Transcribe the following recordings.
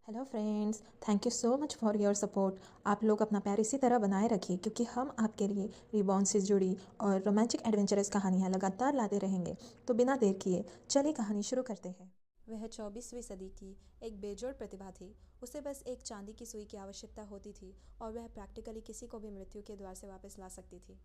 Hello friends, thank you so much for your support. आप लोग अपना प्यार इसी तरह बनाए रखिए क्योंकि हम आपके लिए रिबॉर्न से जुड़ी और रोमांटिक एडवेंचरस कहानियाँ लगातार लाते रहेंगे। तो बिना देर किए चलिए कहानी शुरू करते हैं। वह 24वीं सदी की एक बेजोड़ प्रतिभा थी। उसे बस एक चांदी की सुई की आवश्यकता होती थी और वह प्रैक्टिकली किसी को भी मृत्यु के द्वार से वापस ला सकती थी।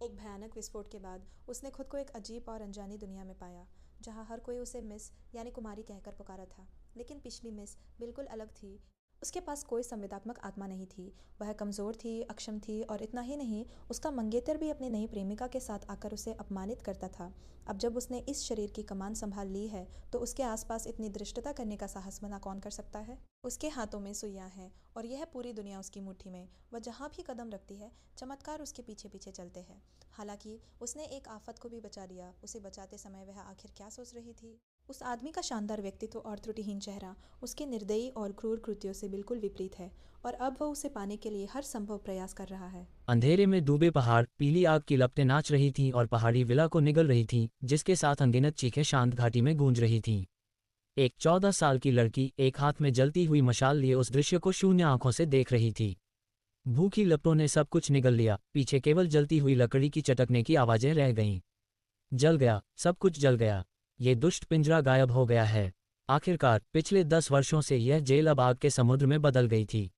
एक भयानक विस्फोट के बाद उसने खुद को एक अजीब और अनजानी दुनिया में पाया, जहाँ हर कोई उसे मिस यानी कुमारी कहकर पुकारा था। लेकिन पिछली मिस बिल्कुल अलग थी। उसके पास कोई संवेदनात्मक आत्मा नहीं थी। वह कमज़ोर थी, अक्षम थी और इतना ही नहीं, उसका मंगेतर भी अपनी नई प्रेमिका के साथ आकर उसे अपमानित करता था। अब जब उसने इस शरीर की कमान संभाल ली है तो उसके आसपास इतनी धृष्टता करने का साहस मना कौन कर सकता है। उसके हाथों में सुइयां हैं और यह पूरी दुनिया उसकी मुट्ठी में। वह जहाँ भी कदम रखती है चमत्कार उसके पीछे पीछे चलते हैं। हालांकि उसने एक आफत को भी बचा लिया। उसे बचाते समय वह आखिर क्या सोच रही थी। उस आदमी का शानदार व्यक्तित्व और त्रुटिहीन चेहरा उसके निर्दयी और क्रूर कृत्यों से बिल्कुल विपरीत है और अब वह उसे पाने के लिए हर संभव प्रयास कर रहा है। अंधेरे में डूबे पहाड़, पीली आग की लपटें नाच रही थीं और पहाड़ी विला को निगल रही थीं, जिसके साथ अनगिनत चीखें शांत घाटी में गूंज रही थीं। एक 14 साल की लड़की एक हाथ में जलती हुई मशाल लिए उस दृश्य को शून्य आंखों से देख रही थी। भूखी लपटों ने सब कुछ निगल लिया, पीछे केवल जलती हुई लकड़ी की चटकने की आवाजें रह गईं। जल गया, सब कुछ जल गया। ये दुष्ट पिंजरा गायब हो गया है। आखिरकार पिछले 10 वर्षों से यह जेल अब आग के समुद्र में बदल गई थी।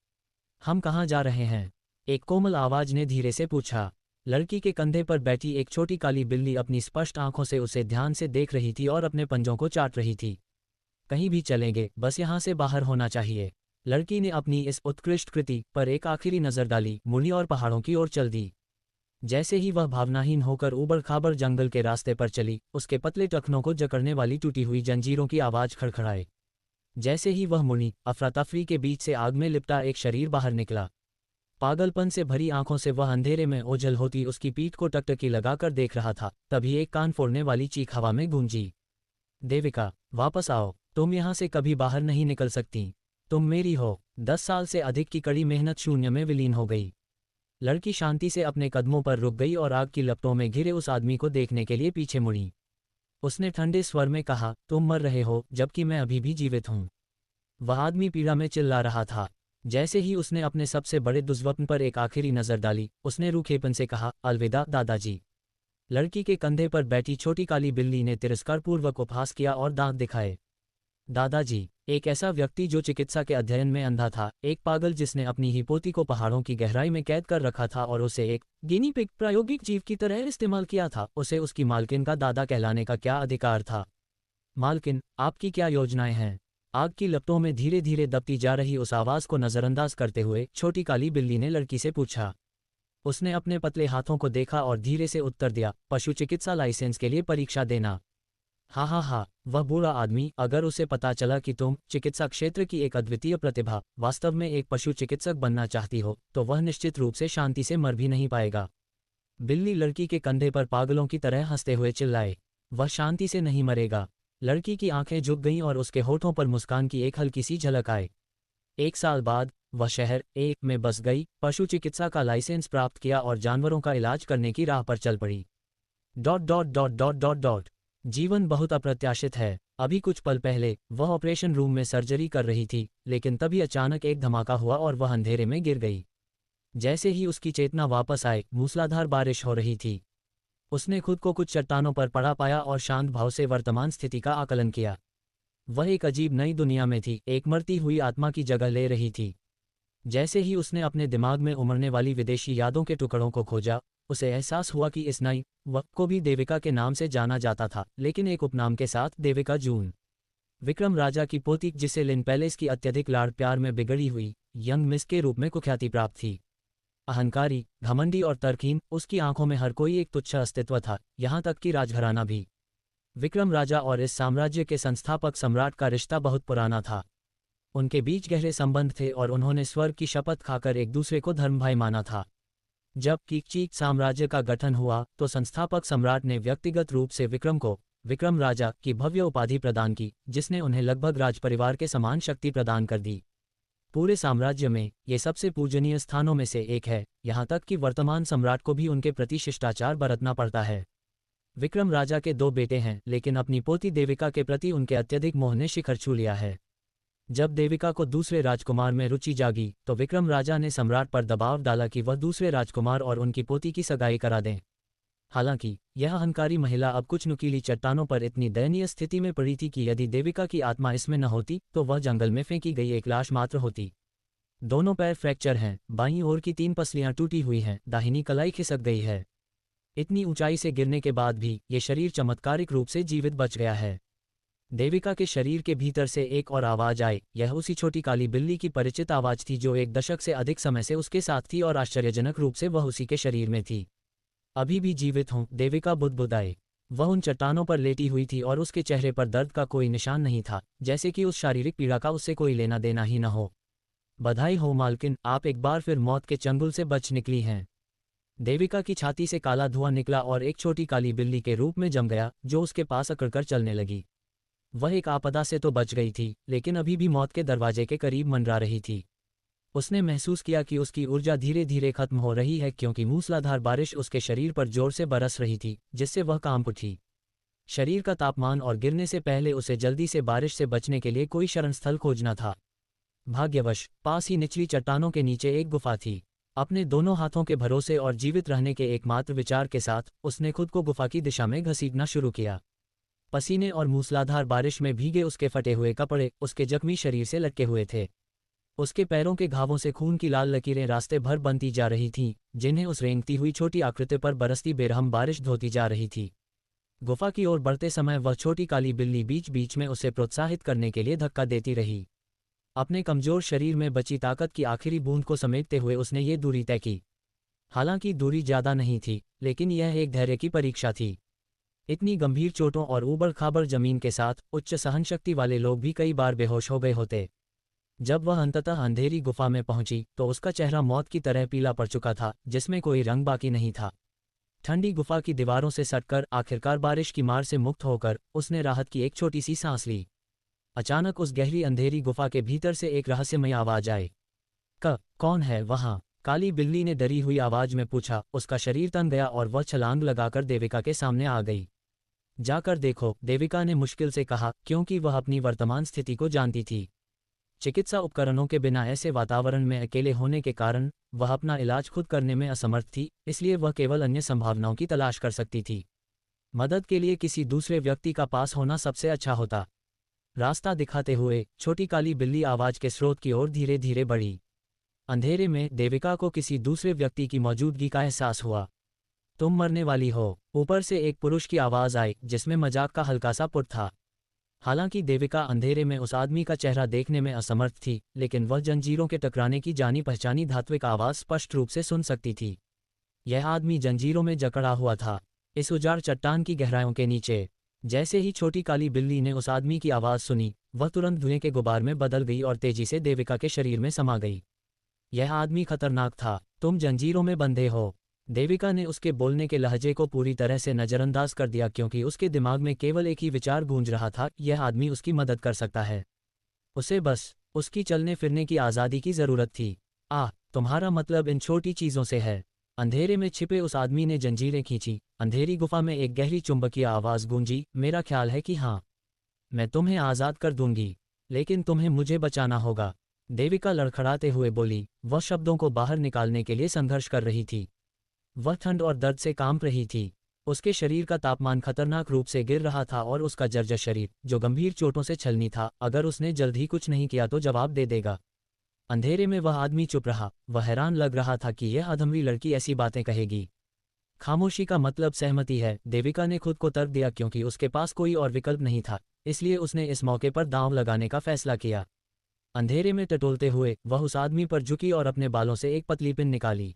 हम कहाँ जा रहे हैं? एक कोमल आवाज ने धीरे से पूछा। लड़की के कंधे पर बैठी एक छोटी काली बिल्ली अपनी स्पष्ट आंखों से उसे ध्यान से देख रही थी और अपने पंजों को चाट रही थी। कहीं भी चलेंगे, बस यहाँ से बाहर होना चाहिए। लड़की ने अपनी इस उत्कृष्ट कृति पर एक आखिरी नजर डाली, मुड़ी और पहाड़ों की ओर चल दी। जैसे ही वह भावनाहीन होकर ऊबड़ खाबड़ जंगल के रास्ते पर चली, उसके पतले टखनों को जकड़ने वाली टूटी हुई जंजीरों की आवाज खड़खड़ाए। जैसे ही वह मुड़ी, अफरा-तफरी के बीच से आग में लिपटा एक शरीर बाहर निकला। पागलपन से भरी आंखों से वह अंधेरे में ओझल होती उसकी पीठ को टकटकी लगाकर देख रहा था। तभी एक कान फोड़ने वाली चीख हवा में गूंजी। देविका, वापस आओ, तुम यहाँ से कभी बाहर नहीं निकल सकती। तुम मेरी हो। 10 साल से अधिक की कड़ी मेहनत शून्य में विलीन हो गई। लड़की शांति से अपने कदमों पर रुक गई और आग की लपटों में घिरे उस आदमी को देखने के लिए पीछे मुड़ी। उसने ठंडे स्वर में कहा, तुम मर रहे हो जबकि मैं अभी भी जीवित हूँ। वह आदमी पीड़ा में चिल्ला रहा था। जैसे ही उसने अपने सबसे बड़े दुष्स्वप्न पर एक आखिरी नजर डाली, उसने रूखेपन से कहा, अलविदा दादाजी। लड़की के कंधे पर बैठी छोटी काली बिल्ली ने तिरस्कारपूर्वक उपहास किया और दांत दिखाए। दादाजी, एक ऐसा व्यक्ति जो चिकित्सा के अध्ययन में अंधा था, एक पागल जिसने अपनी ही पोती को पहाड़ों की गहराई में कैद कर रखा था और उसे एक गिनी पिग प्रायोगिक जीव की तरह इस्तेमाल किया था, उसे उसकी मालकिन का दादा कहलाने का क्या अधिकार था? मालकिन, आपकी क्या योजनाएं हैं? आग की लपटों में धीरे धीरे दबती जा रही उस आवाज को नजरअंदाज करते हुए छोटी काली बिल्ली ने लड़की से पूछा। उसने अपने पतले हाथों को देखा और धीरे से उत्तर दिया, पशु चिकित्सा लाइसेंस के लिए परीक्षा देना। हाँ हाँ हाँ, वह बूढ़ा आदमी, अगर उसे पता चला कि तुम चिकित्सा क्षेत्र की एक अद्वितीय प्रतिभा वास्तव में एक पशु चिकित्सक बनना चाहती हो, तो वह निश्चित रूप से शांति से मर भी नहीं पाएगा। बिल्ली लड़की के कंधे पर पागलों की तरह हंसते हुए चिल्लाए, वह शांति से नहीं मरेगा। लड़की की आंखें झुक गईं और उसके होठों पर मुस्कान की एक हल्की सी झलक आए। 1 साल बाद वह शहर एक में बस गई, पशु चिकित्सा का लाइसेंस प्राप्त किया और जानवरों का इलाज करने की राह पर चल पड़ी। Dot dot dot dot dot dot जीवन बहुत अप्रत्याशित है। अभी कुछ पल पहले वह ऑपरेशन रूम में सर्जरी कर रही थी, लेकिन तभी अचानक एक धमाका हुआ और वह अंधेरे में गिर गई। जैसे ही उसकी चेतना वापस आई, मूसलाधार बारिश हो रही थी। उसने खुद को कुछ चट्टानों पर पड़ा पाया और शांत भाव से वर्तमान स्थिति का आकलन किया। वह एक अजीब नई दुनिया में थी, एक मरती हुई आत्मा की जगह ले रही थी। जैसे ही उसने अपने दिमाग में उमड़ने वाली विदेशी यादों के टुकड़ों को खोजा, उसे एहसास हुआ कि इस नई वक्त को भी देविका के नाम से जाना जाता था, लेकिन एक उपनाम के साथ, देविका जून। विक्रम राजा की पोती, जिसे लिन पैलेस की अत्यधिक लाड़ प्यार में बिगड़ी हुई यंग मिस के रूप में कुख्याति प्राप्त थी। अहंकारी, घमंडी और तर्कहीन, उसकी आंखों में हर कोई एक तुच्छ अस्तित्व था, यहाँ तक कि राजघराना भी। विक्रम राजा और इस साम्राज्य के संस्थापक सम्राट का रिश्ता बहुत पुराना था। उनके बीच गहरे संबंध थे और उन्होंने स्वर्ग की शपथ खाकर एक दूसरे को धर्मभाई माना था। जब कीचीक साम्राज्य का गठन हुआ तो संस्थापक सम्राट ने व्यक्तिगत रूप से विक्रम को विक्रम राजा की भव्य उपाधि प्रदान की, जिसने उन्हें लगभग राजपरिवार के समान शक्ति प्रदान कर दी। पूरे साम्राज्य में ये सबसे पूजनीय स्थानों में से एक है, यहाँ तक कि वर्तमान सम्राट को भी उनके प्रति शिष्टाचार बरतना पड़ता है। विक्रम राजा के 2 बेटे हैं, लेकिन अपनी पोती देविका के प्रति उनके अत्यधिक मोह ने शिखर छू लिया है। जब देविका को दूसरे राजकुमार में रुचि जागी तो विक्रम राजा ने सम्राट पर दबाव डाला कि वह दूसरे राजकुमार और उनकी पोती की सगाई करा दें। हालांकि यह अहंकारी महिला अब कुछ नुकीली चट्टानों पर इतनी दयनीय स्थिति में पड़ी थी कि यदि देविका की आत्मा इसमें न होती तो वह जंगल में फेंकी गई एक लाश मात्र होती। दोनों पैर फ्रैक्चर हैं, बाईं ओर की 3 पसलियां टूटी हुई हैं, दाहिनी कलाई खिसक गई है। इतनी ऊंचाई से गिरने के बाद भी ये शरीर चमत्कारिक रूप से जीवित बच गया है। देविका के शरीर के भीतर से एक और आवाज आई। यह उसी छोटी काली बिल्ली की परिचित आवाज थी जो 1 दशक से अधिक समय से उसके साथ थी और आश्चर्यजनक रूप से वह उसी के शरीर में थी। अभी भी जीवित हूँ, देविका बुदबुदाई। वह उन चट्टानों पर लेटी हुई थी और उसके चेहरे पर दर्द का कोई निशान नहीं था, जैसे कि उस शारीरिक पीड़ा का उससे कोई लेना देना ही न हो। बधाई हो मालकिन, आप एक बार फिर मौत के चंगुल से बच निकली हैं। देविका की छाती से काला धुआं निकला और एक छोटी काली बिल्ली के रूप में जम गया जो उसके पास अकड़कर चलने लगी। वह एक आपदा से तो बच गई थी, लेकिन अभी भी मौत के दरवाजे के करीब मंडरा रही थी। उसने महसूस किया कि उसकी ऊर्जा धीरे धीरे खत्म हो रही है क्योंकि मूसलाधार बारिश उसके शरीर पर जोर से बरस रही थी, जिससे वह कांप उठी। शरीर का तापमान और गिरने से पहले उसे जल्दी से बारिश से बचने के लिए कोई शरणस्थल खोजना था। भाग्यवश पास ही निचली चट्टानों के नीचे एक गुफा थी। अपने दोनों हाथों के भरोसे और जीवित रहने के एकमात्र विचार के साथ उसने खुद को गुफा की दिशा में घसीटना शुरू किया। पसीने और मूसलाधार बारिश में भीगे उसके फटे हुए कपड़े उसके जख्मी शरीर से लटके हुए थे। उसके पैरों के घावों से खून की लाल लकीरें रास्ते भर बनती जा रही थीं, जिन्हें उस रेंगती हुई छोटी आकृति पर बरसती बेरहम बारिश धोती जा रही थी। गुफा की ओर बढ़ते समय वह छोटी काली बिल्ली बीच बीच में उसे प्रोत्साहित करने के लिए धक्का देती रही। अपने कमजोर शरीर में बची ताकत की आखिरी बूंद को समेटते हुए उसने ये दूरी तय की। हालांकि दूरी ज्यादा नहीं थी, लेकिन यह एक धैर्य की परीक्षा थी। इतनी गंभीर चोटों और ऊबड़ खाबड़ जमीन के साथ उच्च सहनशक्ति वाले लोग भी कई बार बेहोश हो गए होते। जब वह अंततः अंधेरी गुफा में पहुंची तो उसका चेहरा मौत की तरह पीला पड़ चुका था, जिसमें कोई रंग बाकी नहीं था। ठंडी गुफा की दीवारों से सटकर आखिरकार बारिश की मार से मुक्त होकर उसने राहत की एक छोटी सी सांस ली। अचानक उस गहरी अंधेरी गुफा के भीतर से एक रहस्यमय आवाज आई। कौन है वहां? काली बिल्ली ने डरी हुई आवाज में पूछा। उसका शरीर तन गया और वह छलांग लगाकर देविका के सामने आ गई। जाकर देखो, देविका ने मुश्किल से कहा, क्योंकि वह अपनी वर्तमान स्थिति को जानती थी। चिकित्सा उपकरणों के बिना ऐसे वातावरण में अकेले होने के कारण वह अपना इलाज खुद करने में असमर्थ थी, इसलिए वह केवल अन्य संभावनाओं की तलाश कर सकती थी। मदद के लिए किसी दूसरे व्यक्ति का पास होना सबसे अच्छा होता। रास्ता दिखाते हुए छोटी काली बिल्ली आवाज के स्रोत की ओर धीरे धीरे बढ़ी। अंधेरे में देविका को किसी दूसरे व्यक्ति की मौजूदगी का एहसास हुआ। तुम मरने वाली हो, ऊपर से एक पुरुष की आवाज आई जिसमें मजाक का हल्का सा पुट था। हालांकि देविका अंधेरे में उस आदमी का चेहरा देखने में असमर्थ थी, लेकिन वह जंजीरों के टकराने की जानी पहचानी धात्विक आवाज स्पष्ट रूप से सुन सकती थी। यह आदमी जंजीरों में जकड़ा हुआ था, इस उजाड़ चट्टान की गहराइयों के नीचे। जैसे ही छोटी काली बिल्ली ने उस आदमी की आवाज सुनी, वह तुरंत धुएं के गुबार में बदल गई और तेजी से देविका के शरीर में समा गई। यह आदमी खतरनाक था। तुम जंजीरों में बंधे हो। देविका ने उसके बोलने के लहजे को पूरी तरह से नजरअंदाज कर दिया क्योंकि उसके दिमाग में केवल एक ही विचार गूंज रहा था, यह आदमी उसकी मदद कर सकता है। उसे बस उसकी चलने फिरने की आज़ादी की ज़रूरत थी। तुम्हारा मतलब इन छोटी चीज़ों से है? अंधेरे में छिपे उस आदमी ने जंजीरें खींची। अंधेरी गुफा में एक गहरी चुंबकीय आवाज़ गूंजी। मेरा ख्याल है कि हाँ, मैं तुम्हें आज़ाद कर दूंगी, लेकिन तुम्हें मुझे बचाना होगा। देविका लड़खड़ाते हुए बोली। वह शब्दों को बाहर निकालने के लिए संघर्ष कर रही थी। वह ठंड और दर्द से कांप रही थी। उसके शरीर का तापमान खतरनाक रूप से गिर रहा था और उसका जर्जर शरीर, जो गंभीर चोटों से छलनी था, अगर उसने जल्द ही कुछ नहीं किया तो जवाब दे देगा। अंधेरे में वह आदमी चुप रहा। वह हैरान लग रहा था कि यह अधमरी लड़की ऐसी बातें कहेगी। खामोशी का मतलब सहमति है, देविका ने खुद को तर्क दिया क्योंकि उसके पास कोई और विकल्प नहीं था, इसलिए उसने इस मौके पर दांव लगाने का फैसला किया। अंधेरे में टटोलते हुए वह उस आदमी पर झुकी और अपने बालों से एक पतली पिन निकाली।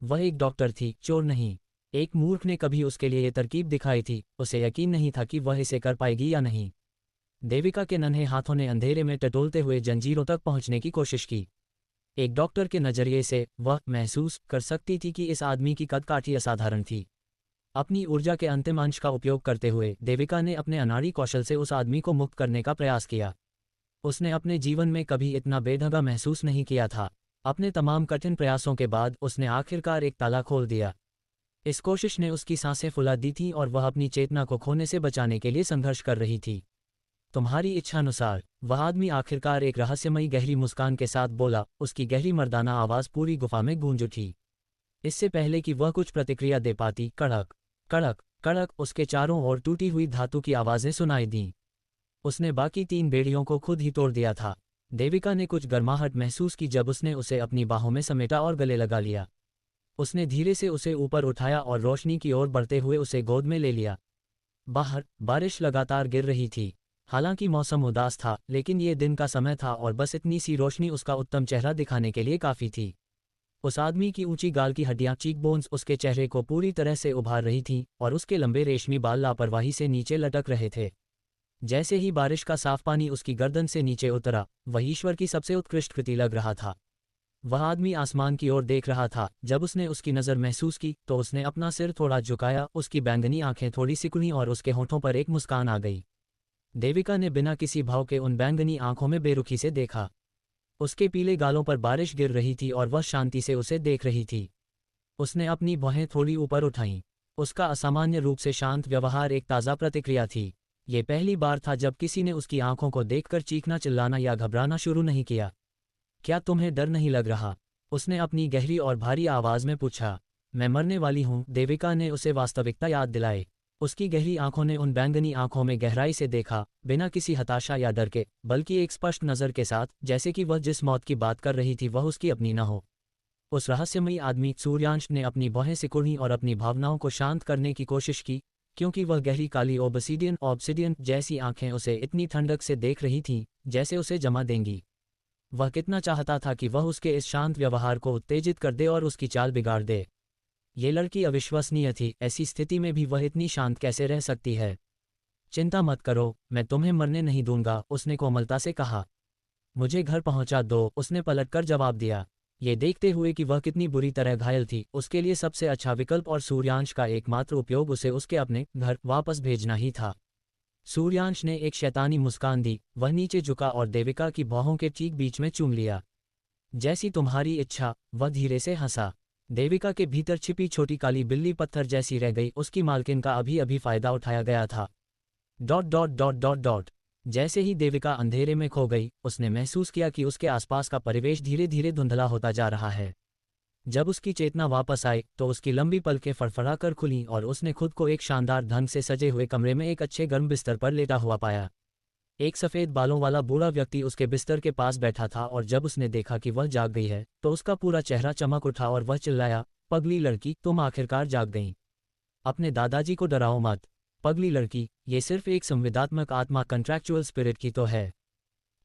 वह एक डॉक्टर थी, चोर नहीं। एक मूर्ख ने कभी उसके लिए ये तरकीब दिखाई थी। उसे यकीन नहीं था कि वह इसे कर पाएगी या नहीं। देविका के नन्हे हाथों ने अंधेरे में टटोलते हुए जंजीरों तक पहुंचने की कोशिश की। एक डॉक्टर के नजरिए से वह महसूस कर सकती थी कि इस आदमी की कदकाठी असाधारण थी। अपनी ऊर्जा के अंतिम अंश का उपयोग करते हुए देविका ने अपने अनाड़ी कौशल से उस आदमी को मुक्त करने का प्रयास किया। उसने अपने जीवन में कभी इतना बेढंगा महसूस नहीं किया था। अपने तमाम कठिन प्रयासों के बाद उसने आखिरकार एक ताला खोल दिया। इस कोशिश ने उसकी सांसें फुला दी थीं और वह अपनी चेतना को खोने से बचाने के लिए संघर्ष कर रही थी। तुम्हारी इच्छानुसार। वह आदमी आखिरकार एक रहस्यमयी गहरी मुस्कान के साथ बोला, उसकी गहरी मर्दाना आवाज़ पूरी गुफा में गूंज उठी। इससे पहले कि वह कुछ प्रतिक्रिया दे पाती, कड़क कड़क कड़क उसके चारों ओर टूटी हुई धातु की आवाज़ें सुनाई दीं। उसने बाकी 3 बेड़ियों को खुद ही तोड़ दिया था। देविका ने कुछ गर्माहट महसूस की जब उसने उसे अपनी बाहों में समेटा और गले लगा लिया। उसने धीरे से उसे ऊपर उठाया और रोशनी की ओर बढ़ते हुए उसे गोद में ले लिया। बाहर बारिश लगातार गिर रही थी। हालांकि मौसम उदास था, लेकिन ये दिन का समय था और बस इतनी सी रोशनी उसका उत्तम चेहरा दिखाने के लिए काफ़ी थी। उस आदमी की ऊंची गाल की हड्डियां, चीकबोन्स उसके चेहरे को पूरी तरह से उभार रही थीं और उसके लंबे रेशमी बाल लापरवाही से नीचे लटक रहे थे। जैसे ही बारिश का साफ पानी उसकी गर्दन से नीचे उतरा, वह ईश्वर की सबसे उत्कृष्ट कृति लग रहा था। वह आदमी आसमान की ओर देख रहा था। जब उसने उसकी नज़र महसूस की तो उसने अपना सिर थोड़ा झुकाया। उसकी बैंगनी आंखें थोड़ी सिकुड़ी और उसके होठों पर एक मुस्कान आ गई। देविका ने बिना किसी भाव के उन बैंगनी आंखों में बेरुखी से देखा। उसके पीले गालों पर बारिश गिर रही थी और वह शांति से उसे देख रही थी। उसने अपनी भौहें थोड़ी ऊपर उठाईं। उसका असामान्य रूप से शांत व्यवहार एक ताज़ा प्रतिक्रिया थी। ये पहली बार था जब किसी ने उसकी आंखों को देखकर चीखना, चिल्लाना या घबराना शुरू नहीं किया। क्या तुम्हें डर नहीं लग रहा? उसने अपनी गहरी और भारी आवाज़ में पूछा। मैं मरने वाली हूँ, देविका ने उसे वास्तविकता याद दिलाई। उसकी गहरी आंखों ने उन बैंगनी आंखों में गहराई से देखा, बिना किसी हताशा या डर के, बल्कि एक स्पष्ट नज़र के साथ, जैसे कि वह जिस मौत की बात कर रही थी वह उसकी अपनी न हो। उस रहस्यमयी आदमी सूर्यांश ने अपनी भौहें सिकुड़ी और अपनी भावनाओं को शांत करने की कोशिश की, क्योंकि वह गहरी काली ऑब्सिडियन जैसी आंखें उसे इतनी ठंडक से देख रही थीं जैसे उसे जमा देंगी। वह कितना चाहता था कि वह उसके इस शांत व्यवहार को उत्तेजित कर दे और उसकी चाल बिगाड़ दे। ये लड़की अविश्वसनीय थी। ऐसी स्थिति में भी वह इतनी शांत कैसे रह सकती है? चिंता मत करो, मैं तुम्हें मरने नहीं दूंगा, उसने कोमलता से कहा। मुझे घर पहुंचा दो, उसने पलटकर जवाब दिया। ये देखते हुए कि वह कितनी बुरी तरह घायल थी, उसके लिए सबसे अच्छा विकल्प और सूर्यांश का एकमात्र उपयोग उसे उसके अपने घर वापस भेजना ही था। सूर्यांश ने एक शैतानी मुस्कान दी। वह नीचे झुका और देविका की बाहों के ठीक बीच में चूम लिया। जैसी तुम्हारी इच्छा, वह धीरे से हंसा। देविका के भीतर छिपी छोटी काली बिल्ली पत्थर जैसी रह गई। उसकी मालकिन का अभी अभी फायदा उठाया गया था। जैसे ही देविका अंधेरे में खो गई, उसने महसूस किया कि उसके आसपास का परिवेश धीरे धीरे धुंधला होता जा रहा है। जब उसकी चेतना वापस आई तो उसकी लंबी पलकें फड़फड़ा कर खुलीं और उसने खुद को एक शानदार ढंग से सजे हुए कमरे में एक अच्छे गर्म बिस्तर पर लेटा हुआ पाया। एक सफ़ेद बालों वाला बूढ़ा व्यक्ति उसके बिस्तर के पास बैठा था और जब उसने देखा कि वह जाग गई है तो उसका पूरा चेहरा चमक उठा और वह चिल्लाया, पगली लड़की, तुम आखिरकार जाग गई। अपने दादाजी को डराओ मत। पगली लड़की, ये सिर्फ एक संविदात्मक आत्मा, कंट्रैक्चुअल स्पिरिट की तो है।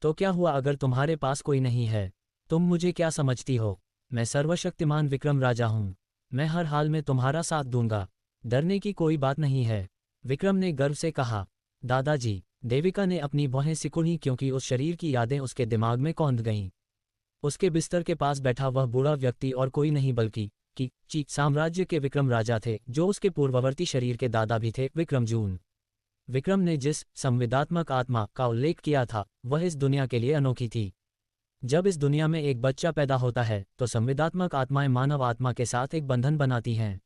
तो क्या हुआ अगर तुम्हारे पास कोई नहीं है? तुम मुझे क्या समझती हो? मैं सर्वशक्तिमान विक्रम राजा हूँ। मैं हर हाल में तुम्हारा साथ दूंगा। डरने की कोई बात नहीं है, विक्रम ने गर्व से कहा। दादाजी, देविका ने अपनी भौहें सिकुड़ी क्योंकि उस शरीर की यादें उसके दिमाग में कौंध गईं। उसके बिस्तर के पास बैठा वह बूढ़ा व्यक्ति और कोई नहीं बल्कि साम्राज्य के विक्रम राजा थे, जो उसके पूर्ववर्ती शरीर के दादा भी थे, विक्रमजून। विक्रम ने जिस संविदात्मक आत्मा का उल्लेख किया था वह इस दुनिया के लिए अनोखी थी। जब इस दुनिया में एक बच्चा पैदा होता है तो संविदात्मक आत्माएं मानव आत्मा के साथ एक बंधन बनाती हैं।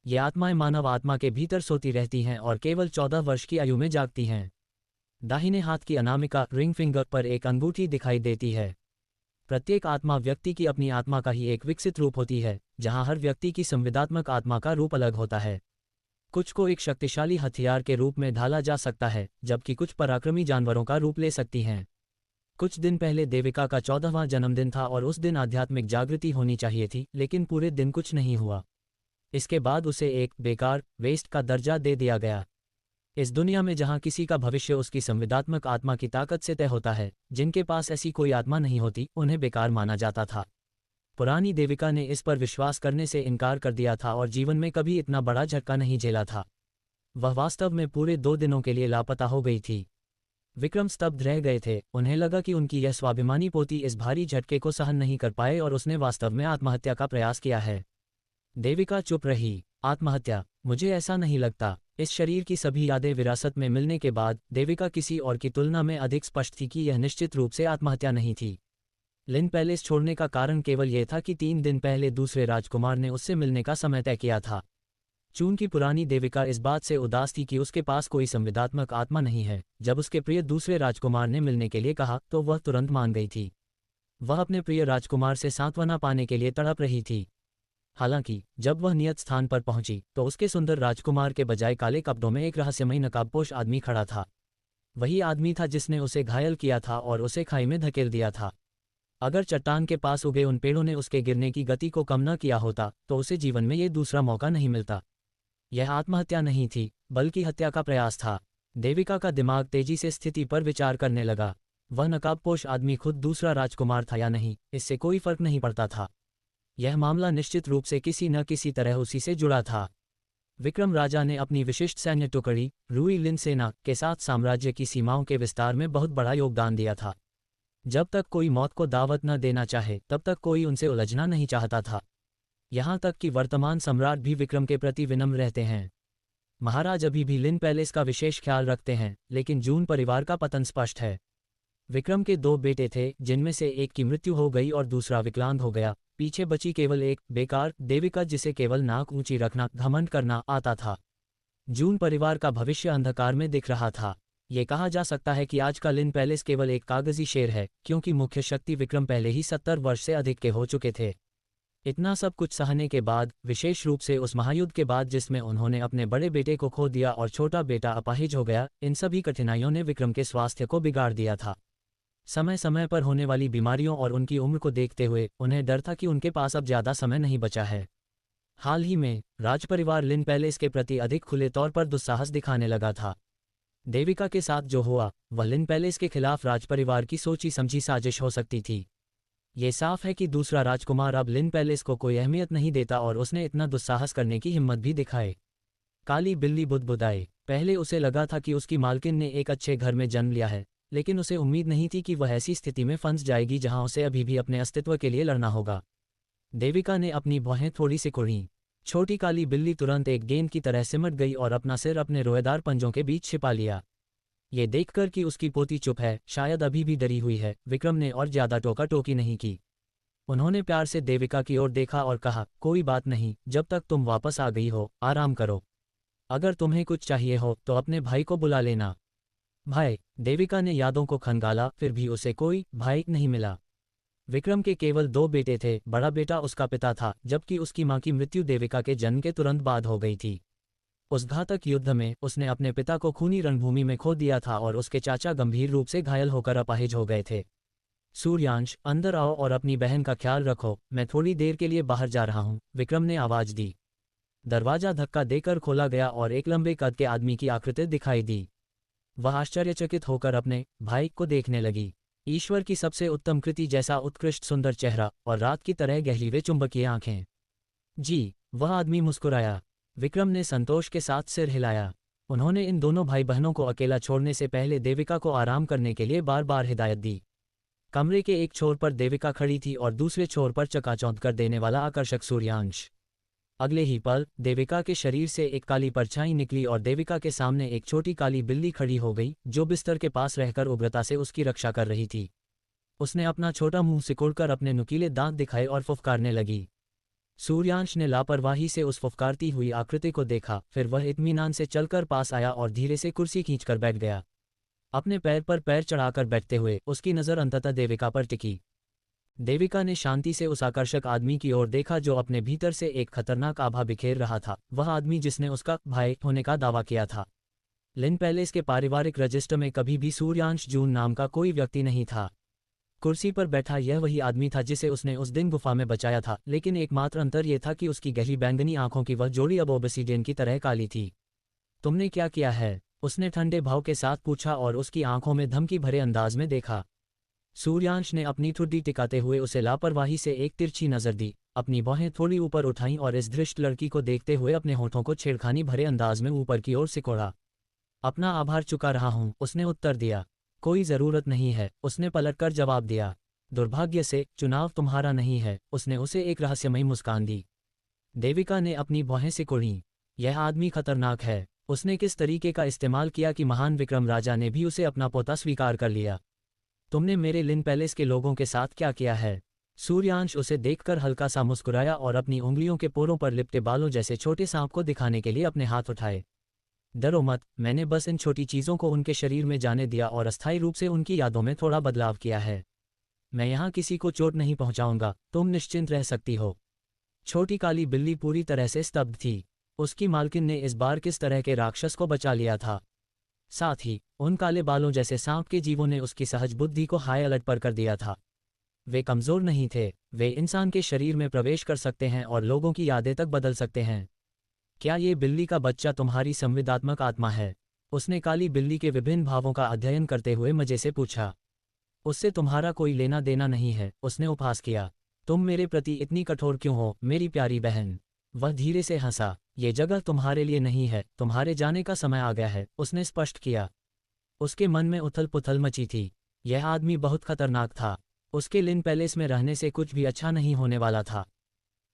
ये आत्माएं मानव आत्मा के भीतर सोती रहती हैं और केवल 14 वर्ष की आयु में जागती हैं। दाहिने हाथ की अनामिका रिंग फिंगर पर एक अंगूठी दिखाई देती है। प्रत्येक आत्मा व्यक्ति की अपनी आत्मा का ही एक विकसित रूप होती है, जहां हर व्यक्ति की संविदात्मक आत्मा का रूप अलग होता है। कुछ को एक शक्तिशाली हथियार के रूप में ढाला जा सकता है, जबकि कुछ पराक्रमी जानवरों का रूप ले सकती हैं। कुछ दिन पहले देविका का 14वां जन्मदिन था और उस दिन आध्यात्मिक जागृति होनी चाहिए थी, लेकिन पूरे दिन कुछ नहीं हुआ। इसके बाद उसे एक बेकार वेस्ट का दर्जा दे दिया गया। इस दुनिया में जहां किसी का भविष्य उसकी संविदात्मक आत्मा की ताकत से तय होता है, जिनके पास ऐसी कोई आत्मा नहीं होती उन्हें बेकार माना जाता था। पुरानी देविका ने इस पर विश्वास करने से इनकार कर दिया था और जीवन में कभी इतना बड़ा झटका नहीं झेला था। वह वास्तव में पूरे 2 दिनों के लिए लापता हो गई थी। विक्रम स्तब्ध रह गए थे। उन्हें लगा कि उनकी यह स्वाभिमानी पोती इस भारी झटके को सहन नहीं कर पाए और उसने वास्तव में आत्महत्या का प्रयास किया है। देविका चुप रही। आत्महत्या? मुझे ऐसा नहीं लगता। इस शरीर की सभी यादें विरासत में मिलने के बाद देविका किसी और की तुलना में अधिक स्पष्ट थी कि यह निश्चित रूप से आत्महत्या नहीं थी। लिन पैलेस छोड़ने का कारण केवल यह था कि 3 दिन पहले दूसरे राजकुमार ने उससे मिलने का समय तय किया था। चून की पुरानी देविका इस बात से उदास थी कि उसके पास कोई संवेदनात्मक आत्मा नहीं है। जब उसके प्रिय दूसरे राजकुमार ने मिलने के लिए कहा तो वह तुरंत मान गई थी। वह अपने प्रिय राजकुमार से सांत्वना पाने के लिए तड़प रही थी। हालांकि जब वह नियत स्थान पर पहुंची तो उसके सुंदर राजकुमार के बजाय काले कपड़ों में एक रहस्यमयी नकाबपोश आदमी खड़ा था। वही आदमी था जिसने उसे घायल किया था और उसे खाई में धकेल दिया था। अगर चट्टान के पास उगे उन पेड़ों ने उसके गिरने की गति को कम न किया होता तो उसे जीवन में ये दूसरा मौका नहीं मिलता। यह आत्महत्या नहीं थी, बल्कि हत्या का प्रयास था। देविका का दिमाग तेजी से स्थिति पर विचार करने लगा। वह नकाबपोश आदमी खुद दूसरा राजकुमार था या नहीं, इससे कोई फर्क नहीं पड़ता था। यह मामला निश्चित रूप से किसी न किसी तरह उसी से जुड़ा था। विक्रम राजा ने अपनी विशिष्ट सैन्य टुकड़ी रूई लिन सेना के साथ साम्राज्य की सीमाओं के विस्तार में बहुत बड़ा योगदान दिया था। जब तक कोई मौत को दावत न देना चाहे तब तक कोई उनसे उलझना नहीं चाहता था। यहाँ तक कि वर्तमान सम्राट भी विक्रम के प्रति विनम्र रहते हैं। महाराज अभी भी लिन पैलेस का विशेष ख्याल रखते हैं, लेकिन जून परिवार का पतन स्पष्ट है। विक्रम के 2 बेटे थे, जिनमें से एक की मृत्यु हो गई और दूसरा विकलांग हो गया। पीछे बची केवल एक बेकार देविका, जिसे केवल नाक ऊंची रखना, घमंड करना आता था। जून परिवार का भविष्य अंधकार में दिख रहा था। ये कहा जा सकता है कि आज का लिन पैलेस केवल एक कागजी शेर है, क्योंकि मुख्य शक्ति विक्रम पहले ही 70 वर्ष से अधिक के हो चुके थे। इतना सब कुछ सहने के बाद, विशेष रूप से उस महायुद्ध के बाद जिसमें उन्होंने अपने बड़े बेटे को खो दिया और छोटा बेटा अपाहिज हो गया, इन सभी कठिनाइयों ने विक्रम के स्वास्थ्य को बिगाड़ दिया था। समय समय पर होने वाली बीमारियों और उनकी उम्र को देखते हुए उन्हें डर था कि उनके पास अब ज्यादा समय नहीं बचा है। हाल ही में राजपरिवार लिन पैलेस के प्रति अधिक खुले तौर पर दुस्साहस दिखाने लगा था। देविका के साथ जो हुआ वह लिन पैलेस के खिलाफ राजपरिवार की सोची समझी साजिश हो सकती थी। ये साफ है कि दूसरा राजकुमार अब लिन पैलेस को कोई अहमियत नहीं देता और उसने इतना दुस्साहस करने की हिम्मत भी दिखाए। काली बिल्ली बुदबुदाए। पहले उसे लगा था कि उसकी मालकिन ने एक अच्छे घर में जन्म लिया है, लेकिन उसे उम्मीद नहीं थी कि वह ऐसी स्थिति में फंस जाएगी जहां उसे अभी भी अपने अस्तित्व के लिए लड़ना होगा। देविका ने अपनी भौहें थोड़ी सिकुड़ी। छोटी काली बिल्ली तुरंत एक गेंद की तरह सिमट गई और अपना सिर अपने रोएदार पंजों के बीच छिपा लिया। ये देखकर कि उसकी पोती चुप है, शायद अभी भी डरी हुई है, विक्रम ने और ज्यादा टोका टोकी नहीं की। उन्होंने प्यार से देविका की ओर देखा और कहा, कोई बात नहीं, जब तक तुम वापस आ गई हो, आराम करो। अगर तुम्हें कुछ चाहिए हो तो अपने भाई को बुला लेना। भाई? देविका ने यादों को खंगाला, फिर भी उसे कोई भाई नहीं मिला। विक्रम के केवल 2 बेटे थे। बड़ा बेटा उसका पिता था, जबकि उसकी मां की मृत्यु देविका के जन्म के तुरंत बाद हो गई थी। उस घातक युद्ध में उसने अपने पिता को खूनी रणभूमि में खो दिया था और उसके चाचा गंभीर रूप से घायल होकर अपाहिज हो गए थे। सूर्यांश, अंदर आओ और अपनी बहन का ख्याल रखो, मैं थोड़ी देर के लिए बाहर जा रहा हूँ, विक्रम ने आवाज दी। दरवाजा धक्का देकर खोला गया और एक लंबे कद के आदमी की आकृति दिखाई दी। वह आश्चर्यचकित होकर अपने भाई को देखने लगी। ईश्वर की सबसे उत्तम कृति जैसा उत्कृष्ट सुंदर चेहरा और रात की तरह गहरी वे चुंबकीय आंखें। जी, वह आदमी मुस्कुराया। विक्रम ने संतोष के साथ सिर हिलाया। उन्होंने इन दोनों भाई बहनों को अकेला छोड़ने से पहले देविका को आराम करने के लिए बार बार हिदायत दी। कमरे के एक छोर पर देविका खड़ी थी और दूसरे छोर पर चकाचौंध कर देने वाला आकर्षक सूर्यांश। अगले ही पल देविका के शरीर से एक काली परछाई निकली और देविका के सामने एक छोटी काली बिल्ली खड़ी हो गई, जो बिस्तर के पास रहकर उग्रता से उसकी रक्षा कर रही थी। उसने अपना छोटा मुंह सिकोड़कर अपने नुकीले दांत दिखाए और फुफकारने लगी। सूर्यांश ने लापरवाही से उस फुफकारती हुई आकृति को देखा, फिर वह इत्मीनान से चलकर पास आया और धीरे से कुर्सी खींचकर बैठ गया। अपने पैर पर पैर चढ़ाकर बैठते हुए उसकी नज़र अंततः देविका पर टिकी। देविका ने शांति से उस आकर्षक आदमी की ओर देखा जो अपने भीतर से एक खतरनाक आभा बिखेर रहा था, वह आदमी जिसने उसका भाई होने का दावा किया था। लिन पैलेस के पारिवारिक रजिस्टर में कभी भी सूर्यांश जून नाम का कोई व्यक्ति नहीं था। कुर्सी पर बैठा यह वही आदमी था जिसे उसने उस दिन गुफा में बचाया था, लेकिन एकमात्र अंतर यह था कि उसकी गहरी बैंगनी आंखों की वह जोड़ी अब ओबसिडियन की तरह काली थी। तुमने क्या किया है? उसने ठंडे भाव के साथ पूछा और उसकी आंखों में धमकी भरे अंदाज में देखा। सूर्यांश ने अपनी ठुड्डी टिकाते हुए उसे लापरवाही से एक तिरछी नजर दी, अपनी बाहें थोड़ी ऊपर उठाईं और इस धृष्ट लड़की को देखते हुए अपने होठों को छेड़खानी भरे अंदाज में ऊपर की ओर सिकोड़ा। अपना आभार चुका रहा हूं, उसने उत्तर दिया। कोई जरूरत नहीं है, उसने पलटकर जवाब दिया। दुर्भाग्य से चुनाव तुम्हारा नहीं है, उसने उसे एक रहस्यमयी मुस्कान दी। देविका ने अपनी बाहें सिकोड़ीं। यह आदमी खतरनाक है। उसने किस तरीके का इस्तेमाल किया कि महान विक्रम राजा ने भी उसे अपना पोता स्वीकार कर लिया। तुमने मेरे लिन पैलेस के लोगों के साथ क्या किया है? सूर्यांश उसे देखकर हल्का सा मुस्कुराया और अपनी उंगलियों के पोरों पर लिपटे बालों जैसे छोटे सांप को दिखाने के लिए अपने हाथ उठाए। डरो मत, मैंने बस इन छोटी चीज़ों को उनके शरीर में जाने दिया और अस्थायी रूप से उनकी यादों में थोड़ा बदलाव किया है। मैं यहाँ किसी को चोट नहीं पहुँचाऊंगा, तुम निश्चिंत रह सकती हो। छोटी काली बिल्ली पूरी तरह से स्तब्ध थी। उसकी मालकिन ने इस बार किस तरह के राक्षस को बचा लिया था। साथ ही उन काले बालों जैसे सांप के जीवों ने उसकी सहज बुद्धि को हाई अलर्ट पर कर दिया था। वे कमज़ोर नहीं थे, वे इंसान के शरीर में प्रवेश कर सकते हैं और लोगों की यादें तक बदल सकते हैं। क्या ये बिल्ली का बच्चा तुम्हारी संवेदनात्मक आत्मा है? उसने काली बिल्ली के विभिन्न भावों का अध्ययन करते हुए मजे से पूछा। उससे तुम्हारा कोई लेना देना नहीं है, उसने उपहास किया। तुम मेरे प्रति इतनी कठोर क्यों हो, मेरी प्यारी बहन? वह धीरे से हंसा। ये जगह तुम्हारे लिए नहीं है, तुम्हारे जाने का समय आ गया है, उसने स्पष्ट किया। उसके मन में उथल पुथल मची थी। यह आदमी बहुत खतरनाक था। उसके लिन पैलेस में रहने से कुछ भी अच्छा नहीं होने वाला था।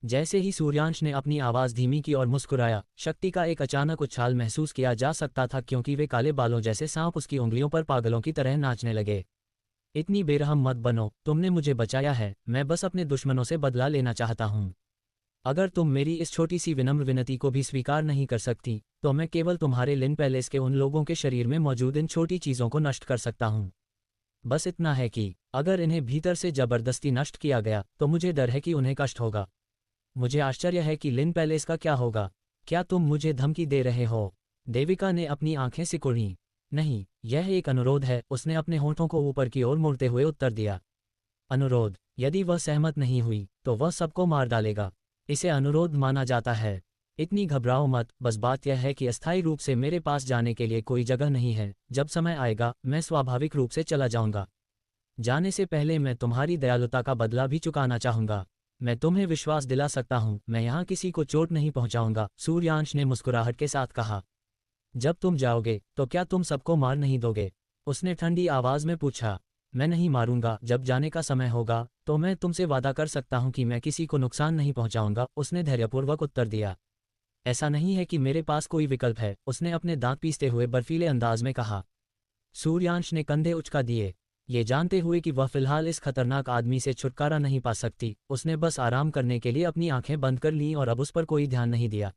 जैसे ही सूर्यांश ने अपनी आवाज़ धीमी की और मुस्कुराया, शक्ति का एक अचानक उछाल महसूस किया जा सकता था क्योंकि वे काले बालों जैसे सांप उसकी उंगलियों पर पागलों की तरह नाचने लगे। इतनी बेरहम मत बनो, तुमने मुझे बचाया है, मैं बस अपने दुश्मनों से बदला लेना चाहता हूँ। अगर तुम मेरी इस छोटी सी विनम्र विनती को भी स्वीकार नहीं कर सकती, तो मैं केवल तुम्हारे लिन पैलेस के उन लोगों के शरीर में मौजूद इन छोटी चीज़ों को नष्ट कर सकता हूँ। बस इतना है कि अगर इन्हें भीतर से जबरदस्ती नष्ट किया गया तो मुझे डर है कि उन्हें कष्ट होगा। मुझे आश्चर्य है कि लिन पैलेस का क्या होगा। क्या तुम मुझे धमकी दे रहे हो? देविका ने अपनी आंखें सिकुड़ीं। नहीं, यह एक अनुरोध है, उसने अपने होठों को ऊपर की ओर मोड़ते हुए उत्तर दिया। अनुरोध? यदि वह सहमत नहीं हुई तो वह सबको मार डालेगा। इसे अनुरोध माना जाता है। इतनी घबराओ मत, बस बात यह है कि अस्थायी रूप से मेरे पास जाने के लिए कोई जगह नहीं है। जब समय आएगा मैं स्वाभाविक रूप से चला जाऊंगा। जाने से पहले मैं तुम्हारी दयालुता का बदला भी चुकाना चाहूंगा। मैं तुम्हें विश्वास दिला सकता हूं, मैं यहाँ किसी को चोट नहीं पहुंचाऊंगा, सूर्यांश ने मुस्कुराहट के साथ कहा। जब तुम जाओगे तो क्या तुम सबको मार नहीं दोगे? उसने ठंडी आवाज में पूछा। मैं नहीं मारूंगा, जब जाने का समय होगा तो मैं तुमसे वादा कर सकता हूं कि मैं किसी को नुकसान नहीं पहुंचाऊंगा, उसने धैर्यपूर्वक उत्तर दिया। ऐसा नहीं है कि मेरे पास कोई विकल्प है, उसने अपने दांत पीसते हुए बर्फीले अंदाज में कहा। सूर्यांश ने कंधे उचका दिए। ये जानते हुए कि वह फिलहाल इस खतरनाक आदमी से छुटकारा नहीं पा सकती, उसने बस आराम करने के लिए अपनी आंखें बंद कर लीं और अब उस पर कोई ध्यान नहीं दिया।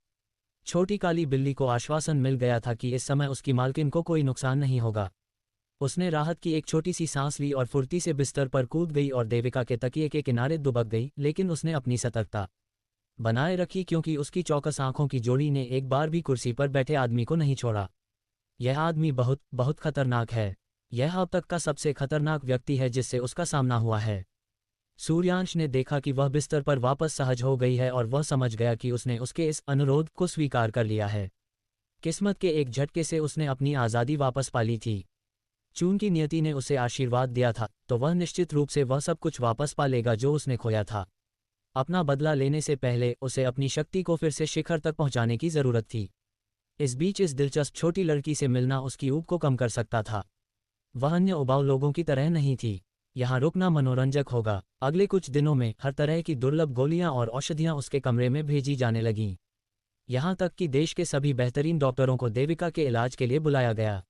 छोटी काली बिल्ली को आश्वासन मिल गया था कि इस समय उसकी मालकिन को कोई नुकसान नहीं होगा। उसने राहत की एक छोटी सी सांस ली और फुर्ती से बिस्तर पर कूद गई और देविका के तकिए के किनारे दुबक गई, लेकिन उसने अपनी सतर्कता बनाए रखी क्योंकि उसकी चौकस आंखों की जोड़ी ने एक बार भी कुर्सी पर बैठे आदमी को नहीं छोड़ा। यह आदमी बहुत बहुत खतरनाक है। यह अब तक का सबसे खतरनाक व्यक्ति है जिससे उसका सामना हुआ है। सूर्यांश ने देखा कि वह बिस्तर पर वापस सहज हो गई है और वह समझ गया कि उसने उसके इस अनुरोध को स्वीकार कर लिया है। किस्मत के एक झटके से उसने अपनी आज़ादी वापस पा ली थी। चूंकि नियति ने उसे आशीर्वाद दिया था तो वह निश्चित रूप से वह सब कुछ वापस पा लेगा जो उसने खोया था। अपना बदला लेने से पहले उसे अपनी शक्ति को फिर से शिखर तक पहुंचाने की जरूरत थी। इस बीच इस दिलचस्प छोटी लड़की से मिलना उसकी ऊब को कम कर सकता था। वह अन्य उबाऊ लोगों की तरह नहीं थी। यहाँ रुकना मनोरंजक होगा। अगले कुछ दिनों में हर तरह की दुर्लभ गोलियां और औषधियां उसके कमरे में भेजी जाने लगीं। यहाँ तक कि देश के सभी बेहतरीन डॉक्टरों को देविका के इलाज के लिए बुलाया गया।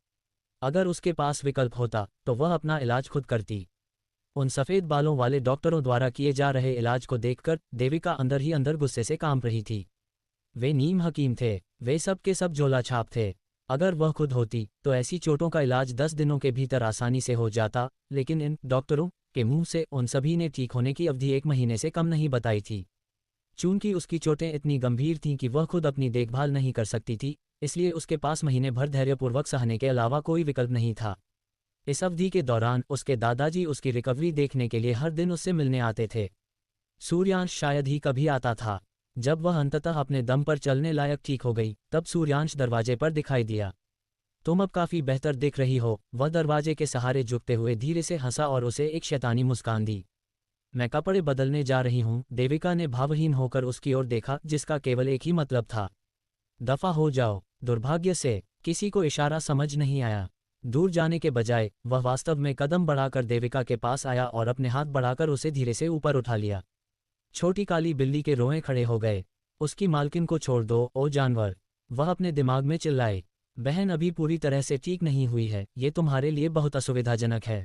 अगर उसके पास विकल्प होता तो वह अपना इलाज खुद करती। उन सफ़ेद बालों वाले डॉक्टरों द्वारा किए जा रहे इलाज को देखकर देविका अंदर ही अंदर गुस्से से कांप रही थी। वे नीम हकीम थे, वे सब के सब झोला छाप थे। अगर वह खुद होती तो ऐसी चोटों का इलाज 10 दिनों के भीतर आसानी से हो जाता, लेकिन इन डॉक्टरों के मुंह से उन सभी ने ठीक होने की अवधि 1 महीने से कम नहीं बताई थी। चूंकि उसकी चोटें इतनी गंभीर थीं कि वह खुद अपनी देखभाल नहीं कर सकती थी, इसलिए उसके पास महीने भर धैर्यपूर्वक सहने के अलावा कोई विकल्प नहीं था। इस अवधि के दौरान उसके दादाजी उसकी रिकवरी देखने के लिए हर दिन उससे मिलने आते थे। सूर्यांश शायद ही कभी आता था। जब वह अंततः अपने दम पर चलने लायक ठीक हो गई, तब सूर्यांश दरवाजे पर दिखाई दिया। तुम अब काफ़ी बेहतर दिख रही हो, वह दरवाजे के सहारे झुकते हुए धीरे से हंसा और उसे एक शैतानी मुस्कान दी। मैं कपड़े बदलने जा रही हूँ, देविका ने भावहीन होकर उसकी ओर देखा, जिसका केवल एक ही मतलब था, दफा हो जाओ। दुर्भाग्य से किसी को इशारा समझ नहीं आया। दूर जाने के बजाय वह वास्तव में कदम बढ़ाकर देविका के पास आया और अपने हाथ बढ़ाकर उसे धीरे से ऊपर उठा लिया। छोटी काली बिल्ली के रोए खड़े हो गए। उसकी मालकिन को छोड़ दो, ओ जानवर, वह अपने दिमाग में चिल्लाए। बहन अभी पूरी तरह से ठीक नहीं हुई है, ये तुम्हारे लिए बहुत असुविधाजनक है।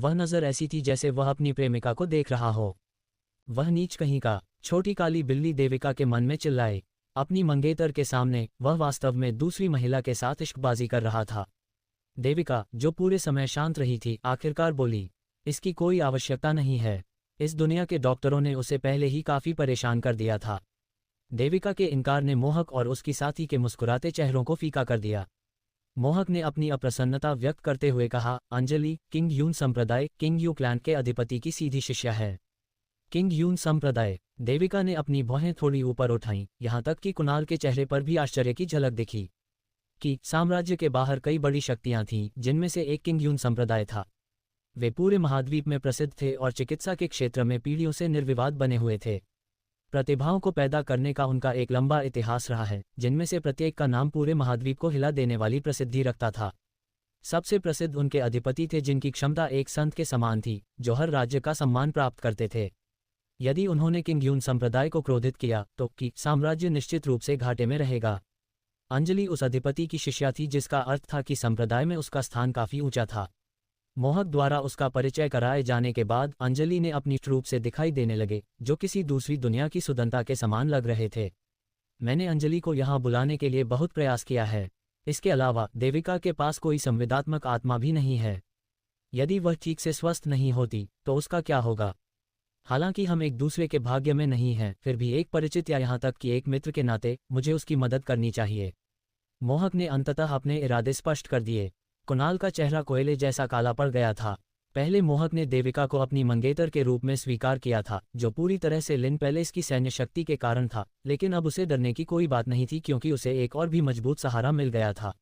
वह नज़र ऐसी थी जैसे वह अपनी प्रेमिका को देख रहा हो। वह नीच कहीं का, छोटी काली बिल्ली देविका के मन में चिल्लाए। अपनी मंगेतर के सामने वह वास्तव में दूसरी महिला के साथ इश्कबाजी कर रहा था। देविका, जो पूरे समय शांत रही थी, आखिरकार बोली, इसकी कोई आवश्यकता नहीं है। इस दुनिया के डॉक्टरों ने उसे पहले ही काफ़ी परेशान कर दिया था। देविका के इनकार ने मोहक और उसकी साथी के मुस्कुराते चेहरों को फीका कर दिया। मोहक ने अपनी अप्रसन्नता व्यक्त करते हुए कहा, अंजलि किंग यून संप्रदाय, किंग यू क्लैन के अधिपति की सीधी शिष्या है। किंग यून संप्रदाय। देविका ने अपनी भौहें थोड़ी ऊपर उठाईं, यहाँ तक कि कुणाल के चेहरे पर भी आश्चर्य की झलक दिखी कि साम्राज्य के बाहर कई बड़ी शक्तियां थीं, जिनमें से एक किंग यून संप्रदाय था। वे पूरे महाद्वीप में प्रसिद्ध थे और चिकित्सा के क्षेत्र में पीढ़ियों से निर्विवाद बने हुए थे। प्रतिभाओं को पैदा करने का उनका एक लंबा इतिहास रहा है, जिनमें से प्रत्येक का नाम पूरे महाद्वीप को हिला देने वाली प्रसिद्धि रखता था। सबसे प्रसिद्ध उनके अधिपति थे, जिनकी क्षमता एक संत के समान थी, जो हर राज्य का सम्मान प्राप्त करते थे। यदि उन्होंने किंग यून संप्रदाय को क्रोधित किया तो कि साम्राज्य निश्चित रूप से घाटे में रहेगा। अंजलि उस अधिपति की शिष्या थी, जिसका अर्थ था कि संप्रदाय में उसका स्थान काफी ऊंचा था। मोहक द्वारा उसका परिचय कराए जाने के बाद अंजलि ने अपनी रूप से दिखाई देने लगे, जो किसी दूसरी दुनिया की सुंदरता के समान लग रहे थे। मैंने अंजलि को यहाँ बुलाने के लिए बहुत प्रयास किया है। इसके अलावा देविका के पास कोई संवेदात्मक आत्मा भी नहीं है। यदि वह ठीक से स्वस्थ नहीं होती तो उसका क्या होगा? हालांकि हम एक दूसरे के भाग्य में नहीं हैं, फिर भी एक परिचित या यहाँ तक कि एक मित्र के नाते मुझे उसकी मदद करनी चाहिए। मोहक ने अंततः अपने इरादे स्पष्ट कर दिए। कुणाल का चेहरा कोयले जैसा काला पड़ गया था। पहले मोहक ने देविका को अपनी मंगेतर के रूप में स्वीकार किया था, जो पूरी तरह से लिन पैलेस की सैन्य शक्ति के कारण था, लेकिन अब उसे डरने की कोई बात नहीं थी, क्योंकि उसे एक और भी मजबूत सहारा मिल गया था।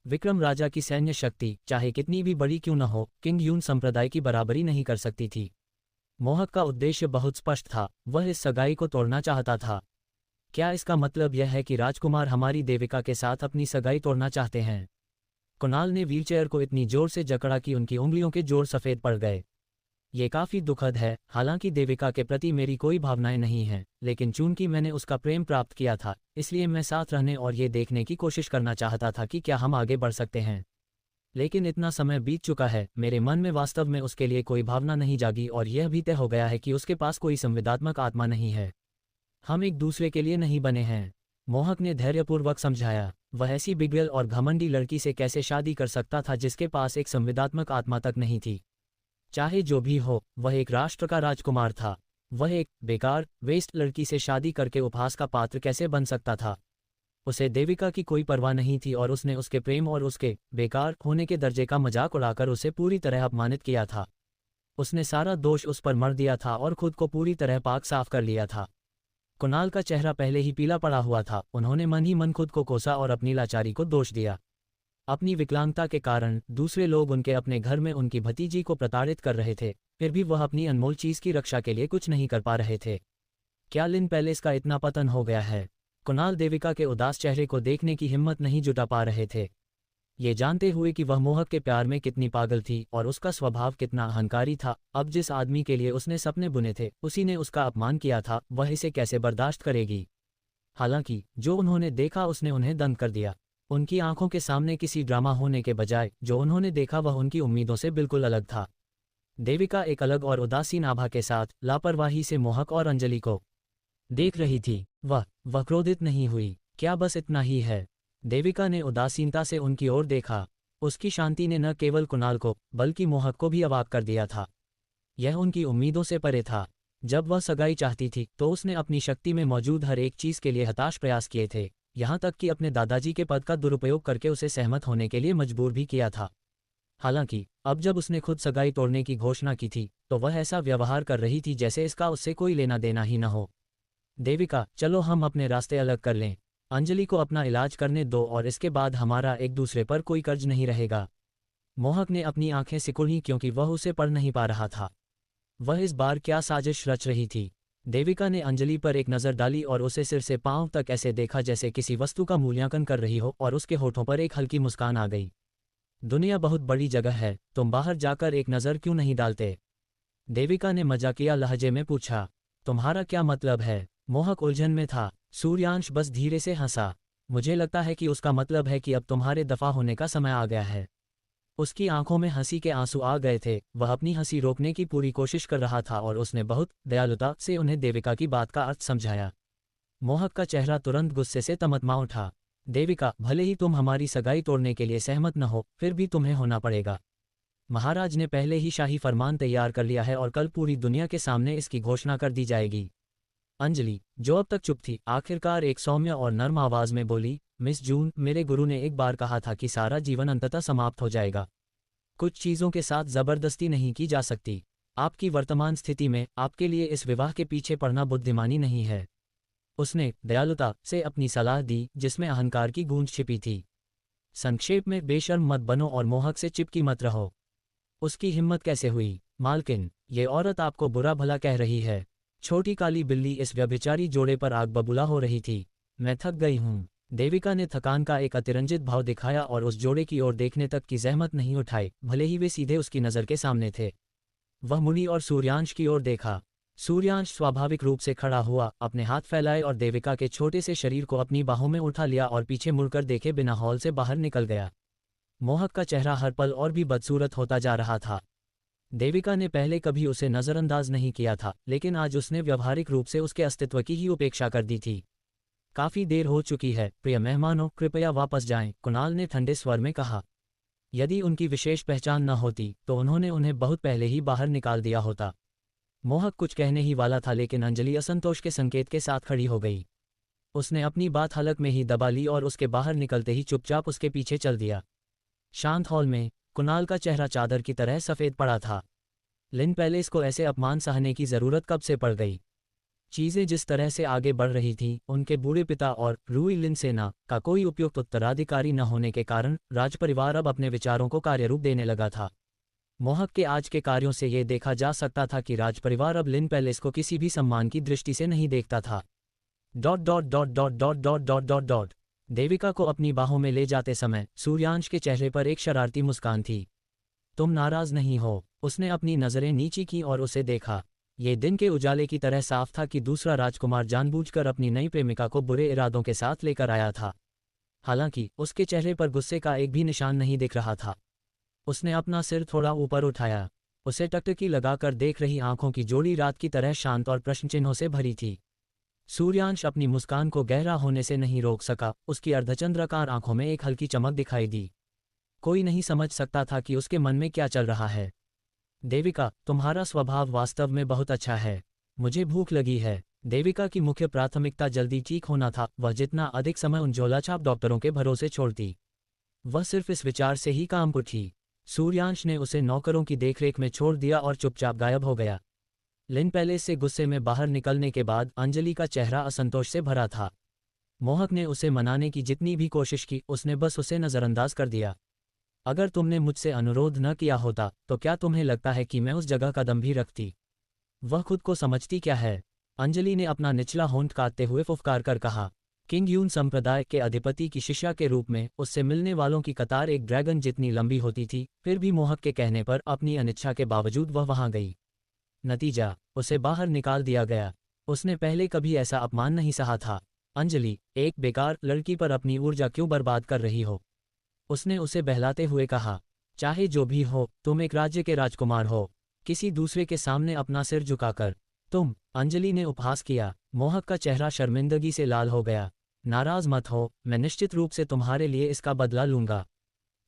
विक्रम राजा की सैन्य शक्ति, चाहे कितनी भी बड़ी क्यों न हो, किंग यून संप्रदाय की बराबरी नहीं कर सकती थी। मोहक का उद्देश्य बहुत स्पष्ट था, वह इस सगाई को तोड़ना चाहता था। क्या इसका मतलब यह है कि राजकुमार हमारी देविका के साथ अपनी सगाई तोड़ना चाहते हैं? कुणाल ने व्हीलचेयर को इतनी जोर से जकड़ा कि उनकी उंगलियों के जोर सफ़ेद पड़ गए। ये काफ़ी दुखद है। हालांकि देविका के प्रति मेरी कोई भावनाएं नहीं हैं, लेकिन चूंकि मैंने उसका प्रेम प्राप्त किया था, इसलिए मैं साथ रहने और ये देखने की कोशिश करना चाहता था कि क्या हम आगे बढ़ सकते हैं। लेकिन इतना समय बीत चुका है, मेरे मन में वास्तव में उसके लिए कोई भावना नहीं जागी, और यह भी तय हो गया है कि उसके पास कोई संवेदात्मक आत्मा नहीं है। हम एक दूसरे के लिए नहीं बने हैं। मोहक ने धैर्यपूर्वक समझाया। वह ऐसी बिगड़ल और घमंडी लड़की से कैसे शादी कर सकता था जिसके पास एक संवेदात्मक आत्मा तक नहीं थी? चाहे जो भी हो, वह एक राष्ट्र का राजकुमार था। वह एक बेकार, वेस्ट लड़की से शादी करके उपहास का पात्र कैसे बन सकता था? उसे देविका की कोई परवाह नहीं थी, और उसने उसके प्रेम और उसके बेकार होने के दर्जे का मजाक उड़ाकर उसे पूरी तरह अपमानित किया था। उसने सारा दोष उस पर मढ़ दिया था और खुद को पूरी तरह पाक साफ कर लिया था। कुणाल का चेहरा पहले ही पीला पड़ा हुआ था। उन्होंने मन ही मन खुद को कोसा और अपनी लाचारी को दोष दिया। अपनी विकलांगता के कारण दूसरे लोग उनके अपने घर में उनकी भतीजी को प्रताड़ित कर रहे थे, फिर भी वह अपनी अनमोल चीज की रक्षा के लिए कुछ नहीं कर पा रहे थे। क्या लिन पैलेस का इतना पतन हो गया है? कुणाल देविका के उदास चेहरे को देखने की हिम्मत नहीं जुटा पा रहे थे, ये जानते हुए कि वह मोहक के प्यार में कितनी पागल थी और उसका स्वभाव कितना अहंकारी था। अब जिस आदमी के लिए उसने सपने बुने थे, उसी ने उसका अपमान किया था, वह इसे कैसे बर्दाश्त करेगी? हालांकि जो उन्होंने देखा उसने उन्हें दंग कर दिया। उनकी आंखों के सामने किसी ड्रामा होने के बजाय जो उन्होंने देखा वह उनकी उम्मीदों से बिल्कुल अलग था। देविका एक अलग और उदासीन आभा के साथ लापरवाही से मोहक और अंजलि को देख रही थी। वह क्रोधित नहीं हुई। क्या बस इतना ही है? देविका ने उदासीनता से उनकी ओर देखा। उसकी शांति ने न केवल कुणाल को बल्कि मोहक को भी अवाक कर दिया था। यह उनकी उम्मीदों से परे था। जब वह सगाई चाहती थी तो उसने अपनी शक्ति में मौजूद हर एक चीज के लिए हताश प्रयास किए थे, यहाँ तक कि अपने दादाजी के पद का दुरुपयोग करके उसे सहमत होने के लिए मजबूर भी किया था। हालांकि अब जब उसने खुद सगाई तोड़ने की घोषणा की थी तो वह ऐसा व्यवहार कर रही थी जैसे इसका उससे कोई लेना देना ही न हो। देविका, चलो हम अपने रास्ते अलग कर लें। अंजलि को अपना इलाज करने दो और इसके बाद हमारा एक दूसरे पर कोई कर्ज नहीं रहेगा। मोहक ने अपनी आंखें सिकुड़ी क्योंकि वह उसे पढ़ नहीं पा रहा था। वह इस बार क्या साजिश रच रही थी? देविका ने अंजलि पर एक नज़र डाली और उसे सिर से पांव तक ऐसे देखा जैसे किसी वस्तु का मूल्यांकन कर रही हो, और उसके होठों पर एक हल्की मुस्कान आ गई। दुनिया बहुत बड़ी जगह है, तुम बाहर जाकर एक नज़र क्यों नहीं डालते? देविका ने मजाकिया लहजे में पूछा। तुम्हारा क्या मतलब है? मोहक उलझन में था। सूर्यांश बस धीरे से हंसा। मुझे लगता है कि उसका मतलब है कि अब तुम्हारे दफा होने का समय आ गया है। उसकी आंखों में हंसी के आंसू आ गए थे। वह अपनी हंसी रोकने की पूरी कोशिश कर रहा था और उसने बहुत दयालुता से उन्हें देविका की बात का अर्थ समझाया। मोहक का चेहरा तुरंत गुस्से से तमतमा उठा। देविका, भले ही तुम हमारी सगाई तोड़ने के लिए सहमत न हो, फिर भी तुम्हें होना पड़ेगा। महाराज ने पहले ही शाही फरमान तैयार कर लिया है और कल पूरी दुनिया के सामने इसकी घोषणा कर दी जाएगी। अंजलि, जो अब तक चुप थी, आखिरकार एक सौम्य और नर्म आवाज में बोली, मिस जून, मेरे गुरु ने एक बार कहा था कि सारा जीवन अंततः समाप्त हो जाएगा। कुछ चीजों के साथ जबरदस्ती नहीं की जा सकती। आपकी वर्तमान स्थिति में आपके लिए इस विवाह के पीछे पड़ना बुद्धिमानी नहीं है। उसने दयालुता से अपनी सलाह दी, जिसमें अहंकार की गूंज छिपी थी। संक्षेप में, बेशर्म मत बनो और मोहक से चिपकी मत रहो। उसकी हिम्मत कैसे हुई? मालकिन, ये औरत आपको बुरा भला कह रही है। छोटी काली बिल्ली इस व्यभिचारी जोड़े पर आग बबूला हो रही थी। मैं थक गई हूँ। देविका ने थकान का एक अतिरंजित भाव दिखाया और उस जोड़े की ओर देखने तक की जहमत नहीं उठाई, भले ही वे सीधे उसकी नज़र के सामने थे। वह मुड़ी और सूर्यांश की ओर देखा। सूर्यांश स्वाभाविक रूप से खड़ा हुआ, अपने हाथ फैलाए और देविका के छोटे से शरीर को अपनी बाहों में उठा लिया और पीछे मुड़कर देखे बिना हॉल से बाहर निकल गया। मोहक का चेहरा हर पल और भी बदसूरत होता जा रहा था। देविका ने पहले कभी उसे नज़रअंदाज नहीं किया था, लेकिन आज उसने व्यवहारिक रूप से उसके अस्तित्व की ही उपेक्षा कर दी थी। काफी देर हो चुकी है, प्रिय मेहमानों, कृपया वापस जाएं, कुणाल ने ठंडे स्वर में कहा। यदि उनकी विशेष पहचान न होती तो उन्होंने उन्हें बहुत पहले ही बाहर निकाल दिया होता। मोहक कुछ कहने ही वाला था, लेकिन अंजलि असंतोष के संकेत के साथ खड़ी हो गई। उसने अपनी बात हलक में ही दबा ली और उसके बाहर निकलते ही चुपचाप उसके पीछे चल दिया। शांत हॉल में कुणाल का चेहरा चादर की तरह सफ़ेद पड़ा था। लिन पैलेस को ऐसे अपमान सहने की ज़रूरत कब से पड़ गई? चीज़ें जिस तरह से आगे बढ़ रही थीं, उनके बूढ़े पिता और रूई लिन सेना का कोई उपयुक्त उत्तराधिकारी न होने के कारण राजपरिवार अब अपने विचारों को कार्यरूप देने लगा था। मोहक के आज के कार्यों से ये देखा जा सकता था कि राजपरिवार अब लिन पैलेस को किसी भी सम्मान की दृष्टि से नहीं देखता था। Dot dot dot dot dot dot dot dot dot Devika को अपनी बाहों में ले जाते समय सूर्यांश के चेहरे पर एक शरारती मुस्कान थी। तुम नाराज नहीं हो? उसने अपनी नज़रें नीची की और उसे देखा। ये दिन के उजाले की तरह साफ था कि दूसरा राजकुमार जानबूझकर अपनी नई प्रेमिका को बुरे इरादों के साथ लेकर आया था। हालांकि उसके चेहरे पर गुस्से का एक भी निशान नहीं दिख रहा था। उसने अपना सिर थोड़ा ऊपर उठाया। उसे टकटकी लगाकर देख रही आंखों की जोड़ी रात की तरह शांत और प्रश्नचिन्हों से भरी थी। सूर्यांश अपनी मुस्कान को गहरा होने से नहीं रोक सका। उसकी अर्धचंद्राकार आंखों में एक हल्की चमक दिखाई दी। कोई नहीं समझ सकता था कि उसके मन में क्या चल रहा है। देविका, तुम्हारा स्वभाव वास्तव में बहुत अच्छा है। मुझे भूख लगी है। देविका की मुख्य प्राथमिकता जल्दी ठीक होना था। वह जितना अधिक समय उन झोलाछाप डॉक्टरों के भरोसे छोड़ती, वह सिर्फ इस विचार से ही काम उठी। सूर्यांश ने उसे नौकरों की देखरेख में छोड़ दिया और चुपचाप गायब हो गया। लिन पैलेस से गुस्से में बाहर निकलने के बाद अंजलि का चेहरा असंतोष से भरा था। मोहक ने उसे मनाने की जितनी भी कोशिश की, उसने बस उसे नज़रअंदाज कर दिया। अगर तुमने मुझसे अनुरोध न किया होता तो क्या तुम्हें लगता है कि मैं उस जगह कदम भी रखती? वह खुद को समझती क्या है? अंजलि ने अपना निचला होंठ काटते हुए फुफकार कर कहा। किंग यून संप्रदाय के अधिपति की शिष्या के रूप में उससे मिलने वालों की कतार एक ड्रैगन जितनी लंबी होती थी, फिर भी मोहक के कहने पर अपनी अनिच्छा के बावजूद वह वहां गई। नतीजा, उसे बाहर निकाल दिया गया। उसने पहले कभी ऐसा अपमान नहीं सहा था। अंजलि, एक बेकार लड़की पर अपनी ऊर्जा क्यों बर्बाद कर रही हो? उसने उसे बहलाते हुए कहा। चाहे जो भी हो, तुम एक राज्य के राजकुमार हो, किसी दूसरे के सामने अपना सिर झुकाकर तुम। अंजलि ने उपहास किया। मोहक का चेहरा शर्मिंदगी से लाल हो गया। नाराज मत हो, मैं निश्चित रूप से तुम्हारे लिए इसका बदला लूंगा।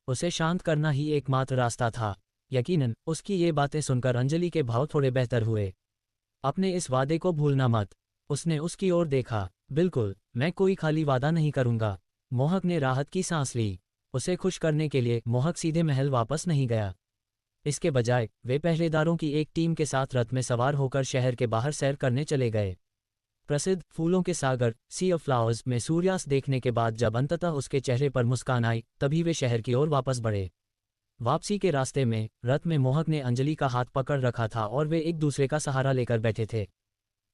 उसे शांत करना ही एकमात्र रास्ता था। यकीनन उसकी ये बातें सुनकर अंजलि के भाव थोड़े बेहतर हुए। अपने इस वादे को भूलना मत। उसने उसकी ओर देखा। बिल्कुल, मैं कोई खाली वादा नहीं करूंगा। मोहक ने राहत की सांस ली। उसे खुश करने के लिए मोहक सीधे महल वापस नहीं गया। इसके बजाय वे पहरेदारों की एक टीम के साथ रथ में सवार होकर शहर के बाहर सैर करने चले गए। प्रसिद्ध फूलों के सागर सी ऑफ फ्लावर्स में सूर्यास्त देखने के बाद जब अंततः उसके चेहरे पर मुस्कान आई, तभी वे शहर की ओर वापस बढ़े। वापसी के रास्ते में रथ में मोहक ने अंजलि का हाथ पकड़ रखा था और वे एक दूसरे का सहारा लेकर बैठे थे।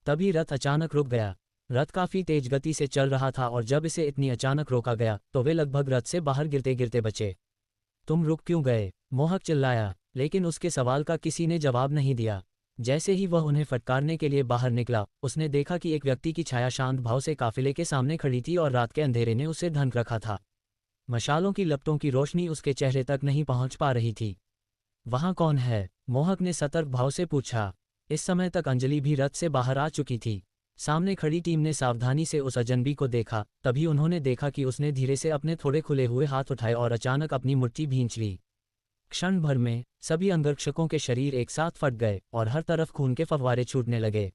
तभी रथ अचानक रुक गया। रथ काफी तेज गति से चल रहा था और जब इसे इतनी अचानक रोका गया तो वे लगभग रथ से बाहर गिरते गिरते बचे। तुम रुक क्यों गए? मोहक चिल्लाया, लेकिन उसके सवाल का किसी ने जवाब नहीं दिया। जैसे ही वह उन्हें फटकारने के लिए बाहर निकला, उसने देखा कि एक व्यक्ति की छाया शांत भाव से काफिले के सामने खड़ी थी और रात के अंधेरे ने उसे ढंक रखा था। मशालों की लपटों की रोशनी उसके चेहरे तक नहीं पहुंच पा रही थी। वहां कौन है? मोहक ने सतर्क भाव से पूछा। इस समय तक अंजलि भी रथ से बाहर आ चुकी थी। सामने खड़ी टीम ने सावधानी से उस अजनबी को देखा, तभी उन्होंने देखा कि उसने धीरे से अपने थोड़े खुले हुए हाथ उठाए और अचानक अपनी मुट्ठी भींच ली। क्षण भर में सभी अंगरक्षकों के शरीर एक साथ फट गए और हर तरफ खून के फव्वारे छूटने लगे।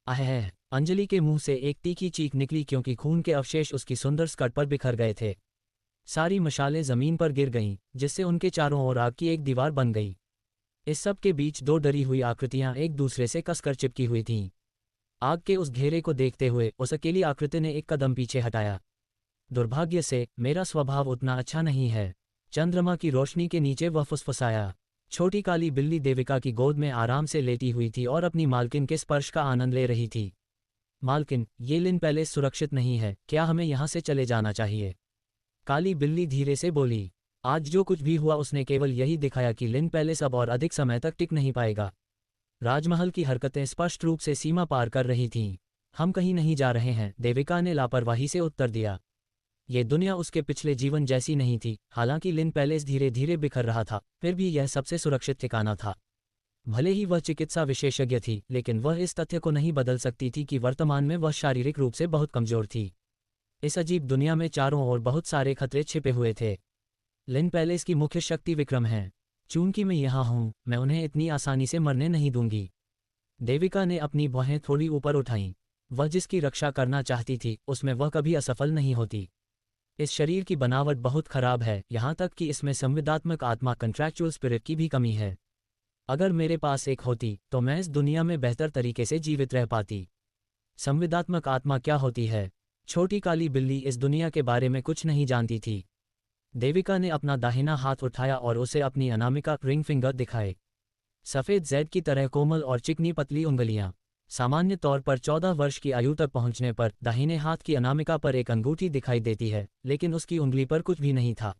अहह! अंजलि के मुंह से एक तीखी चीख निकली क्योंकि खून के अवशेष उसकी सुंदर स्कर्ट पर बिखर गए थे। सारी मशालें जमीन पर गिर गईं, जिससे उनके चारों ओर आग की एक दीवार बन गई। इस सब के बीच दो डरी हुई आकृतियां एक दूसरे से कसकर चिपकी हुई थीं। आग के उस घेरे को देखते हुए उस अकेली आकृति ने एक कदम पीछे हटाया। दुर्भाग्य से मेरा स्वभाव उतना अच्छा नहीं है। चंद्रमा की रोशनी के नीचे वह फुसफुसाया। छोटी काली बिल्ली देविका की गोद में आराम से लेटी हुई थी और अपनी मालकिन के स्पर्श का आनंद ले रही थी। मालकिन, ये लिन पैलेस सुरक्षित नहीं है, क्या हमें यहाँ से चले जाना चाहिए? काली बिल्ली धीरे से बोली। आज जो कुछ भी हुआ उसने केवल यही दिखाया कि लिन पैलेस अब और अधिक समय तक टिक नहीं पाएगा। राजमहल की हरकतें स्पष्ट रूप से सीमा पार कर रही थीं। हम कहीं नहीं जा रहे हैं, देविका ने लापरवाही से उत्तर दिया। ये दुनिया उसके पिछले जीवन जैसी नहीं थी। हालांकि लिन पैलेस धीरे धीरे बिखर रहा था, फिर भी यह सबसे सुरक्षित ठिकाना था। भले ही वह चिकित्सा विशेषज्ञ थी, लेकिन वह इस तथ्य को नहीं बदल सकती थी कि वर्तमान में वह शारीरिक रूप से बहुत कमजोर थी। इस अजीब दुनिया में चारों ओर बहुत सारे खतरे छिपे हुए थे। लिन पैलेस की मुख्य शक्ति विक्रम है। चूंकि मैं यहाँ हूँ, मैं उन्हें इतनी आसानी से मरने नहीं दूंगी। देविका ने अपनी भौहें थोड़ी ऊपर उठाईं। वह जिसकी रक्षा करना चाहती थी, उसमें वह कभी असफल नहीं होती। इस शरीर की बनावट बहुत खराब है, यहाँ तक कि इसमें संविदात्मक आत्मा कंट्रैक्चुअल स्पिरिट की भी कमी है। अगर मेरे पास एक होती तो मैं इस दुनिया में बेहतर तरीके से जीवित रह पाती। संविदात्मक आत्मा क्या होती है? छोटी काली बिल्ली इस दुनिया के बारे में कुछ नहीं जानती थी। देविका ने अपना दाहिना हाथ उठाया और उसे अपनी अनामिका रिंग फिंगर दिखाए। सफ़ेद जैड की तरह कोमल और चिकनी पतली उंगलियां। सामान्य तौर पर 14 वर्ष की आयु तक पहुंचने पर दाहिने हाथ की अनामिका पर एक अंगूठी दिखाई देती है, लेकिन उसकी उंगली पर कुछ भी नहीं था।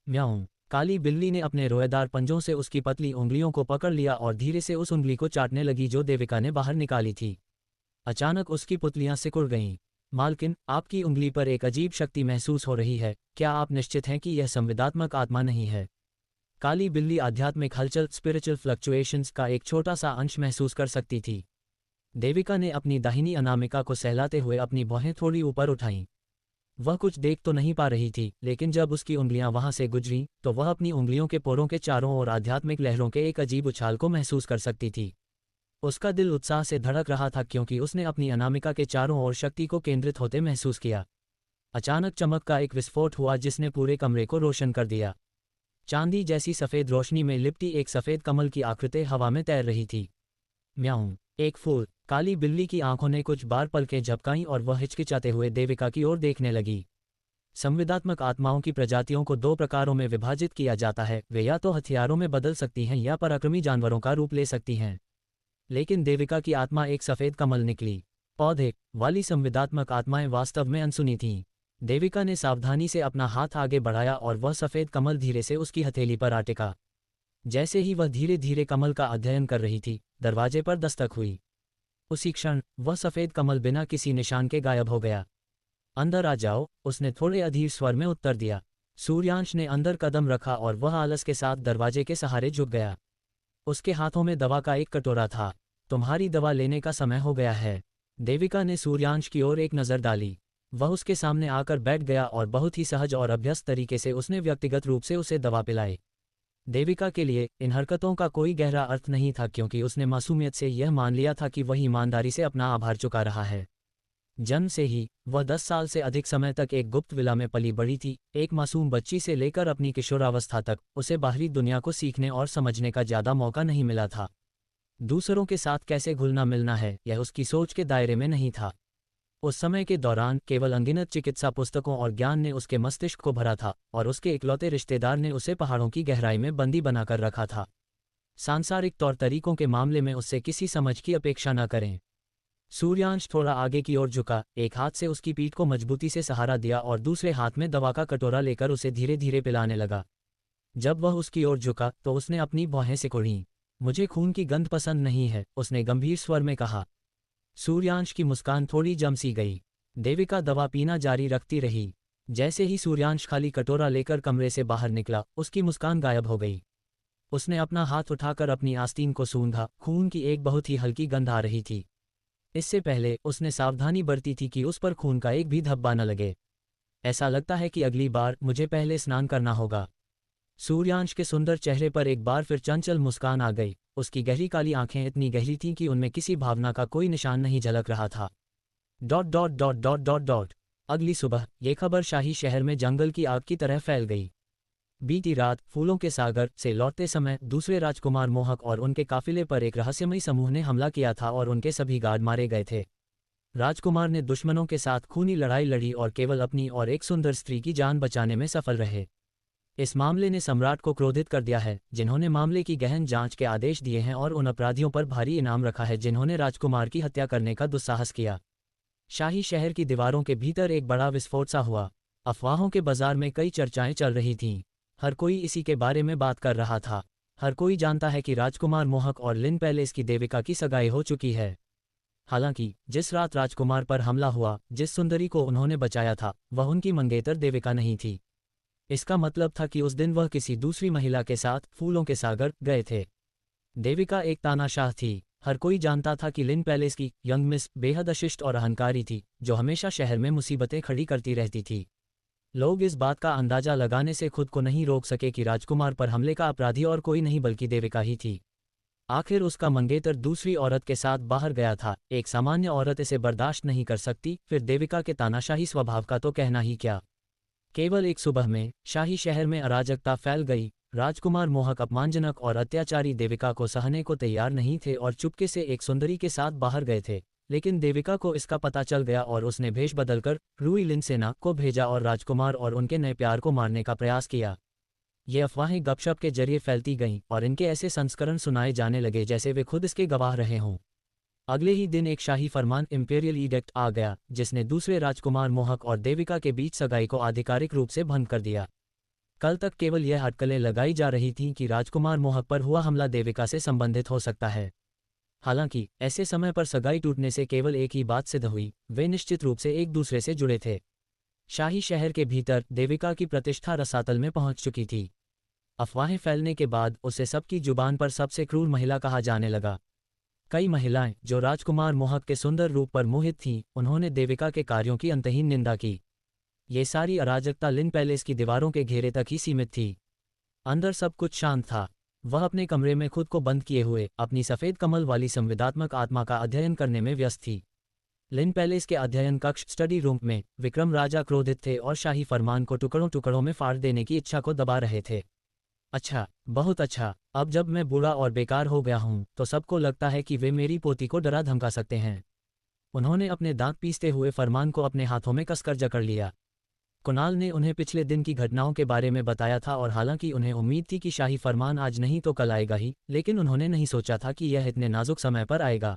म्याऊं! काली बिल्ली ने अपने रोएदार पंजों से उसकी पतली उंगलियों को पकड़ लिया और धीरे से उस उंगली को चाटने लगी जो देविका ने बाहर निकाली थी। अचानक उसकी पुतलियां सिकुड़ गईं। मालकिन, आपकी उंगली पर एक अजीब शक्ति महसूस हो रही है, क्या आप निश्चित हैं कि यह संविदात्मक आत्मा नहीं है? काली बिल्ली आध्यात्मिक हलचल स्पिरिचुअल फ्लक्चुएशंस का एक छोटा सा अंश महसूस कर सकती थी। देविका ने अपनी दाहिनी अनामिका को सहलाते हुए अपनी भौहें थोड़ी ऊपर उठाईं। वह कुछ देख तो नहीं पा रही थी, लेकिन जब उसकी उंगलियां वहां से गुजरीं तो वह अपनी उंगलियों के पोरों के चारों ओर आध्यात्मिक लहरों के एक अजीब उछाल को महसूस कर सकती थी। उसका दिल उत्साह से धड़क रहा था क्योंकि उसने अपनी अनामिका के चारों ओर शक्ति को केंद्रित होते महसूस किया। अचानक चमक का एक विस्फोट हुआ जिसने पूरे कमरे को रोशन कर दिया। चांदी जैसी सफ़ेद रोशनी में लिपटी एक सफ़ेद कमल की आकृति हवा में तैर रही थी। म्याऊं! एक फूल! काली बिल्ली की आंखों ने कुछ बार पलकें झपकाईं और वह हिचकिचाते हुए देविका की ओर देखने लगी। संविदात्मक आत्माओं की प्रजातियों को दो प्रकारों में विभाजित किया जाता है, वे या तो हथियारों में बदल सकती हैं या पराक्रमी जानवरों का रूप ले सकती हैं। लेकिन देविका की आत्मा एक सफ़ेद कमल निकली। पौधे वाली संविदात्मक आत्माएं वास्तव में अनसुनी थीं। देविका ने सावधानी से अपना हाथ आगे बढ़ाया और वह सफ़ेद कमल धीरे से उसकी हथेली पर आ टिका। जैसे ही वह धीरे धीरे कमल का अध्ययन कर रही थी, दरवाजे पर दस्तक हुई। उसी क्षण वह सफ़ेद कमल बिना किसी निशान के गायब हो गया। अंदर आ जाओ, उसने थोड़े अधीर स्वर में उत्तर दिया। सूर्यांश ने अंदर कदम रखा और वह आलस के साथ दरवाजे के सहारे झुक गया। उसके हाथों में दवा का एक कटोरा था। तुम्हारी दवा लेने का समय हो गया है। देविका ने सूर्यांश की ओर एक नज़र डाली। वह उसके सामने आकर बैठ गया और बहुत ही सहज और अभ्यस्त तरीके से उसने व्यक्तिगत रूप से उसे दवा पिलाई। देविका के लिए इन हरकतों का कोई गहरा अर्थ नहीं था क्योंकि उसने मासूमियत से यह मान लिया था कि वह ईमानदारी से अपना आभार चुका रहा है। जन्म से ही वह 10 साल से अधिक समय तक एक गुप्त विला में पली बड़ी थी। एक मासूम बच्ची से लेकर अपनी किशोरावस्था तक उसे बाहरी दुनिया को सीखने और समझने का ज़्यादा मौका नहीं मिला था। दूसरों के साथ कैसे घुलना मिलना है, यह उसकी सोच के दायरे में नहीं था। उस समय के दौरान केवल अनगिनत चिकित्सा पुस्तकों और ज्ञान ने उसके मस्तिष्क को भरा था और उसके इकलौते रिश्तेदार ने उसे पहाड़ों की गहराई में बंदी बनाकर रखा था। सांसारिक तौर तरीकों के मामले में उससे किसी समझ की अपेक्षा न करें। सूर्यांश थोड़ा आगे की ओर झुका, एक हाथ से उसकी पीठ को मजबूती से सहारा दिया और दूसरे हाथ में दवा का कटोरा लेकर उसे धीरे धीरे पिलाने लगा। जब वह उसकी ओर झुका तो उसने अपनी भौहें सिकुड़ीं। मुझे खून की गंध पसंद नहीं है, उसने गंभीर स्वर में कहा। सूर्यांश की मुस्कान थोड़ी जम सी गई। देविका दवा पीना जारी रखती रही। जैसे ही सूर्यांश खाली कटोरा लेकर कमरे से बाहर निकला, उसकी मुस्कान गायब हो गई। उसने अपना हाथ उठाकर अपनी आस्तीन को सूंघा, खून की एक बहुत ही हल्की गंध आ रही थी। इससे पहले उसने सावधानी बरती थी कि उस पर खून का एक भी धब्बा न लगे। ऐसा लगता है कि अगली बार मुझे पहले स्नान करना होगा। सूर्यांश के सुंदर चेहरे पर एक बार फिर चंचल मुस्कान आ गई। उसकी गहरी काली आंखें इतनी गहरी थीं कि उनमें किसी भावना का कोई निशान नहीं झलक रहा था। Dot dot dot dot dot dot. अगली सुबह ये खबर शाही शहर में जंगल की आग की तरह फैल गई। बीती रात फूलों के सागर से लौटते समय दूसरे राजकुमार मोहक और उनके काफिले पर एक रहस्यमयी समूह ने हमला किया था और उनके सभी गार्ड मारे गए थे। राजकुमार ने दुश्मनों के साथ खूनी लड़ाई लड़ी और केवल अपनी और एक सुंदर स्त्री की जान बचाने में सफल रहे। इस मामले ने सम्राट को क्रोधित कर दिया है, जिन्होंने मामले की गहन जांच के आदेश दिए हैं और उन अपराधियों पर भारी इनाम रखा है जिन्होंने राजकुमार की हत्या करने का दुस्साहस किया। शाही शहर की दीवारों के भीतर एक बड़ा विस्फोट सा हुआ। अफवाहों के बाजार में कई चर्चाएं चल रही थीं। हर कोई इसी के बारे में बात कर रहा था। हर कोई जानता है कि राजकुमार मोहक और लिन पैलेस की देविका की सगाई हो चुकी है। हालांकि जिस रात राजकुमार पर हमला हुआ, जिस सुंदरी को उन्होंने बचाया था, वह उनकी मंगेतर देविका नहीं थी। इसका मतलब था कि उस दिन वह किसी दूसरी महिला के साथ फूलों के सागर गए थे। देविका एक तानाशाह थी। हर कोई जानता था कि लिन पैलेस की यंग मिस बेहद अशिष्ट और अहंकारी थी, जो हमेशा शहर में मुसीबतें खड़ी करती रहती थी। लोग इस बात का अंदाजा लगाने से खुद को नहीं रोक सके कि राजकुमार पर हमले का अपराधी और कोई नहीं बल्कि देविका ही थी। आखिर उसका मंगेतर दूसरी औरत के साथ बाहर गया था। एक सामान्य औरत इसे बर्दाश्त नहीं कर सकती, फिर देविका के तानाशाही स्वभाव का तो कहना ही क्या। केवल एक सुबह में शाही शहर में अराजकता फैल गई। राजकुमार मोहक अपमानजनक और अत्याचारी देविका को सहने को तैयार नहीं थे और चुपके से एक सुंदरी के साथ बाहर गए थे। लेकिन देविका को इसका पता चल गया और उसने भेष बदलकर रूई लिन सेना को भेजा और राजकुमार और उनके नए प्यार को मारने का प्रयास किया। ये अफवाहें गपशप के जरिए फैलती गईं और इनके ऐसे संस्करण सुनाए जाने लगे जैसे वे खुद इसके गवाह रहे हों। अगले ही दिन एक शाही फरमान इंपीरियल ईडिक्ट आ गया, जिसने दूसरे राजकुमार मोहक और देविका के बीच सगाई को आधिकारिक रूप से भंग कर दिया। कल तक केवल यह अटकलें लगाई जा रही थीं कि राजकुमार मोहक पर हुआ हमला देविका से संबंधित हो सकता है। हालांकि ऐसे समय पर सगाई टूटने से केवल एक ही बात सिद्ध हुई, वे निश्चित रूप से एक दूसरे से जुड़े थे। शाही शहर के भीतर देविका की प्रतिष्ठा रसातल में पहुंच चुकी थी। अफवाहें फैलने के बाद उसे सबकी जुबान पर सबसे क्रूर महिला कहा जाने लगा। कई महिलाएं जो राजकुमार मोहक के सुंदर रूप पर मोहित थीं, उन्होंने देविका के कार्यों की अंतहीन निंदा की। ये सारी अराजकता लिन पैलेस की दीवारों के घेरे तक ही सीमित थी। अंदर सब कुछ शांत था। वह अपने कमरे में खुद को बंद किए हुए अपनी सफ़ेद कमल वाली संवेदात्मक आत्मा का अध्ययन करने में व्यस्त थी। लिन पैलेस के अध्ययन कक्ष स्टडी रूम में विक्रम राजा क्रोधित थे और शाही फरमान को टुकड़ों टुकड़ों में फाड़ देने की इच्छा को दबा रहे थे। अच्छा, बहुत अच्छा। अब जब मैं बूढ़ा और बेकार हो गया हूं, तो सबको लगता है कि वे मेरी पोती को डरा धमका सकते हैं। उन्होंने अपने दांत पीसते हुए फरमान को अपने हाथों में कसकर जकड़ लिया। कुणाल ने उन्हें पिछले दिन की घटनाओं के बारे में बताया था और हालांकि उन्हें उम्मीद थी कि शाही फरमान आज नहीं तो कल आएगा ही, लेकिन उन्होंने नहीं सोचा था कि यह इतने नाजुक समय पर आएगा।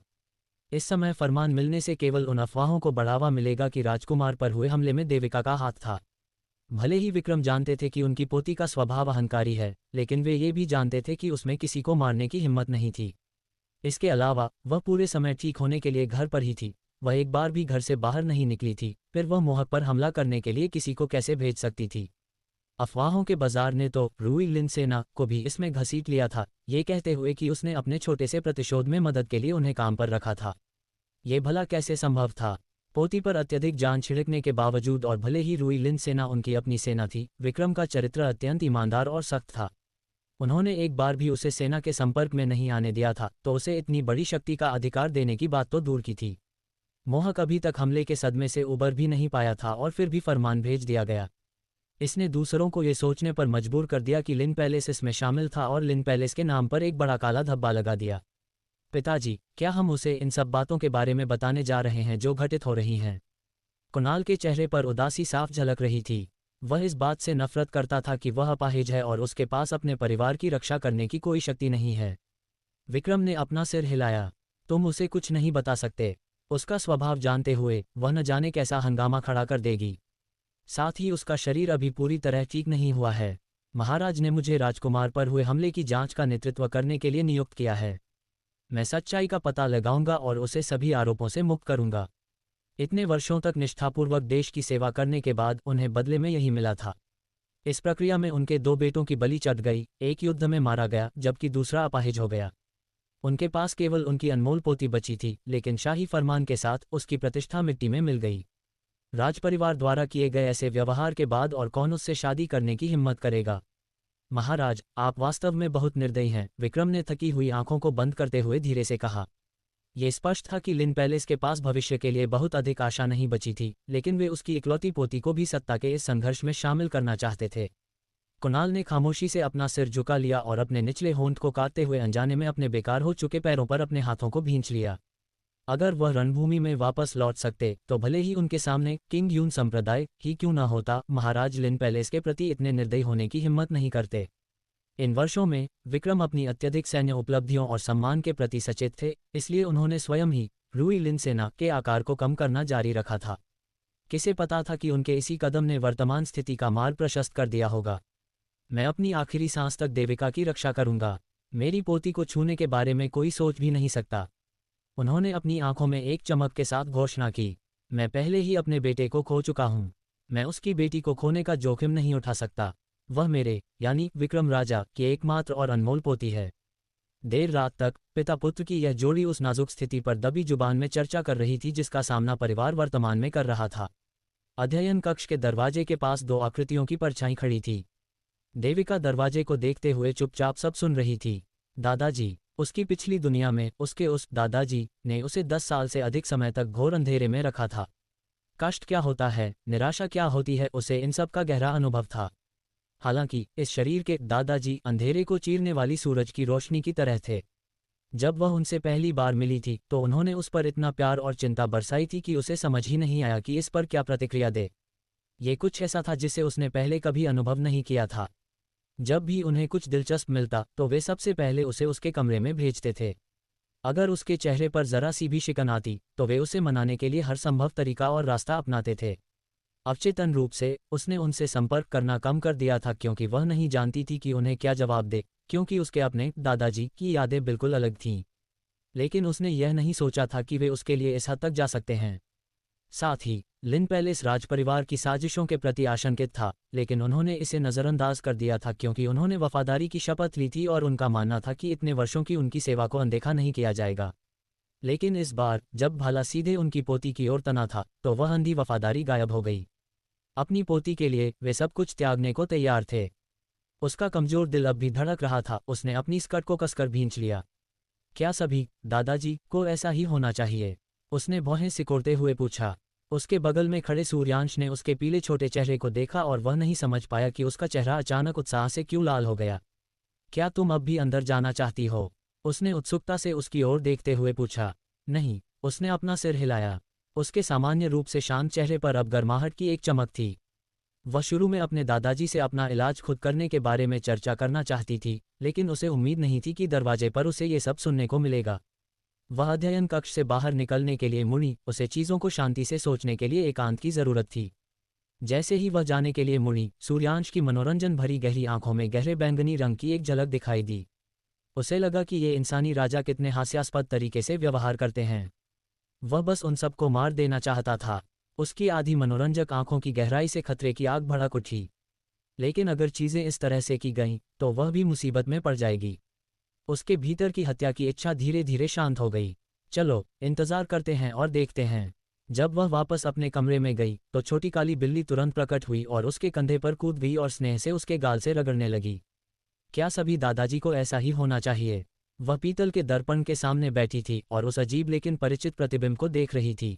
इस समय फरमान मिलने से केवल उन अफवाहों को बढ़ावा मिलेगा कि राजकुमार पर हुए हमले में देविका का हाथ था। भले ही विक्रम जानते थे कि उनकी पोती का स्वभाव अहंकारी है, लेकिन वे ये भी जानते थे कि उसमें किसी को मारने की हिम्मत नहीं थी। इसके अलावा वह पूरे समय ठीक होने के लिए घर पर ही थी। वह एक बार भी घर से बाहर नहीं निकली थी। फिर वह मोहक पर हमला करने के लिए किसी को कैसे भेज सकती थी। अफवाहों के बाजार ने तो रूई लिन सेना को भी इसमें घसीट लिया था, ये कहते हुए कि उसने अपने छोटे से प्रतिशोध में मदद के लिए उन्हें काम पर रखा था। ये भला कैसे संभव था? पोती पर अत्यधिक जान छिड़कने के बावजूद और भले ही रूई लिन सेना उनकी अपनी सेना थी, विक्रम का चरित्र अत्यंत ईमानदार और सख्त था। उन्होंने एक बार भी उसे सेना के संपर्क में नहीं आने दिया था, तो उसे इतनी बड़ी शक्ति का अधिकार देने की बात तो दूर की थी। मोहक अभी तक हमले के सदमे से उबर भी नहीं पाया था और फिर भी फरमान भेज दिया गया। इसने दूसरों को ये सोचने पर मजबूर कर दिया कि लिन पैलेस इसमें शामिल था और लिन पैलेस के नाम पर एक बड़ा काला धब्बा लगा दिया। पिताजी, क्या हम उसे इन सब बातों के बारे में बताने जा रहे हैं जो घटित हो रही हैं? कुणाल के चेहरे पर उदासी साफ झलक रही थी। वह इस बात से नफरत करता था कि वह अपाहिज है और उसके पास अपने परिवार की रक्षा करने की कोई शक्ति नहीं है। विक्रम ने अपना सिर हिलाया। तुम उसे कुछ नहीं बता सकते। उसका स्वभाव जानते हुए वह न जाने कैसा हंगामा खड़ा कर देगी। साथ ही उसका शरीर अभी पूरी तरह ठीक नहीं हुआ है। महाराज ने मुझे राजकुमार पर हुए हमले की जांच का नेतृत्व करने के लिए नियुक्त किया है। मैं सच्चाई का पता लगाऊंगा और उसे सभी आरोपों से मुक्त करूंगा। इतने वर्षों तक निष्ठापूर्वक देश की सेवा करने के बाद उन्हें बदले में यही मिला था। इस प्रक्रिया में उनके 2 बेटों की बलि चढ़ गई, एक युद्ध में मारा गया जबकि दूसरा अपाहिज हो गया। उनके पास केवल उनकी अनमोल पोती बची थी, लेकिन शाही फरमान के साथ उसकी प्रतिष्ठा मिट्टी में मिल गई। राजपरिवार द्वारा किए गए ऐसे व्यवहार के बाद और कौन उससे शादी करने की हिम्मत करेगा। महाराज, आप वास्तव में बहुत निर्दयी हैं, विक्रम ने थकी हुई आंखों को बंद करते हुए धीरे से कहा। ये स्पष्ट था कि लिन पैलेस के पास भविष्य के लिए बहुत अधिक आशा नहीं बची थी, लेकिन वे उसकी इकलौती पोती को भी सत्ता के इस संघर्ष में शामिल करना चाहते थे। कुणाल ने खामोशी से अपना सिर झुका लिया और अपने निचले होंठ को काटते हुए अनजाने में अपने बेकार हो चुके पैरों पर अपने हाथों को भींच लिया। अगर वह रणभूमि में वापस लौट सकते तो भले ही उनके सामने किंग यून संप्रदाय ही क्यों न होता, महाराज लिन पैलेस के प्रति इतने निर्दयी होने की हिम्मत नहीं करते। इन वर्षों में विक्रम अपनी अत्यधिक सैन्य उपलब्धियों और सम्मान के प्रति सचेत थे, इसलिए उन्होंने स्वयं ही रूई लिन सेना के आकार को कम करना जारी रखा था। किसे पता था कि उनके इसी कदम ने वर्तमान स्थिति का मार्ग प्रशस्त कर दिया होगा। मैं अपनी आखिरी सांस तक देविका की रक्षा करूंगा। मेरी पोती को छूने के बारे में कोई सोच भी नहीं सकता। उन्होंने अपनी आंखों में एक चमक के साथ घोषणा की। मैं पहले ही अपने बेटे को खो चुका हूं। मैं उसकी बेटी को खोने का जोखिम नहीं उठा सकता। वह मेरे यानी विक्रम राजा की एकमात्र और अनमोल पोती है। देर रात तक पिता पुत्र की यह जोड़ी उस नाजुक स्थिति पर दबी जुबान में चर्चा कर रही थी जिसका सामना परिवार वर्तमान में कर रहा था। अध्ययन कक्ष के दरवाजे के पास 2 आकृतियों की परछाई खड़ी थी। देविका दरवाजे को देखते हुए चुपचाप सब सुन रही थी। दादाजी, उसकी पिछली दुनिया में उसके उस दादाजी ने उसे 10 साल से अधिक समय तक घोर अंधेरे में रखा था। कष्ट क्या होता है, निराशा क्या होती है, उसे इन सब का गहरा अनुभव था। हालांकि इस शरीर के दादाजी अंधेरे को चीरने वाली सूरज की रोशनी की तरह थे। जब वह उनसे पहली बार मिली थी तो उन्होंने उस पर इतना प्यार और चिंता बरसाई थी कि उसे समझ ही नहीं आया कि इस पर क्या प्रतिक्रिया दे। ये कुछ ऐसा था जिसे उसने पहले कभी अनुभव नहीं किया था। जब भी उन्हें कुछ दिलचस्प मिलता तो वे सबसे पहले उसे उसके कमरे में भेजते थे। अगर उसके चेहरे पर जरा सी भी शिकन आती तो वे उसे मनाने के लिए हर संभव तरीका और रास्ता अपनाते थे। अवचेतन रूप से उसने उनसे संपर्क करना कम कर दिया था क्योंकि वह नहीं जानती थी कि उन्हें क्या जवाब दे, क्योंकि उसके अपने दादाजी की यादें बिल्कुल अलग थीं। लेकिन उसने यह नहीं सोचा था कि वे उसके लिए इस हद तक जा सकते हैं। साथ ही लिन पैलेस राजपरिवार की साजिशों के प्रति आशंकित था, लेकिन उन्होंने इसे नज़रअंदाज कर दिया था क्योंकि उन्होंने वफादारी की शपथ ली थी और उनका मानना था कि इतने वर्षों की उनकी सेवा को अनदेखा नहीं किया जाएगा। लेकिन इस बार जब भाला सीधे उनकी पोती की ओर तना था तो वह अंधी वफादारी गायब हो गई। अपनी पोती के लिए वे सब कुछ त्यागने को तैयार थे। उसका कमजोर दिल अब भी धड़क रहा था। उसने अपनी स्कर्ट को कसकर भींच लिया। क्या सभी दादाजी को ऐसा ही होना चाहिए? उसने भौहें सिकोड़ते हुए पूछा। उसके बगल में खड़े सूर्यांश ने उसके पीले छोटे चेहरे को देखा और वह नहीं समझ पाया कि उसका चेहरा अचानक उत्साह से क्यों लाल हो गया। क्या तुम अब भी अंदर जाना चाहती हो? उसने उत्सुकता से उसकी ओर देखते हुए पूछा। नहीं, उसने अपना सिर हिलाया। उसके सामान्य रूप से शांत चेहरे पर अब गर्माहट की एक चमक थी। वह शुरू में अपने दादाजी से अपना इलाज खुद करने के बारे में चर्चा करना चाहती थी, लेकिन उसे उम्मीद नहीं थी कि दरवाजे पर उसे ये सब सुनने को मिलेगा। वह अध्ययन कक्ष से बाहर निकलने के लिए मुड़ी। उसे चीज़ों को शांति से सोचने के लिए एकांत की ज़रूरत थी। जैसे ही वह जाने के लिए मुड़ी, सूर्यांश की मनोरंजन भरी गहरी आंखों में गहरे बैंगनी रंग की एक झलक दिखाई दी। उसे लगा कि ये इंसानी राजा कितने हास्यास्पद तरीके से व्यवहार करते हैं। वह बस उन सबको मार देना चाहता था। उसकी आधी मनोरंजक आंखों की गहराई से खतरे की आग भड़क उठी। लेकिन अगर चीज़ें इस तरह से की गईं तो वह भी मुसीबत में पड़ जाएगी। उसके भीतर की हत्या की इच्छा धीरे धीरे शांत हो गई। चलो इंतज़ार करते हैं और देखते हैं। जब वह वापस अपने कमरे में गई तो छोटी काली बिल्ली तुरंत प्रकट हुई और उसके कंधे पर कूद गई और स्नेह से उसके गाल से रगड़ने लगी। क्या सभी दादाजी को ऐसा ही होना चाहिए? वह पीतल के दर्पण के सामने बैठी थी और उस अजीब लेकिन परिचित प्रतिबिंब को देख रही थी।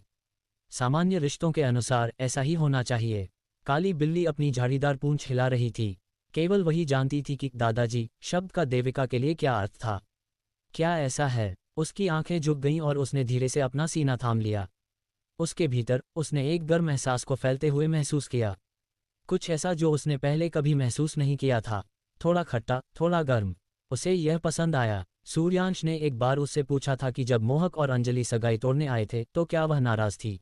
सामान्य रिश्तों के अनुसार ऐसा ही होना चाहिए। काली बिल्ली अपनी झाड़ीदार पूंछ हिला रही थी। केवल वही जानती थी कि दादाजी शब्द का देविका के लिए क्या अर्थ था। क्या ऐसा है? उसकी आंखें झुक गईं और उसने धीरे से अपना सीना थाम लिया। उसके भीतर उसने एक गर्म एहसास को फैलते हुए महसूस किया। कुछ ऐसा जो उसने पहले कभी महसूस नहीं किया था। थोड़ा खट्टा, थोड़ा गर्म। उसे यह पसंद आया। सूर्यांश ने एक बार उससे पूछा था कि जब मोहक और अंजलि सगाई तोड़ने आए थे तो क्या वह नाराज थी।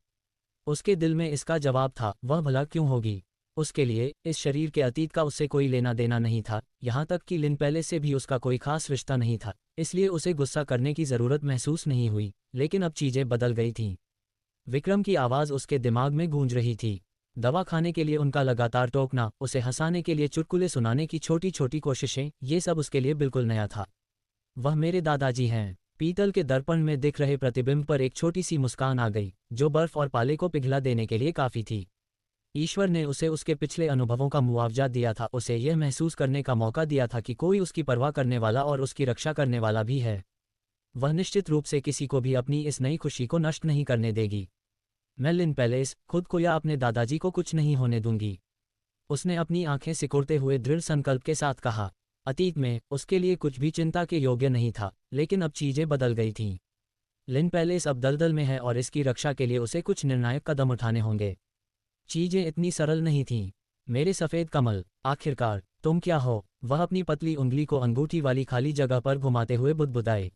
उसके दिल में इसका जवाब था, वह भला क्यों होगी। उसके लिए इस शरीर के अतीत का उससे कोई लेना देना नहीं था, यहाँ तक कि लिन पैलेस से भी उसका कोई खास रिश्ता नहीं था, इसलिए उसे गुस्सा करने की ज़रूरत महसूस नहीं हुई। लेकिन अब चीज़ें बदल गई थीं। विक्रम की आवाज़ उसके दिमाग में गूंज रही थी। दवा खाने के लिए उनका लगातार टोकना, उसे हंसाने के लिए चुटकुले सुनाने की छोटी छोटी कोशिशें, ये सब उसके लिए बिल्कुल नया था। वह मेरे दादाजी हैं। पीतल के दर्पण में दिख रहे प्रतिबिंब पर एक छोटी सी मुस्कान आ गई, जो बर्फ और पाले को पिघला देने के लिए काफ़ी थी। ईश्वर ने उसे उसके पिछले अनुभवों का मुआवजा दिया था, उसे यह महसूस करने का मौका दिया था कि कोई उसकी परवाह करने वाला और उसकी रक्षा करने वाला भी है। वह निश्चित रूप से किसी को भी अपनी इस नई खुशी को नष्ट नहीं करने देगी। मैं लिन पैलेस, खुद को या अपने दादाजी को कुछ नहीं होने दूंगी, उसने अपनी आंखें सिकुड़ते हुए दृढ़ संकल्प के साथ कहा। अतीत में उसके लिए कुछ भी चिंता के योग्य नहीं था, लेकिन अब चीजें बदल गई थीं। लिन पैलेस अब दलदल में है और इसकी रक्षा के लिए उसे कुछ निर्णायक कदम उठाने होंगे। चीजें इतनी सरल नहीं थीं। मेरे सफ़ेद कमल, आखिरकार तुम क्या हो? वह अपनी पतली उंगली को अंगूठी वाली खाली जगह पर घुमाते हुए बुदबुदाए।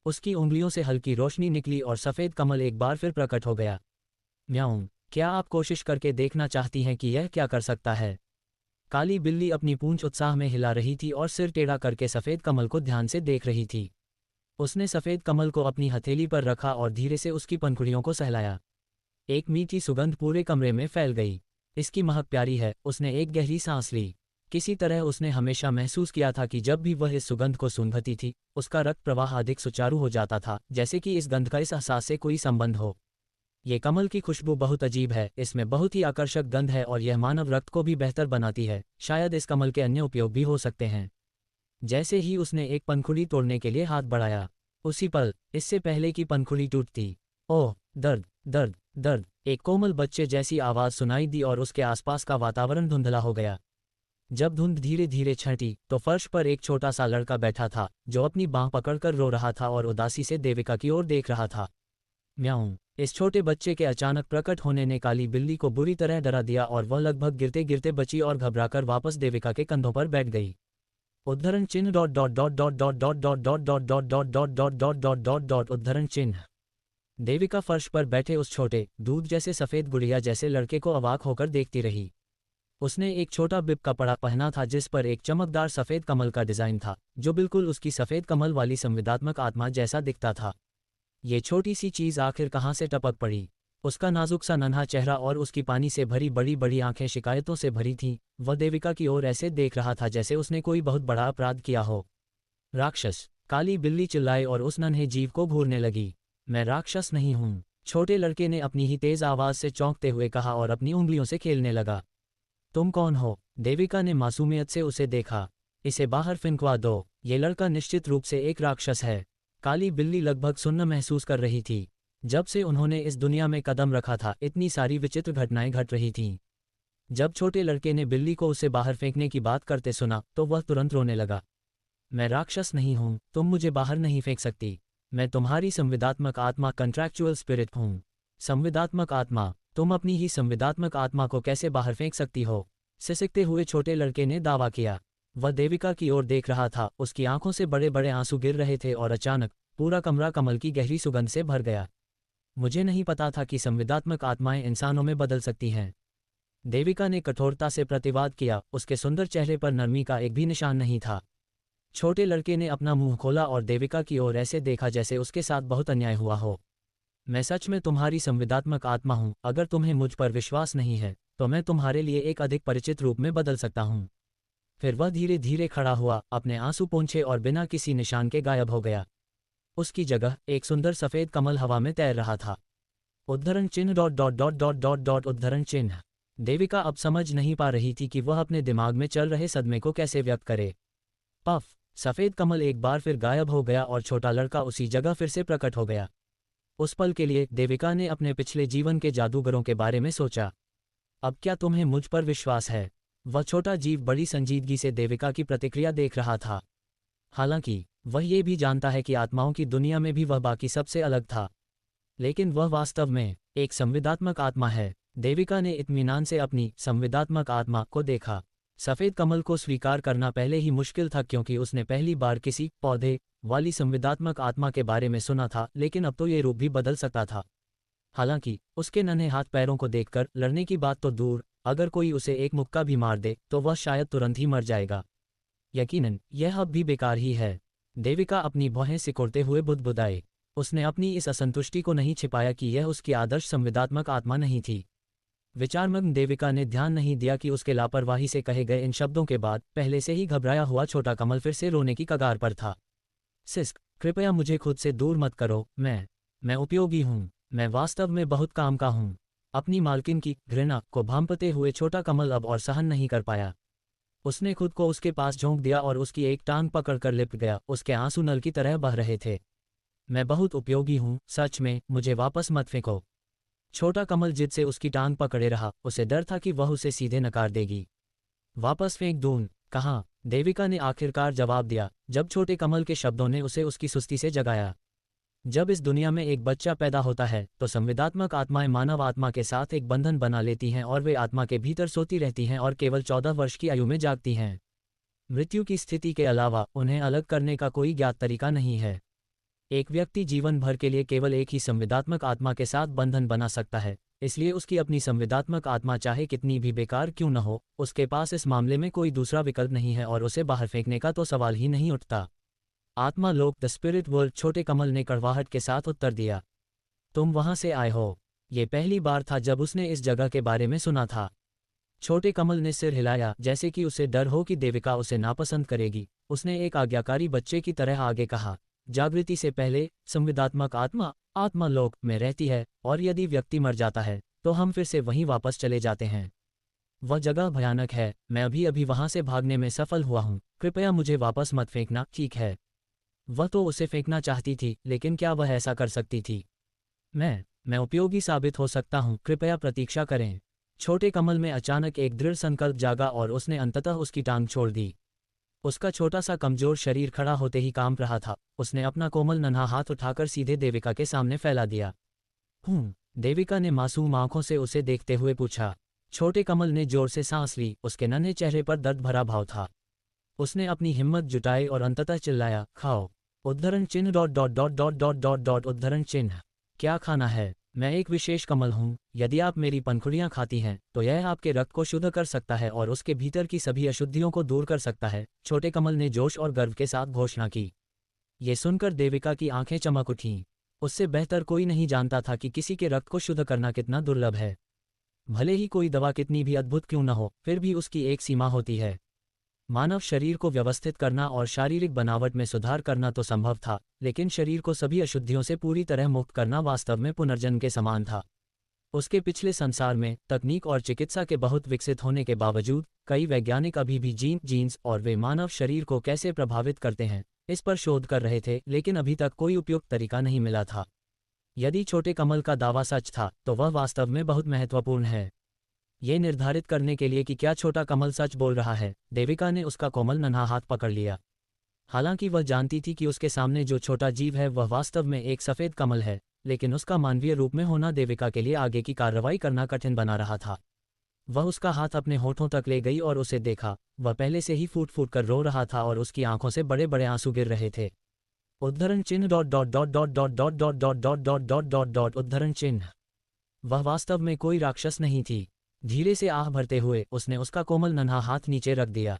उसकी उंगलियों से हल्की रोशनी निकली और सफ़ेद कमल एक बार फिर प्रकट हो गया। म्याऊं, क्या आप कोशिश करके देखना चाहती हैं कि यह क्या कर सकता है? काली बिल्ली अपनी पूंछ उत्साह में हिला रही थी और सिर टेढ़ा करके सफ़ेद कमल को ध्यान से देख रही थी। उसने सफ़ेद कमल को अपनी हथेली पर रखा और धीरे से उसकी पंखुड़ियों को सहलाया। एक मीठी सुगंध पूरे कमरे में फैल गई। इसकी महक प्यारी है, उसने एक गहरी सांस ली। किसी तरह उसने हमेशा महसूस किया था कि जब भी वह इस सुगंध को सूंघती थी, उसका रक्त प्रवाह अधिक सुचारू हो जाता था, जैसे कि इस गंध का इस एहसास से कोई संबंध हो। ये कमल की खुशबू बहुत अजीब है, इसमें बहुत ही आकर्षक गंध है और यह मानव रक्त को भी बेहतर बनाती है। शायद इस कमल के अन्य उपयोग भी हो सकते हैं। जैसे ही उसने एक पंखुड़ी तोड़ने के लिए हाथ बढ़ाया, उसी पल, इससे पहले कि पंखुड़ी टूटती, ओह दर्द, दर्द, दर्द, एक कोमल बच्चे जैसी आवाज़ सुनाई दी और उसके आसपास का वातावरण धुंधला हो गया। जब धुंध धीरे धीरे छंटी, तो फर्श पर एक छोटा सा लड़का बैठा था, जो अपनी बांह पकड़कर रो रहा था और उदासी से देविका की ओर देख रहा था। म्याऊं, इस छोटे बच्चे के अचानक प्रकट होने ने काली बिल्ली को बुरी तरह डरा दिया और वह लगभग गिरते गिरते बची और घबराकर वापस देविका के कंधों पर बैठ गई। उद्धरण चिन्ह dot dot dot dot dot dot dot dot dot dot dot dot dot dot dot dot dot उद्धरण चिन्ह। देविका फर्श पर बैठे उस छोटे, दूध जैसे सफ़ेद गुड़िया जैसे लड़के को अवाक होकर देखती रही। उसने एक छोटा बिब कपड़ा पहना था जिस पर एक चमकदार सफ़ेद कमल का डिज़ाइन था, जो बिल्कुल उसकी सफ़ेद कमल वाली संविदात्मक आत्मा जैसा दिखता था। ये छोटी सी चीज़ आखिर कहाँ से टपक पड़ी? उसका नाजुक सा नन्हा चेहरा और उसकी पानी से भरी बड़ी बड़ी आंखें शिकायतों से भरी थीं। वह देविका की ओर ऐसे देख रहा था जैसे उसने कोई बहुत बड़ा अपराध किया हो। राक्षस! काली बिल्ली चिल्लाए और उस नन्हे जीव को घूरने लगी। मैं राक्षस नहीं हूँ, छोटे लड़के ने अपनी ही तेज आवाज़ से चौंकते हुए कहा और अपनी उंगलियों से खेलने लगा। तुम कौन हो? देविका ने मासूमियत से उसे देखा। इसे बाहर फिंकवा दो, ये लड़का निश्चित रूप से एक राक्षस है। काली बिल्ली लगभग सुन्न महसूस कर रही थी। जब से उन्होंने इस दुनिया में कदम रखा था, इतनी सारी विचित्र घटनाएं घट रही थीं। जब छोटे लड़के ने बिल्ली को उसे बाहर फेंकने की बात करते सुना, तो वह तुरंत रोने लगा। मैं राक्षस नहीं हूँ, तुम मुझे बाहर नहीं फेंक सकती। मैं तुम्हारी संविदात्मक आत्मा, कंट्रैक्चुअल स्पिरिट हूँ। संविदात्मक आत्मा? तुम अपनी ही संविदात्मक आत्मा को कैसे बाहर फेंक सकती हो? सिसकते हुए छोटे लड़के ने दावा किया। वह देविका की ओर देख रहा था, उसकी आंखों से बड़े बड़े आंसू गिर रहे थे और अचानक पूरा कमरा कमल की गहरी सुगंध से भर गया। मुझे नहीं पता था कि संविदात्मक आत्माएं इंसानों में बदल सकती हैं। देविका ने कठोरता से प्रतिवाद किया, उसके सुंदर चेहरे पर नरमी का एक भी निशान नहीं था। छोटे लड़के ने अपना मुंह खोला और देविका की ओर ऐसे देखा जैसे उसके साथ बहुत अन्याय हुआ हो। मैं सच में तुम्हारी संविदात्मक आत्मा हूँ। अगर तुम्हें मुझ पर विश्वास नहीं है, तो मैं तुम्हारे लिए एक अधिक परिचित रूप में बदल सकता हूँ। फिर वह धीरे धीरे खड़ा हुआ, अपने आंसू पोंछे और बिना किसी निशान के गायब हो गया। उसकी जगह एक सुंदर सफ़ेद कमल हवा में तैर रहा था। उद्धरण चिन्ह dot dot dot dot dot dot उद्धरण चिन्ह। देविका अब समझ नहीं पा रही थी कि वह अपने दिमाग में चल रहे सदमे को कैसे व्यक्त करे। पफ! सफ़ेद कमल एक बार फिर गायब हो गया और छोटा लड़का उसी जगह फिर से प्रकट हो गया। उस पल के लिए देविका ने अपने पिछले जीवन के जादूगरों के बारे में सोचा। अब क्या तुम्हें मुझ पर विश्वास है? वह छोटा जीव बड़ी संजीदगी से देविका की प्रतिक्रिया देख रहा था। हालांकि वह ये भी जानता है कि आत्माओं की दुनिया में भी वह बाकी सबसे अलग था, लेकिन वह वास्तव में एक संविदात्मक आत्मा है। देविका ने इत्मीनान से अपनी संविदात्मक आत्मा को देखा। सफ़ेद कमल को स्वीकार करना पहले ही मुश्किल था, क्योंकि उसने पहली बार किसी पौधे वाली संविदात्मक आत्मा के बारे में सुना था, लेकिन अब तो ये रूप भी बदल सकता था। हालांकि उसके नन्हे हाथ पैरों को देखकर लड़ने की बात तो दूर, अगर कोई उसे एक मुक्का भी मार दे तो वह शायद तुरंत ही मर जाएगा। यकीनन यह अब भी बेकार ही है। देविका अपनी भौहें सिकोड़ते हुए बुदबुदाए। उसने अपनी इस असंतुष्टि को नहीं छिपाया कि यह उसकी आदर्श संवेदात्मक आत्मा नहीं थी। विचारमग्न देविका ने ध्यान नहीं दिया कि उसके लापरवाही से कहे गए इन शब्दों के बाद पहले से ही घबराया हुआ छोटा कमल फिर से रोने की कगार पर था। सिस्क, कृपया मुझे खुद से दूर मत करो। मैं उपयोगी हूँ। मैं वास्तव में बहुत काम का हूँ। अपनी मालकिन की घृणा को भांपते हुए छोटा कमल अब और सहन नहीं कर पाया। उसने खुद को उसके पास झोंक दिया और उसकी एक टांग पकड़कर लिपट गया। उसके आंसू नल की तरह बह रहे थे। मैं बहुत उपयोगी हूँ, सच में, मुझे वापस मत फेंको। छोटा कमल जिद से उसकी टांग पकड़े रहा। उसे डर था कि वह उसे सीधे नकार देगी। वापस फेंक दून, कहाँ? देविका ने आखिरकार जवाब दिया, जब छोटे कमल के शब्दों ने उसे उसकी सुस्ती से जगाया। जब इस दुनिया में एक बच्चा पैदा होता है तो संवेदात्मक आत्माएं मानव आत्मा के साथ एक बंधन बना लेती हैं और वे आत्मा के भीतर सोती रहती हैं और केवल 14 वर्ष की आयु में जागती हैं। मृत्यु की स्थिति के अलावा उन्हें अलग करने का कोई ज्ञात तरीका नहीं है। एक व्यक्ति जीवन भर के लिए केवल एक ही संवेदात्मक आत्मा के साथ बंधन बना सकता है, इसलिए उसकी अपनी संवेदात्मक आत्मा चाहे कितनी भी बेकार क्यों न हो, उसके पास इस मामले में कोई दूसरा विकल्प नहीं है और उसे बाहर फेंकने का तो सवाल ही नहीं उठता। आत्मा लोक, द स्पिरिट वर्ल्ड, छोटे कमल ने कड़वाहट के साथ उत्तर दिया। तुम वहां से आए हो? ये पहली बार था जब उसने इस जगह के बारे में सुना था। छोटे कमल ने सिर हिलाया, जैसे कि उसे डर हो कि देविका उसे नापसंद करेगी। उसने एक आज्ञाकारी बच्चे की तरह आगे कहा, जागृति से पहले संवेदात्मक आत्मा आत्मा लोक में रहती है, और यदि व्यक्ति मर जाता है तो हम फिर से वहीं वापस चले जाते हैं। वह जगह भयानक है। मैं अभी अभी वहां से भागने में सफल हुआ हूँ। कृपया मुझे वापस मत फेंकना, ठीक है? वह तो उसे फेंकना चाहती थी, लेकिन क्या वह ऐसा कर सकती थी? मैं उपयोगी साबित हो सकता हूँ, कृपया प्रतीक्षा करें। छोटे कमल में अचानक एक दृढ़ संकल्प जागा और उसने अंततः उसकी टांग छोड़ दी। उसका छोटा सा कमजोर शरीर खड़ा होते ही कांप रहा था। उसने अपना कोमल नन्हा हाथ उठाकर सीधे देविका के सामने फैला दिया। देविका ने मासूम आंखों से उसे देखते हुए पूछा। छोटे कमल ने जोर से सांस ली। उसके नन्हे चेहरे पर दर्द भरा भाव था। उसने अपनी हिम्मत जुटाई और अंततः चिल्लाया, खाओ। उद्धरण चिन्ह dot dot dot dot dot dot dot उद्धरण चिन्ह। क्या खाना है? मैं एक विशेष कमल हूँ। यदि आप मेरी पंखुड़ियाँ खाती हैं तो यह आपके रक्त को शुद्ध कर सकता है और उसके भीतर की सभी अशुद्धियों को दूर कर सकता है। छोटे कमल ने जोश और गर्व के साथ घोषणा की। ये सुनकर देविका की आंखें चमक उठीं। उससे बेहतर कोई नहीं जानता था कि किसी के रक्त को शुद्ध करना कितना दुर्लभ है। भले ही कोई दवा कितनी भी अद्भुत क्यों न हो, फिर भी उसकी एक सीमा होती है। मानव शरीर को व्यवस्थित करना और शारीरिक बनावट में सुधार करना तो संभव था, लेकिन शरीर को सभी अशुद्धियों से पूरी तरह मुक्त करना वास्तव में पुनर्जन्म के समान था। उसके पिछले संसार में तकनीक और चिकित्सा के बहुत विकसित होने के बावजूद कई वैज्ञानिक अभी भी जीन्स और वे मानव शरीर को कैसे प्रभावित करते हैं इस पर शोध कर रहे थे, लेकिन अभी तक कोई उपयुक्त तरीका नहीं मिला था। यदि छोटे कमल का दावा सच था तो वह वास्तव में बहुत महत्वपूर्ण है। ये निर्धारित करने के लिए कि क्या छोटा कमल सच बोल रहा है, देविका ने उसका कोमल नन्हा हाथ पकड़ लिया। हालांकि वह जानती थी कि उसके सामने जो छोटा जीव है वह वास्तव में एक सफ़ेद कमल है, लेकिन उसका मानवीय रूप में होना देविका के लिए आगे की कार्रवाई करना कठिन बना रहा था। वह उसका हाथ अपने होठों तक ले गई और उसे देखा। वह पहले से ही फूट फूट कर रो रहा था और उसकी आंखों से बड़े बड़े आंसू गिर रहे थे। उद्धरण चिन्ह dot dot dot dot dot dot dot dot dot dot dot dot dot उद्धरण चिन्ह। वह वास्तव में कोई राक्षस नहीं थी। धीरे से आह भरते हुए उसने उसका कोमल नन्हा हाथ नीचे रख दिया।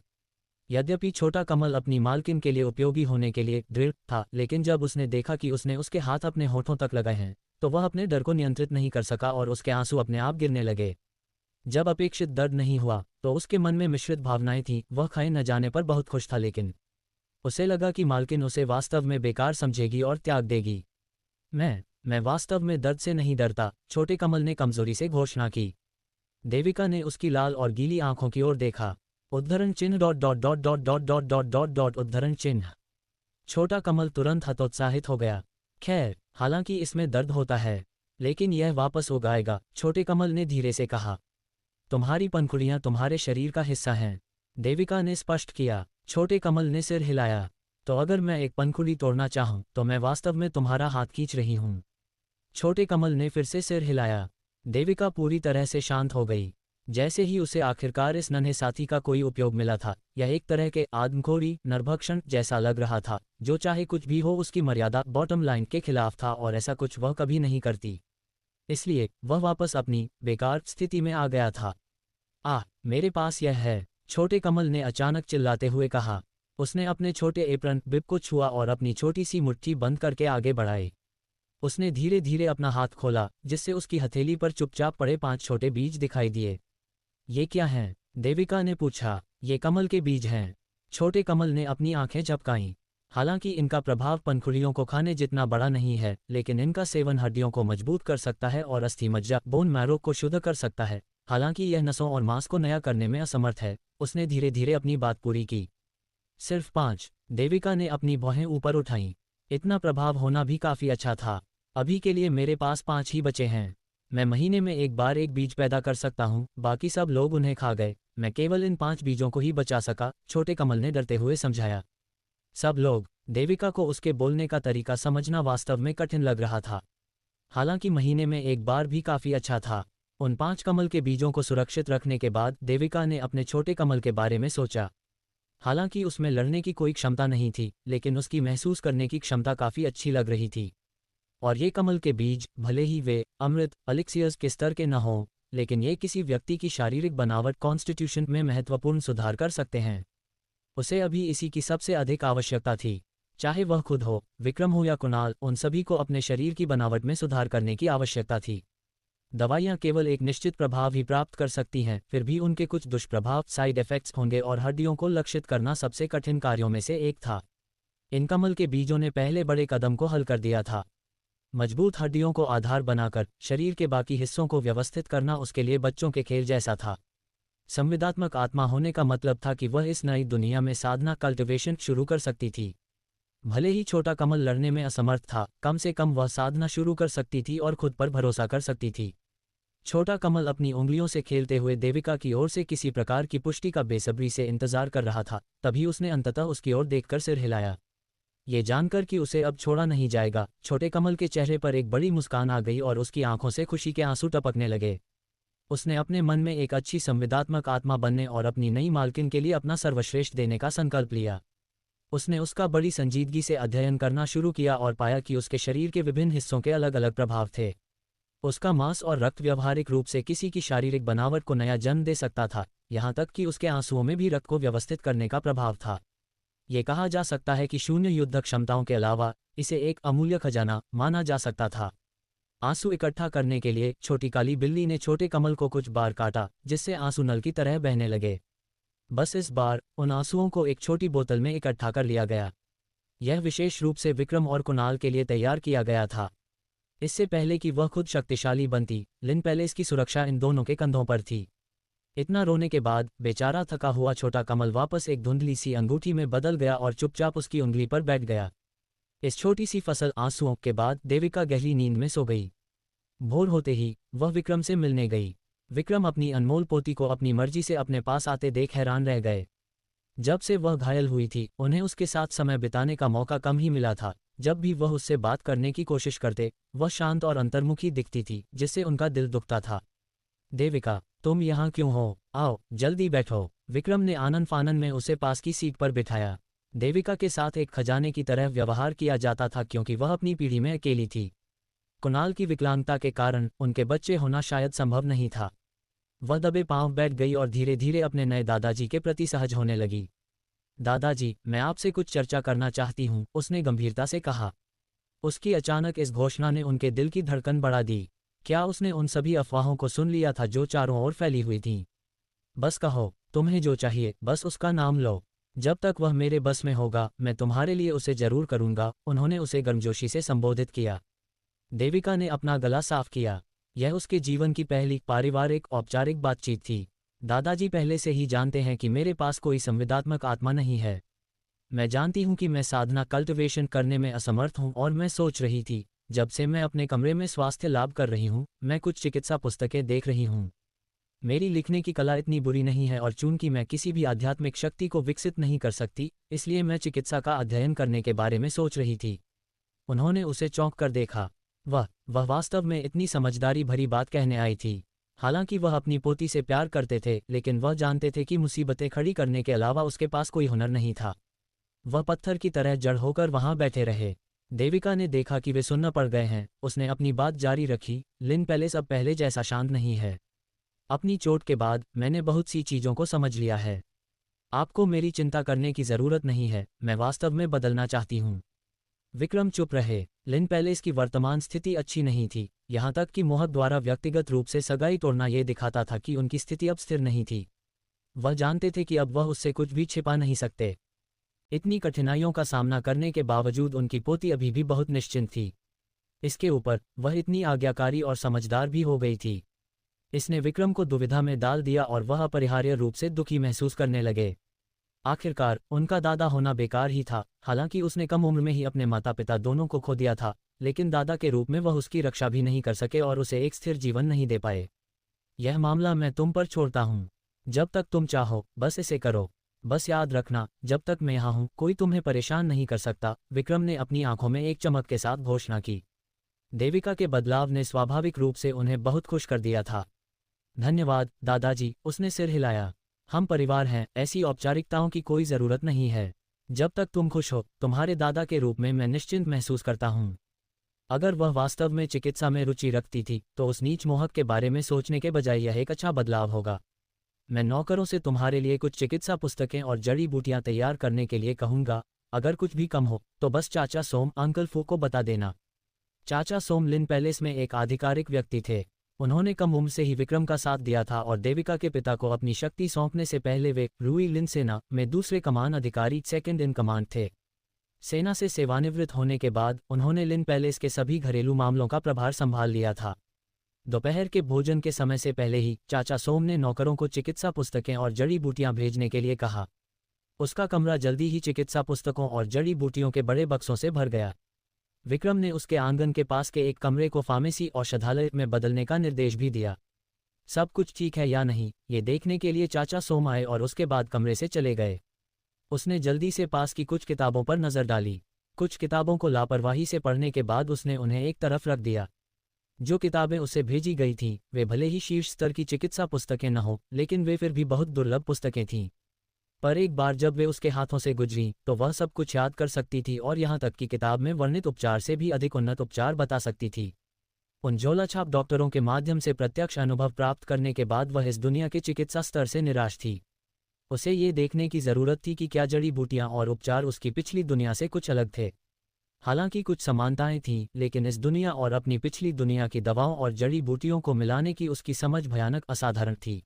यद्यपि छोटा कमल अपनी मालकिन के लिए उपयोगी होने के लिए दृढ़ था, लेकिन जब उसने देखा कि उसने उसके हाथ अपने होठों तक लगाए हैं तो वह अपने डर को नियंत्रित नहीं कर सका और उसके आंसू अपने आप गिरने लगे। जब अपेक्षित दर्द नहीं हुआ तो उसके मन में मिश्रित भावनाएं थीं। वह खाए न जाने पर बहुत खुश था, लेकिन उसे लगा कि मालकिन उसे वास्तव में बेकार समझेगी और त्याग देगी। मैं वास्तव में दर्द से नहीं डरता, छोटे कमल ने कमजोरी से घोषणा की। देविका ने उसकी लाल और गीली आंखों की ओर देखा। उद्धरण चिन्ह dot dot dot dot dot dot dot dot dot उद्धरण चिन्ह। छोटा कमल तुरंत हतोत्साहित हो गया। खैर, हालांकि इसमें दर्द होता है, लेकिन यह वापस उगाएगा, छोटे कमल ने धीरे से कहा। तुम्हारी पंखुड़ियां तुम्हारे शरीर का हिस्सा हैं, देविका ने स्पष्ट किया। छोटे कमल ने सिर हिलाया। तो अगर मैं एक पंखुड़ी तोड़ना चाहूं तो मैं वास्तव में तुम्हारा हाथ खींच रही हूं। छोटे कमल ने फिर से सिर हिलाया। देविका पूरी तरह से शांत हो गई। जैसे ही उसे आखिरकार इस नन्हे साथी का कोई उपयोग मिला था, यह एक तरह के आदमखोरी नरभक्षण जैसा लग रहा था, जो चाहे कुछ भी हो उसकी मर्यादा बॉटम लाइन के खिलाफ था और ऐसा कुछ वह कभी नहीं करती। इसलिए वह वापस अपनी बेकार स्थिति में आ गया था। मेरे पास यह है, छोटे कमल ने अचानक चिल्लाते हुए कहा। उसने अपने छोटे एप्रन बिब को छुआ और अपनी छोटी सी मुट्ठी बंद करके आगे बढ़ाई। उसने धीरे धीरे अपना हाथ खोला, जिससे उसकी हथेली पर चुपचाप पड़े 5 छोटे बीज दिखाई दिए। ये क्या हैं? देविका ने पूछा। ये कमल के बीज हैं। छोटे कमल ने अपनी आंखें झपकाईं। हालांकि इनका प्रभाव पंखुड़ियों को खाने जितना बड़ा नहीं है, लेकिन इनका सेवन हड्डियों को मजबूत कर सकता है और अस्थि मज्जा बोन मैरो को शुद्ध कर सकता है। हालांकि यह नसों और मांस को नया करने में असमर्थ है। उसने धीरे धीरे अपनी बात पूरी की। सिर्फ 5। देविका ने अपनी भौहें ऊपर उठाईं। इतना प्रभाव होना भी काफी अच्छा था। अभी के लिए मेरे पास 5 ही बचे हैं। मैं महीने में एक बार एक बीज पैदा कर सकता हूँ, बाकी सब लोग उन्हें खा गए। मैं केवल इन 5 बीजों को ही बचा सका, छोटे कमल ने डरते हुए समझाया। सब लोग। देविका को उसके बोलने का तरीका समझना वास्तव में कठिन लग रहा था। हालांकि महीने में एक बार भी काफी अच्छा था। उन 5 कमल के बीजों को सुरक्षित रखने के बाद देविका ने अपने छोटे कमल के बारे में सोचा। हालांकि उसमें लड़ने की कोई क्षमता नहीं थी, लेकिन उसकी महसूस करने की क्षमता काफी अच्छी लग रही थी। और ये कमल के बीज, भले ही वे अमृत एलिक्सियर्स के स्तर के न हों, लेकिन ये किसी व्यक्ति की शारीरिक बनावट कॉन्स्टिट्यूशन में महत्वपूर्ण सुधार कर सकते हैं। उसे अभी इसी की सबसे अधिक आवश्यकता थी। चाहे वह खुद हो, विक्रम हो या कुणाल, उन सभी को अपने शरीर की बनावट में सुधार करने की आवश्यकता थी। दवाइयाँ केवल एक निश्चित प्रभाव ही प्राप्त कर सकती हैं, फिर भी उनके कुछ दुष्प्रभाव साइड इफेक्ट्स होंगे और हड्डियों को लक्षित करना सबसे कठिन कार्यों में से एक था। इन कमल के बीजों ने पहले बड़े कदम को हल कर दिया था। मजबूत हड्डियों को आधार बनाकर शरीर के बाकी हिस्सों को व्यवस्थित करना उसके लिए बच्चों के खेल जैसा था। संविदात्मक आत्मा होने का मतलब था कि वह इस नई दुनिया में साधना कल्टिवेशन शुरू कर सकती थी। भले ही छोटा कमल लड़ने में असमर्थ था, कम से कम वह साधना शुरू कर सकती थी और खुद पर भरोसा कर सकती थी। छोटा कमल अपनी उंगलियों से खेलते हुए देविका की ओर से किसी प्रकार की पुष्टि का बेसब्री से इंतजार कर रहा था। तभी उसने अंततः उसकी ओर देखकर सिर हिलाया। ये जानकर कि उसे अब छोड़ा नहीं जाएगा, छोटे कमल के चेहरे पर एक बड़ी मुस्कान आ गई और उसकी आंखों से खुशी के आंसू टपकने लगे। उसने अपने मन में एक अच्छी संविदात्मक आत्मा बनने और अपनी नई मालकिन के लिए अपना सर्वश्रेष्ठ देने का संकल्प लिया। उसने उसका बड़ी संजीदगी से अध्ययन करना शुरू किया और पाया कि उसके शरीर के विभिन्न हिस्सों के अलग अलग प्रभाव थे। उसका मांस और रक्त व्यावहारिक रूप से किसी की शारीरिक बनावट को नया जन्म दे सकता था, यहाँ तक कि उसके आंसुओं में भी रक्त को व्यवस्थित करने का प्रभाव था। ये कहा जा सकता है कि शून्य युद्ध क्षमताओं के अलावा इसे एक अमूल्य खजाना माना जा सकता था। आंसू इकट्ठा करने के लिए छोटी काली बिल्ली ने छोटे कमल को कुछ बार काटा, जिससे आंसू नल की तरह बहने लगे। बस इस बार उन आंसुओं को एक छोटी बोतल में इकट्ठा कर लिया गया। यह विशेष रूप से विक्रम और कुणाल के लिए तैयार किया गया था। इससे पहले कि वह खुद शक्तिशाली बनती, लिन पैलेस की सुरक्षा इन दोनों के कंधों पर थी। इतना रोने के बाद बेचारा थका हुआ छोटा कमल वापस एक धुंधली सी अंगूठी में बदल गया और चुपचाप उसकी उंगली पर बैठ गया। इस छोटी सी फसल आंसुओं के बाद देविका गहरी नींद में सो गई। भोर होते ही वह विक्रम से मिलने गई। विक्रम अपनी अनमोल पोती को अपनी मर्जी से अपने पास आते देख हैरान रह गए। जब से वह घायल हुई थी, उन्हें उसके साथ समय बिताने का मौका कम ही मिला था। जब भी वह उससे बात करने की कोशिश करते, वह शांत और अंतर्मुखी दिखती थी, जिससे उनका दिल दुखता था। देविका, तुम यहाँ क्यों हो? आओ, जल्दी बैठो। विक्रम ने आनन फानन में उसे पास की सीट पर बिठाया। देविका के साथ एक खजाने की तरह व्यवहार किया जाता था, क्योंकि वह अपनी पीढ़ी में अकेली थी। कुणाल की विकलांगता के कारण उनके बच्चे होना शायद संभव नहीं था। वह दबे पांव बैठ गई और धीरे धीरे अपने नए दादाजी के प्रति सहज होने लगी। दादाजी, मैं आपसे कुछ चर्चा करना चाहती हूँ, उसने गंभीरता से कहा। उसकी अचानक इस घोषणा ने उनके दिल की धड़कन बढ़ा दी। क्या उसने उन सभी अफवाहों को सुन लिया था जो चारों ओर फैली हुई थीं? बस कहो, तुम्हें जो चाहिए, बस उसका नाम लो। जब तक वह मेरे बस में होगा, मैं तुम्हारे लिए उसे जरूर करूंगा, उन्होंने उसे गर्मजोशी से संबोधित किया। देविका ने अपना गला साफ किया। यह उसके जीवन की पहली पारिवारिक औपचारिक बातचीत थी। दादाजी पहले से ही जानते हैं कि मेरे पास कोई संविदात्मक आत्मा नहीं है। मैं जानती हूं कि मैं साधना कल्टिवेशन करने में असमर्थ हूं और मैं सोच रही थी, जब से मैं अपने कमरे में स्वास्थ्य लाभ कर रही हूं, मैं कुछ चिकित्सा पुस्तकें देख रही हूं। मेरी लिखने की कला इतनी बुरी नहीं है और चूंकि मैं किसी भी आध्यात्मिक शक्ति को विकसित नहीं कर सकती, इसलिए मैं चिकित्सा का अध्ययन करने के बारे में सोच रही थी। उन्होंने उसे चौंक कर देखा। वह वास्तव में इतनी समझदारी भरी बात कहने आई थी। हालांकि वह अपनी पोती से प्यार करते थे, लेकिन वह जानते थे कि मुसीबतें खड़ी करने के अलावा उसके पास कोई हुनर नहीं था। वह पत्थर की तरह जड़ होकर वहां बैठे रहे। देविका ने देखा कि वे सुन्न पड़ गए हैं। उसने अपनी बात जारी रखी। लिन पैलेस अब पहले जैसा शांत नहीं है। अपनी चोट के बाद मैंने बहुत सी चीज़ों को समझ लिया है। आपको मेरी चिंता करने की ज़रूरत नहीं है, मैं वास्तव में बदलना चाहती हूँ। विक्रम चुप रहे। लिन पैलेस की वर्तमान स्थिति अच्छी नहीं थी, यहाँ तक कि मोहक द्वारा व्यक्तिगत रूप से सगाई तोड़ना ये दिखाता था कि उनकी स्थिति अब स्थिर नहीं थी। वह जानते थे कि अब वह उससे कुछ भी छिपा नहीं सकते। इतनी कठिनाइयों का सामना करने के बावजूद उनकी पोती अभी भी बहुत निश्चिंत थी। इसके ऊपर वह इतनी आज्ञाकारी और समझदार भी हो गई थी। इसने विक्रम को दुविधा में डाल दिया और वह अपरिहार्य रूप से दुखी महसूस करने लगे। आखिरकार उनका दादा होना बेकार ही था। हालांकि उसने कम उम्र में ही अपने माता पिता दोनों को खो दिया था, लेकिन दादा के रूप में वह उसकी रक्षा भी नहीं कर सके और उसे एक स्थिर जीवन नहीं दे पाए। यह मामला मैं तुम पर छोड़ता हूँ। जब तक तुम चाहो बस इसे करो। बस याद रखना, जब तक मैं यहाँ हूँ कोई तुम्हें परेशान नहीं कर सकता। विक्रम ने अपनी आंखों में एक चमक के साथ घोषणा की। देविका के बदलाव ने स्वाभाविक रूप से उन्हें बहुत खुश कर दिया था। धन्यवाद दादाजी, उसने सिर हिलाया। हम परिवार हैं, ऐसी औपचारिकताओं की कोई ज़रूरत नहीं है। जब तक तुम खुश हो, तुम्हारे दादा के रूप में मैं निश्चिंत महसूस करता हूँ। अगर वह वास्तव में चिकित्सा में रुचि रखती थी तो उस नीच मोहक के बारे में सोचने के बजाय यह एक अच्छा बदलाव होगा। मैं नौकरों से तुम्हारे लिए कुछ चिकित्सा पुस्तकें और जड़ी बूटियां तैयार करने के लिए कहूँगा। अगर कुछ भी कम हो तो बस चाचा सोम अंकल फू को बता देना। चाचा सोम लिन पैलेस में एक आधिकारिक व्यक्ति थे। उन्होंने कम उम्र से ही विक्रम का साथ दिया था और देविका के पिता को अपनी शक्ति सौंपने से पहले वे रूई लिन सेना में दूसरे कमान अधिकारी सेकंड इन कमांड थे। सेना से सेवानिवृत्त होने के बाद उन्होंने लिन पैलेस के सभी घरेलू मामलों का प्रभार संभाल लिया था। दोपहर के भोजन के समय से पहले ही चाचा सोम ने नौकरों को चिकित्सा पुस्तकें और जड़ी बूटियां भेजने के लिए कहा। उसका कमरा जल्दी ही चिकित्सा पुस्तकों और जड़ी बूटियों के बड़े बक्सों से भर गया। विक्रम ने उसके आंगन के पास के एक कमरे को फार्मेसी औषधालय में बदलने का निर्देश भी दिया। सब कुछ ठीक है या नहीं, ये देखने के लिए चाचा सोम आए और उसके बाद कमरे से चले गए। उसने जल्दी से पास की कुछ किताबों पर नज़र डाली। कुछ किताबों को लापरवाही से पढ़ने के बाद उसने उन्हें एक तरफ रख दिया। जो किताबें उसे भेजी गई थीं वे भले ही शीर्ष स्तर की चिकित्सा पुस्तकें न हों, लेकिन वे फिर भी बहुत दुर्लभ पुस्तकें थीं। पर एक बार जब वे उसके हाथों से गुजरीं तो वह सब कुछ याद कर सकती थी और यहाँ तक कि किताब में वर्णित उपचार से भी अधिक उन्नत उपचार बता सकती थी। उन झोलाछाप डॉक्टरों के माध्यम से प्रत्यक्ष अनुभव प्राप्त करने के बाद वह इस दुनिया के चिकित्सा स्तर से निराश थी। उसे ये देखने की ज़रूरत थी कि क्या जड़ी बूटियाँ और उपचार उसकी पिछली दुनिया से कुछ अलग थे। हालांकि कुछ समानताएं थीं, लेकिन इस दुनिया और अपनी पिछली दुनिया की दवाओं और जड़ी बूटियों को मिलाने की उसकी समझ भयानक असाधारण थी।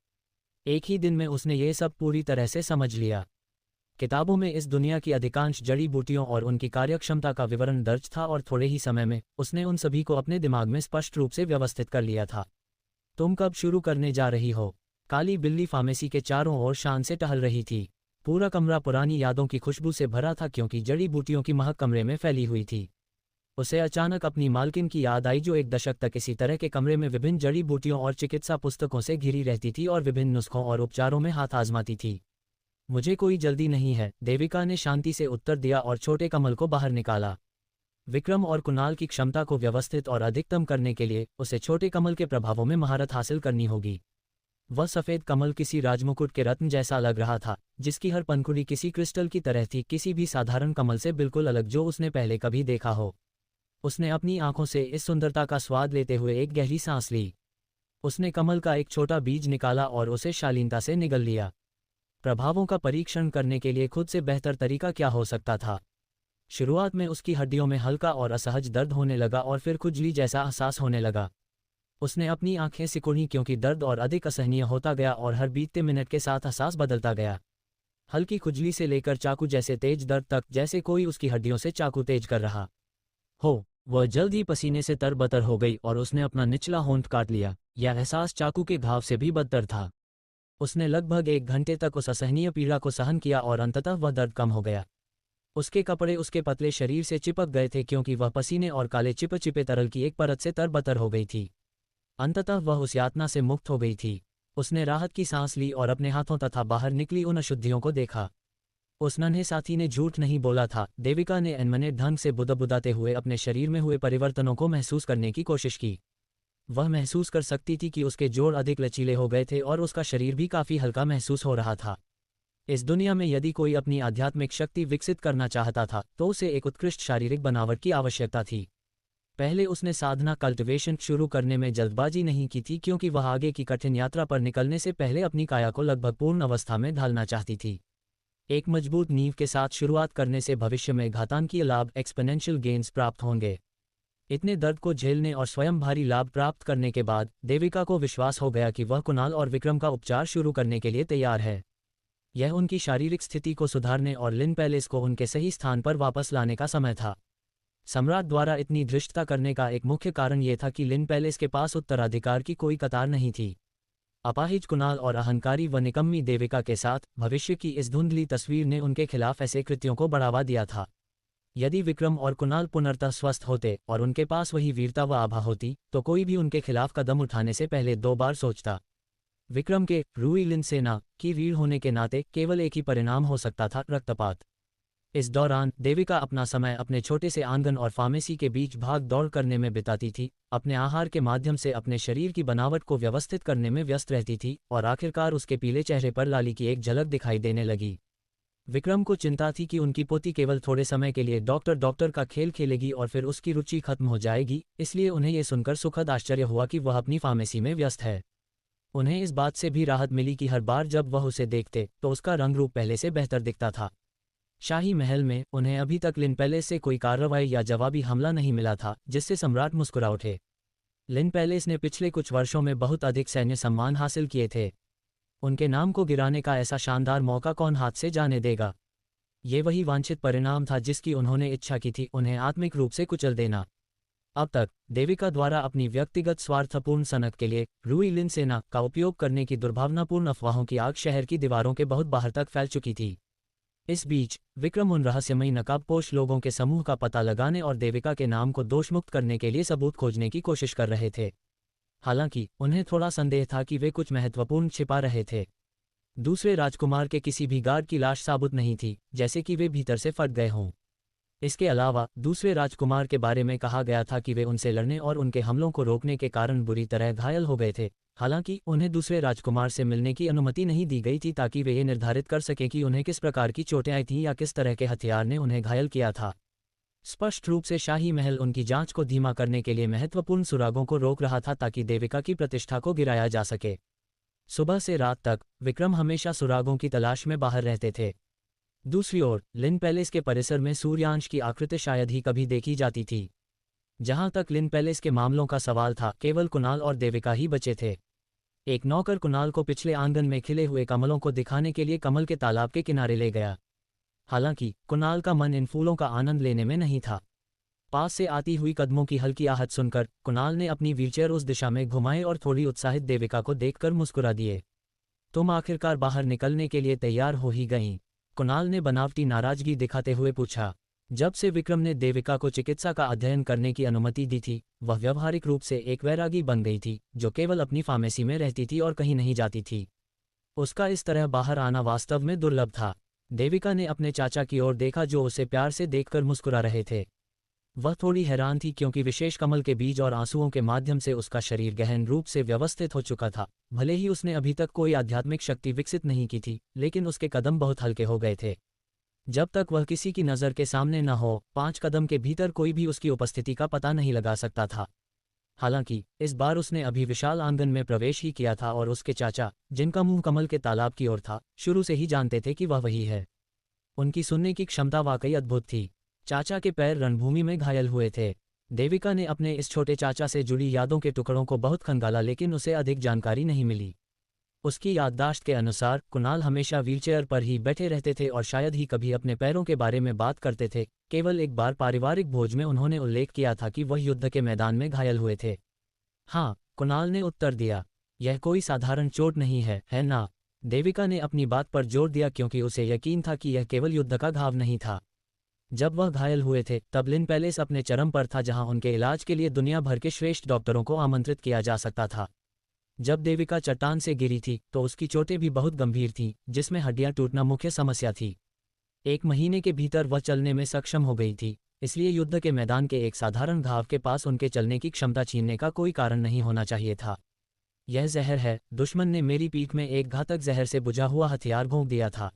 एक ही दिन में उसने ये सब पूरी तरह से समझ लिया। किताबों में इस दुनिया की अधिकांश जड़ी बूटियों और उनकी कार्यक्षमता का विवरण दर्ज था और थोड़े ही समय में उसने उन सभी को अपने दिमाग में स्पष्ट रूप से व्यवस्थित कर लिया था। तुम कब शुरू करने जा रही हो? काली बिल्ली फार्मेसी के चारों ओर शान से टहल रही थी। पूरा कमरा पुरानी यादों की खुशबू से भरा था क्योंकि जड़ी बूटियों की महक कमरे में फैली हुई थी। उसे अचानक अपनी मालकिन की याद आई जो एक दशक तक इसी तरह के कमरे में विभिन्न जड़ी बूटियों और चिकित्सा पुस्तकों से घिरी रहती थी और विभिन्न नुस्खों और उपचारों में हाथ आजमाती थी। मुझे कोई जल्दी नहीं है, देविका ने शांति से उत्तर दिया और छोटे कमल को बाहर निकाला। विक्रम और कुणाल की क्षमता को व्यवस्थित और अधिकतम करने के लिए उसे छोटे कमल के प्रभावों में महारत हासिल करनी होगी। वह सफ़ेद कमल किसी राजमुकुट के रत्न जैसा लग रहा था, जिसकी हर पंखुड़ी किसी क्रिस्टल की तरह थी, किसी भी साधारण कमल से बिल्कुल अलग जो उसने पहले कभी देखा हो। उसने अपनी आंखों से इस सुंदरता का स्वाद लेते हुए एक गहरी सांस ली। उसने कमल का एक छोटा बीज निकाला और उसे शालीनता से निगल लिया। प्रभावों का परीक्षण करने के लिए खुद से बेहतर तरीका क्या हो सकता था? शुरुआत में उसकी हड्डियों में हल्का और असहज दर्द होने लगा और फिर खुजली जैसा एहसास होने लगा। उसने अपनी आंखें सिकुड़ी क्योंकि दर्द और अधिक असहनीय होता गया और हर बीतते मिनट के साथ एहसास बदलता गया। हल्की खुजली से लेकर चाकू जैसे तेज दर्द तक, जैसे कोई उसकी हड्डियों से चाकू तेज कर रहा हो। वह जल्द ही पसीने से तरबतर हो गई और उसने अपना निचला होंठ काट लिया। यह एहसास चाकू के घाव से भी बदतर था। उसने लगभग 1 घंटे तक उस असहनीय पीड़ा को सहन किया और अंततः वह दर्द कम हो गया। उसके कपड़े उसके पतले शरीर से चिपक गए थे क्योंकि वह पसीने और काले चिपचिपे तरल की एक परत से तरबतर हो गई थी। अंततः वह उस यातना से मुक्त हो गई थी। उसने राहत की सांस ली और अपने हाथों तथा बाहर निकली उन अशुद्धियों को देखा। उस नन्हे साथी ने झूठ नहीं बोला था। देविका ने अनमने ढंग से बुदबुदाते हुए अपने शरीर में हुए परिवर्तनों को महसूस करने की कोशिश की। वह महसूस कर सकती थी कि उसके जोड़ अधिक लचीले हो गए थे और उसका शरीर भी काफ़ी हल्का महसूस हो रहा था। इस दुनिया में यदि कोई अपनी आध्यात्मिक शक्ति विकसित करना चाहता था तो उसे एक उत्कृष्ट शारीरिक बनावट की आवश्यकता थी। पहले उसने साधना कल्टिवेशन शुरू करने में जल्दबाजी नहीं की थी क्योंकि वह आगे की कठिन यात्रा पर निकलने से पहले अपनी काया को लगभग पूर्ण अवस्था में ढालना चाहती थी। एक मजबूत नींव के साथ शुरुआत करने से भविष्य में घातांकीय लाभ एक्सपोनेंशियल गेन्स प्राप्त होंगे। इतने दर्द को झेलने और स्वयं भारी लाभ प्राप्त करने के बाद देविका को विश्वास हो गया कि वह कुणाल और विक्रम का उपचार शुरू करने के लिए तैयार है। यह उनकी शारीरिक स्थिति को सुधारने और लिन पैलेस को उनके सही स्थान पर वापस लाने का समय था। सम्राट द्वारा इतनी धृष्टता करने का एक मुख्य कारण यह था कि लिन पैलेस के पास उत्तराधिकार की कोई कतार नहीं थी। अपाहिज कुणाल और अहंकारी व निकम्मी देविका के साथ भविष्य की इस धुंधली तस्वीर ने उनके खिलाफ ऐसे कृत्यों को बढ़ावा दिया था। यदि विक्रम और कुणाल पुनर्तः स्वस्थ होते और उनके पास वही वीरता व आभा होती तो कोई भी उनके खिलाफ कदम उठाने से पहले 2 बार सोचता। विक्रम के रूई लिन सेना की रीढ़ होने के नाते केवल एक ही परिणाम हो सकता था, रक्तपात। इस दौरान देविका अपना समय अपने छोटे से आंगन और फार्मेसी के बीच भाग दौड़ करने में बिताती थी, अपने आहार के माध्यम से अपने शरीर की बनावट को व्यवस्थित करने में व्यस्त रहती थी और आखिरकार उसके पीले चेहरे पर लाली की एक झलक दिखाई देने लगी। विक्रम को चिंता थी कि उनकी पोती केवल थोड़े समय के लिए डॉक्टर का खेल खेलेगी और फिर उसकी रुचि खत्म हो जाएगी, इसलिए उन्हें यह सुनकर सुखद आश्चर्य हुआ कि वह अपनी फार्मेसी में व्यस्त है। उन्हें इस बात से भी राहत मिली कि हर बार जब वह उसे देखते तो उसका रंग रूप पहले से बेहतर दिखता था। शाही महल में उन्हें अभी तक लिन पैलेस से कोई कार्रवाई या जवाबी हमला नहीं मिला था जिससे सम्राट मुस्कुरा उठे। लिन पैलेस ने पिछले कुछ वर्षों में बहुत अधिक सैन्य सम्मान हासिल किए थे। उनके नाम को गिराने का ऐसा शानदार मौका कौन हाथ से जाने देगा। ये वही वांछित परिणाम था जिसकी उन्होंने इच्छा की थी, उन्हें आत्मिक रूप से कुचल देना। अब तक देविका द्वारा अपनी व्यक्तिगत स्वार्थपूर्ण सनक के लिए रूई लिन सेना का उपयोग करने की दुर्भावनापूर्ण अफवाहों की आग शहर की दीवारों के बहुत बाहर तक फैल चुकी थी। इस बीच विक्रम उन रहस्यमयी नकाबपोश लोगों के समूह का पता लगाने और देविका के नाम को दोषमुक्त करने के लिए सबूत खोजने की कोशिश कर रहे थे। हालांकि उन्हें थोड़ा संदेह था कि वे कुछ महत्वपूर्ण छिपा रहे थे। दूसरे राजकुमार के किसी भी गार्ड की लाश साबुत नहीं थी, जैसे कि वे भीतर से फट गए हों। इसके अलावा दूसरे राजकुमार के बारे में कहा गया था कि वे उनसे लड़ने और उनके हमलों को रोकने के कारण बुरी तरह घायल हो गए थे। हालांकि उन्हें दूसरे राजकुमार से मिलने की अनुमति नहीं दी गई थी ताकि वे ये निर्धारित कर सकें कि उन्हें किस प्रकार की चोटें आई थीं या किस तरह के हथियार ने उन्हें घायल किया था। स्पष्ट रूप से शाही महल उनकी जांच को धीमा करने के लिए महत्वपूर्ण सुरागों को रोक रहा था ताकि देविका की प्रतिष्ठा को गिराया जा सके। सुबह से रात तक विक्रम हमेशा सुरागों की तलाश में बाहर रहते थे। दूसरी ओर लिन पैलेस के परिसर में सूर्यांश की आकृति शायद ही कभी देखी जाती थी। जहां तक लिन पैलेस के मामलों का सवाल था, केवल कुणाल और देविका ही बचे थे। एक नौकर कुणाल को पिछले आंगन में खिले हुए कमलों को दिखाने के लिए कमल के तालाब के किनारे ले गया। हालांकि कुणाल का मन इन फूलों का आनंद लेने में नहीं था। पास से आती हुई कदमों की हल्की आहट सुनकर कुणाल ने अपनी व्हीलचेयर उस दिशा में घुमाई और थोड़ी उत्साहित देविका को देखकर मुस्कुरा दिए। तुम आखिरकार बाहर निकलने के लिए तैयार हो ही गईं? कुणाल ने बनावटी नाराजगी दिखाते हुए पूछा। जब से विक्रम ने देविका को चिकित्सा का अध्ययन करने की अनुमति दी थी, वह व्यवहारिक रूप से एक वैरागी बन गई थी जो केवल अपनी फार्मेसी में रहती थी और कहीं नहीं जाती थी। उसका इस तरह बाहर आना वास्तव में दुर्लभ था। देविका ने अपने चाचा की ओर देखा जो उसे प्यार से देखकर मुस्कुरा रहे थे। वह थोड़ी हैरान थी क्योंकि विशेष कमल के बीज और आंसुओं के माध्यम से उसका शरीर गहन रूप से व्यवस्थित हो चुका था। भले ही उसने अभी तक कोई आध्यात्मिक शक्ति विकसित नहीं की थी, लेकिन उसके कदम बहुत हल्के हो गए थे। जब तक वह किसी की नज़र के सामने न हो, 5 कदम के भीतर कोई भी उसकी उपस्थिति का पता नहीं लगा सकता था। हालांकि इस बार उसने अभी विशाल आंगन में प्रवेश ही किया था और उसके चाचा, जिनका मुंह कमल के तालाब की ओर था, शुरू से ही जानते थे कि वह वही है। उनकी सुनने की क्षमता वाकई अद्भुत थी। चाचा के पैर रणभूमि में घायल हुए थे। देविका ने अपने इस छोटे चाचा से जुड़ी यादों के टुकड़ों को बहुत खंगाला, लेकिन उसे अधिक जानकारी नहीं मिली। उसकी याददाश्त के अनुसार कुणाल हमेशा व्हीलचेयर पर ही बैठे रहते थे और शायद ही कभी अपने पैरों के बारे में बात करते थे। केवल एक बार पारिवारिक भोज में उन्होंने उल्लेख किया था कि वह युद्ध के मैदान में घायल हुए थे। हाँ, कुणाल ने उत्तर दिया। यह कोई साधारण चोट नहीं है ना? देविका ने अपनी बात पर जोर दिया क्योंकि उसे यकीन था कि यह केवल युद्ध का घाव नहीं था। जब वह घायल हुए थे तब लिन पैलेस अपने चरम पर था, जहां उनके इलाज के लिए दुनिया भर के श्रेष्ठ डॉक्टरों को आमंत्रित किया जा सकता था। जब देविका चट्टान से गिरी थी तो उसकी चोटें भी बहुत गंभीर थीं, जिसमें हड्डियां टूटना मुख्य समस्या थी। 1 महीने के भीतर वह चलने में सक्षम हो गई थी, इसलिए युद्ध के मैदान के एक साधारण घाव के पास उनके चलने की क्षमता छीनने का कोई कारण नहीं होना चाहिए था। यह जहर है। दुश्मन ने मेरी पीठ में एक घातक जहर से बुझा हुआ हथियार घोंप दिया था।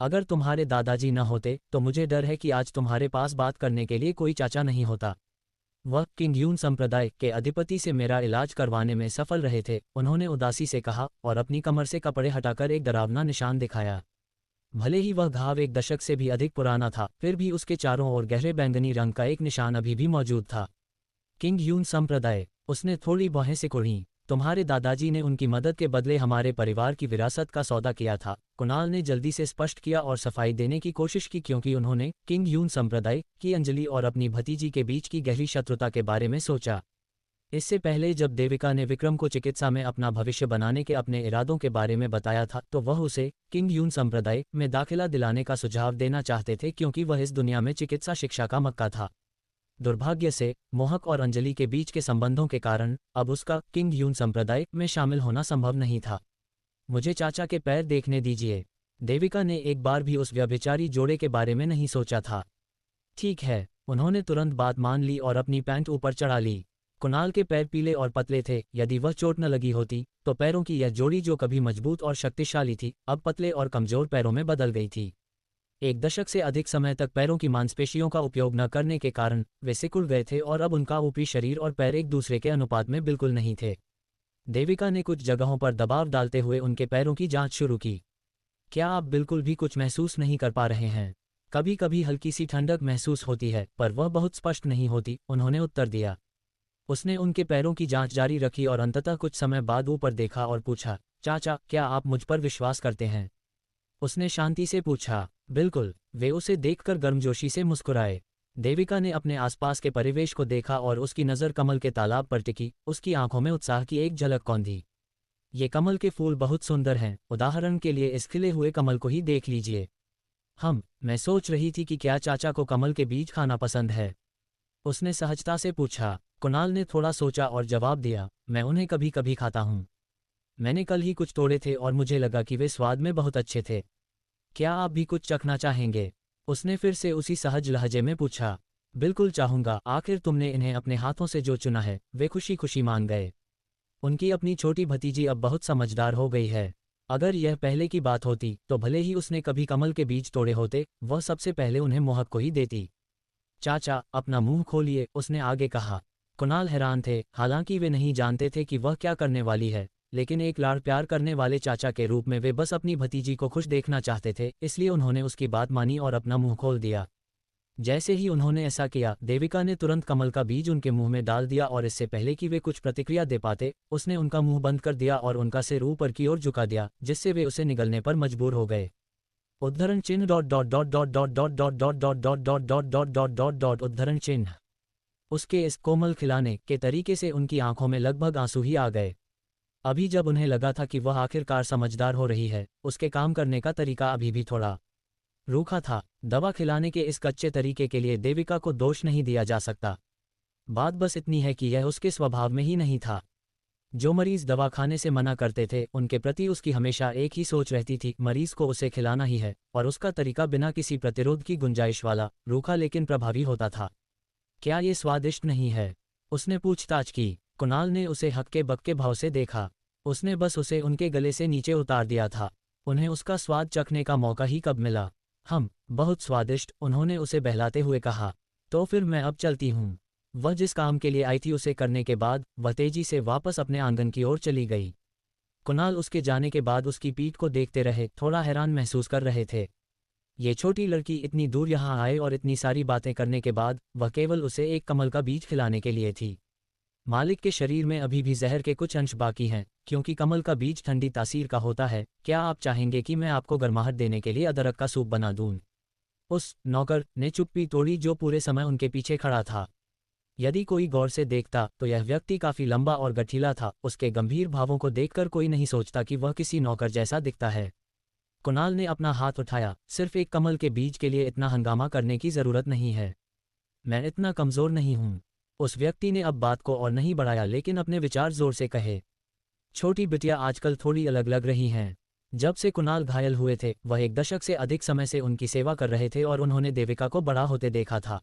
अगर तुम्हारे दादाजी न होते तो मुझे डर है कि आज तुम्हारे पास बात करने के लिए कोई चाचा नहीं होता। वह किंग यून संप्रदाय के अधिपति से मेरा इलाज करवाने में सफल रहे थे, उन्होंने उदासी से कहा और अपनी कमर से कपड़े हटाकर एक डरावना निशान दिखाया। भले ही वह घाव 1 दशक से भी अधिक पुराना था, फिर भी उसके चारों ओर गहरे बैंगनी रंग का एक निशान अभी भी मौजूद था। किंग यून संप्रदाय, उसने थोड़ी बाहें सिकुड़ीं। तुम्हारे दादाजी ने उनकी मदद के बदले हमारे परिवार की विरासत का सौदा किया था, कुणाल ने जल्दी से स्पष्ट किया और सफाई देने की कोशिश की, क्योंकि उन्होंने किंग यून संप्रदाय की अंजलि और अपनी भतीजी के बीच की गहरी शत्रुता के बारे में सोचा। इससे पहले जब देविका ने विक्रम को चिकित्सा में अपना भविष्य बनाने के अपने इरादों के बारे में बताया था, तो वह उसे किंग यून संप्रदाय में दाखिला दिलाने का सुझाव देना चाहते थे, क्योंकि वह इस दुनिया में चिकित्सा शिक्षा का मक्का था। दुर्भाग्य से मोहक और अंजलि के बीच के संबंधों के कारण अब उसका किंग यून संप्रदाय में शामिल होना संभव नहीं था। मुझे चाचा के पैर देखने दीजिए। देविका ने एक बार भी उस व्यभिचारी जोड़े के बारे में नहीं सोचा था। ठीक है, उन्होंने तुरंत बात मान ली और अपनी पैंट ऊपर चढ़ा ली। कुणाल के पैर पीले और पतले थे। यदि वह चोट न लगी होती तो पैरों की यह जोड़ी, जो कभी मजबूत और शक्तिशाली थी, अब पतले और कमजोर पैरों में बदल गई थी। 1 दशक से अधिक समय तक पैरों की मांसपेशियों का उपयोग न करने के कारण वे सिकुड़ गए थे और अब उनका ऊपरी शरीर और पैर एक दूसरे के अनुपात में बिल्कुल नहीं थे। देविका ने कुछ जगहों पर दबाव डालते हुए उनके पैरों की जांच शुरू की। क्या आप बिल्कुल भी कुछ महसूस नहीं कर पा रहे हैं? कभी कभी हल्की सी ठंडक महसूस होती है, पर वह बहुत स्पष्ट नहीं होती, उन्होंने उत्तर दिया। उसने उनके पैरों की जांच जारी रखी और अंततः कुछ समय बाद ऊपर देखा और पूछा, चाचा, क्या आप मुझ पर विश्वास करते हैं? उसने शांति से पूछा। बिल्कुल, वे उसे देखकर गर्मजोशी से मुस्कुराए। देविका ने अपने आसपास के परिवेश को देखा और उसकी नज़र कमल के तालाब पर टिकी। उसकी आंखों में उत्साह की एक झलक कौंधी। ये कमल के फूल बहुत सुंदर हैं, उदाहरण के लिए इस खिले हुए कमल को ही देख लीजिए। मैं सोच रही थी कि क्या चाचा को कमल के बीज खाना पसंद है? उसने सहजता से पूछा। कुणाल ने थोड़ा सोचा और जवाब दिया, मैं उन्हें कभी कभी खाता हूँ। मैंने कल ही कुछ तोड़े थे और मुझे लगा कि वे स्वाद में बहुत अच्छे थे। क्या आप भी कुछ चखना चाहेंगे? उसने फिर से उसी सहज लहजे में पूछा। बिल्कुल चाहूंगा, आखिर तुमने इन्हें अपने हाथों से जो चुना है। वे खुशी खुशी मान गए। उनकी अपनी छोटी भतीजी अब बहुत समझदार हो गई है। अगर यह पहले की बात होती तो भले ही उसने कभी कमल के बीज तोड़े होते, वह सबसे पहले उन्हें मोहक को ही देती। चाचा, अपना मुंह खोलिए, उसने आगे कहा। कुणाल हैरान थे, हालांकि वे नहीं जानते थे कि वह क्या करने वाली है, लेकिन एक लाड़ प्यार करने वाले चाचा के रूप में वे बस अपनी भतीजी को खुश देखना चाहते थे, इसलिए उन्होंने उसकी बात मानी और अपना मुंह खोल दिया। जैसे ही उन्होंने ऐसा किया, देविका ने तुरंत कमल का बीज उनके मुंह में डाल दिया और इससे पहले कि वे कुछ प्रतिक्रिया दे पाते, उसने उनका मुंह बंद कर दिया और उनका सिर ऊपर की ओर झुका दिया, जिससे वे उसे निगलने पर मजबूर हो गए। उद्धरण चिन्ह उद्धरण चिन्ह। उसके इस कोमल खिलाने के तरीके से उनकी आंखों में लगभग आंसू ही आ गए। अभी जब उन्हें लगा था कि वह आखिरकार समझदार हो रही है, उसके काम करने का तरीका अभी भी थोड़ा रूखा था। दवा खिलाने के इस कच्चे तरीके के लिए देविका को दोष नहीं दिया जा सकता। बात बस इतनी है कि यह उसके स्वभाव में ही नहीं था। जो मरीज दवा खाने से मना करते थे, उनके प्रति उसकी हमेशा एक ही सोच रहती थी, मरीज को उसे खिलाना ही है, और उसका तरीका बिना किसी प्रतिरोध की गुंजाइश वाला, रूखा लेकिन प्रभावी होता था। क्या ये स्वादिष्ट नहीं है? उसने पूछताछ की। कुणाल ने उसे हक्के बक्के भाव से देखा। उसने बस उसे उनके गले से नीचे उतार दिया था। उन्हें उसका स्वाद चखने का मौका ही कब मिला। बहुत स्वादिष्ट, उन्होंने उसे बहलाते हुए कहा। तो फिर मैं अब चलती हूँ। वह जिस काम के लिए आई थी उसे करने के बाद वह तेजी से वापस अपने आंगन की ओर चली गई। कुणाल उसके जाने के बाद उसकी पीठ को देखते रहे, थोड़ा हैरान महसूस कर रहे थे। ये छोटी लड़की इतनी दूर यहाँ आए और इतनी सारी बातें करने के बाद वह केवल उसे एक कमल का बीज खिलाने के लिए थी। मालिक के शरीर में अभी भी जहर के कुछ अंश बाकी हैं, क्योंकि कमल का बीज ठंडी तासीर का होता है। क्या आप चाहेंगे कि मैं आपको गर्माहट देने के लिए अदरक का सूप बना दूं? उस नौकर ने चुप्पी तोड़ी जो पूरे समय उनके पीछे खड़ा था। यदि कोई गौर से देखता तो यह व्यक्ति काफी लंबा और गठीला था। उसके गंभीर भावों को देखकर कोई नहीं सोचता कि वह किसी नौकर जैसा दिखता है। कुणाल ने अपना हाथ उठाया। सिर्फ एक कमल के बीज के लिए इतना हंगामा करने की जरूरत नहीं है। मैं इतना कमजोर नहीं हूँ। उस व्यक्ति ने अब बात को और नहीं बढ़ाया, लेकिन अपने विचार जोर से कहे। छोटी बिटिया आजकल थोड़ी अलग लग रही हैं। जब से कुणाल घायल हुए थे, वह 1 दशक से अधिक समय से उनकी सेवा कर रहे थे और उन्होंने देविका को बड़ा होते देखा था।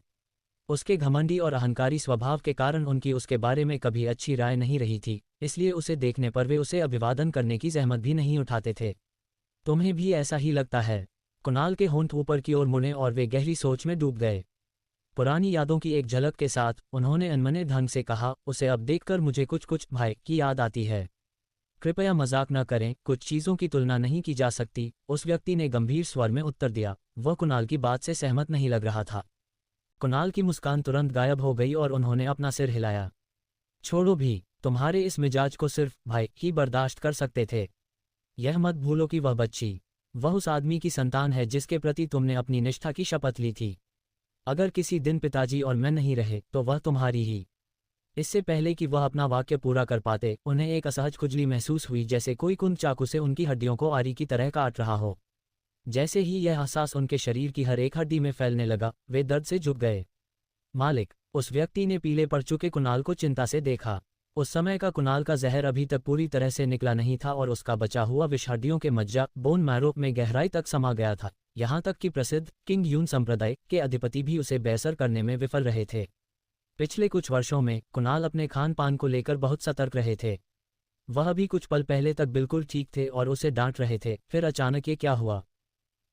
उसके घमंडी और अहंकारी स्वभाव के कारण उनकी उसके बारे में कभी अच्छी राय नहीं रही थी, इसलिए उसे देखने पर वे उसे अभिवादन करने की जहमत भी नहीं उठाते थे। तुम्हें भी ऐसा ही लगता है? कुणाल के होंठ ऊपर की ओर मुड़े और वे गहरी सोच में डूब गए। पुरानी यादों की एक झलक के साथ उन्होंने अनमने ढंग से कहा, उसे अब देखकर मुझे कुछ कुछ भाई की याद आती है। कृपया मजाक न करें, कुछ चीज़ों की तुलना नहीं की जा सकती, उस व्यक्ति ने गंभीर स्वर में उत्तर दिया। वह कुणाल की बात से सहमत नहीं लग रहा था। कुणाल की मुस्कान तुरंत गायब हो गई और उन्होंने अपना सिर हिलाया। छोड़ो भी, तुम्हारे इस मिजाज को सिर्फ भाई ही बर्दाश्त कर सकते थे। यह मत भूलो कि वह बच्ची, वह उस आदमी की संतान है जिसके प्रति तुमने अपनी निष्ठा की शपथ ली थी। अगर किसी दिन पिताजी और मैं नहीं रहे तो वह तुम्हारी ही। इससे पहले कि वह अपना वाक्य पूरा कर पाते, उन्हें एक असहज खुजली महसूस हुई, जैसे कोई कुंद चाकू से उनकी हड्डियों को आरी की तरह काट रहा हो। जैसे ही यह एहसास उनके शरीर की हर एक हड्डी में फैलने लगा, वे दर्द से झुक गए। मालिक, उस व्यक्ति ने पीले पड़ चुके कुणाल को चिंता से देखा। उस समय का कुणाल का जहर अभी तक पूरी तरह से निकला नहीं था और उसका बचा हुआ विष हड्डियों के मज्जा बोन मैरो में गहराई तक समा गया था। यहाँ तक कि प्रसिद्ध किंग यून संप्रदाय के अधिपति भी उसे बेअसर करने में विफल रहे थे। पिछले कुछ वर्षों में कुणाल अपने खान पान को लेकर बहुत सतर्क रहे थे। वह भी कुछ पल पहले तक बिल्कुल ठीक थे और उसे डांट रहे थे, फिर अचानक ये क्या हुआ?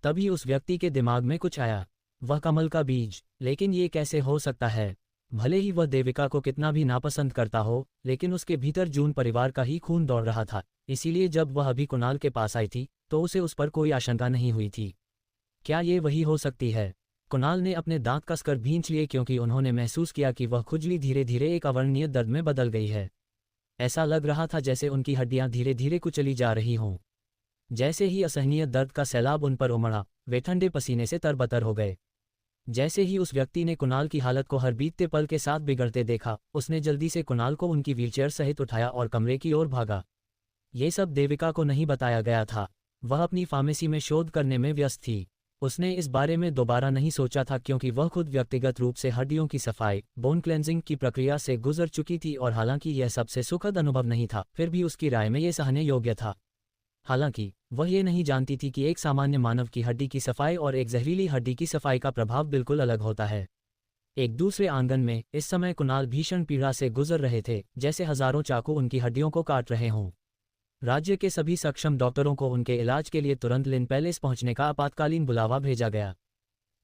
तभी उस व्यक्ति के दिमाग में कुछ आया। वह कमल का बीज, लेकिन ये कैसे हो सकता है? भले ही वह देविका को कितना भी नापसंद करता हो, लेकिन उसके भीतर जून परिवार का ही खून दौड़ रहा था। इसीलिए जब वह अभी कुणाल के पास आई थी तो उसे उस पर कोई आशंका नहीं हुई थी। क्या ये वही हो सकती है? कुणाल ने अपने दांत कसकर भींच लिए, क्योंकि उन्होंने महसूस किया कि वह खुजली धीरे धीरे एक अवर्णनीय दर्द में बदल गई है। ऐसा लग रहा था जैसे उनकी हड्डियां धीरे धीरे कुचली जा रही हों। जैसे ही असहनीय दर्द का सैलाब उन पर उमड़ा, वे ठंडे पसीने से तरबतर हो गए। जैसे ही उस व्यक्ति ने कुणाल की हालत को हर बीतते पल के साथ बिगड़ते देखा, उसने जल्दी से कुणाल को उनकी व्हीलचेयर सहित उठाया और कमरे की ओर भागा। ये सब देविका को नहीं बताया गया था। वह अपनी फार्मेसी में शोध करने में व्यस्त थी। उसने इस बारे में दोबारा नहीं सोचा था, क्योंकि वह खुद व्यक्तिगत रूप से हड्डियों की सफाई, बोन क्लेंजिंग की प्रक्रिया से गुजर चुकी थी, और हालांकि यह सबसे सुखद अनुभव नहीं था, फिर भी उसकी राय में यह सहने योग्य था। हालांकि वह ये नहीं जानती थी कि एक सामान्य मानव की हड्डी की सफाई और एक जहरीली हड्डी की सफाई का प्रभाव बिल्कुल अलग होता है। एक दूसरे आंगन में इस समय कुणाल भीषण पीड़ा से गुजर रहे थे, जैसे हजारों चाकू उनकी हड्डियों को काट रहे हों। राज्य के सभी सक्षम डॉक्टरों को उनके इलाज के लिए तुरंत लिन पैलेस पहुंचने का आपातकालीन बुलावा भेजा गया।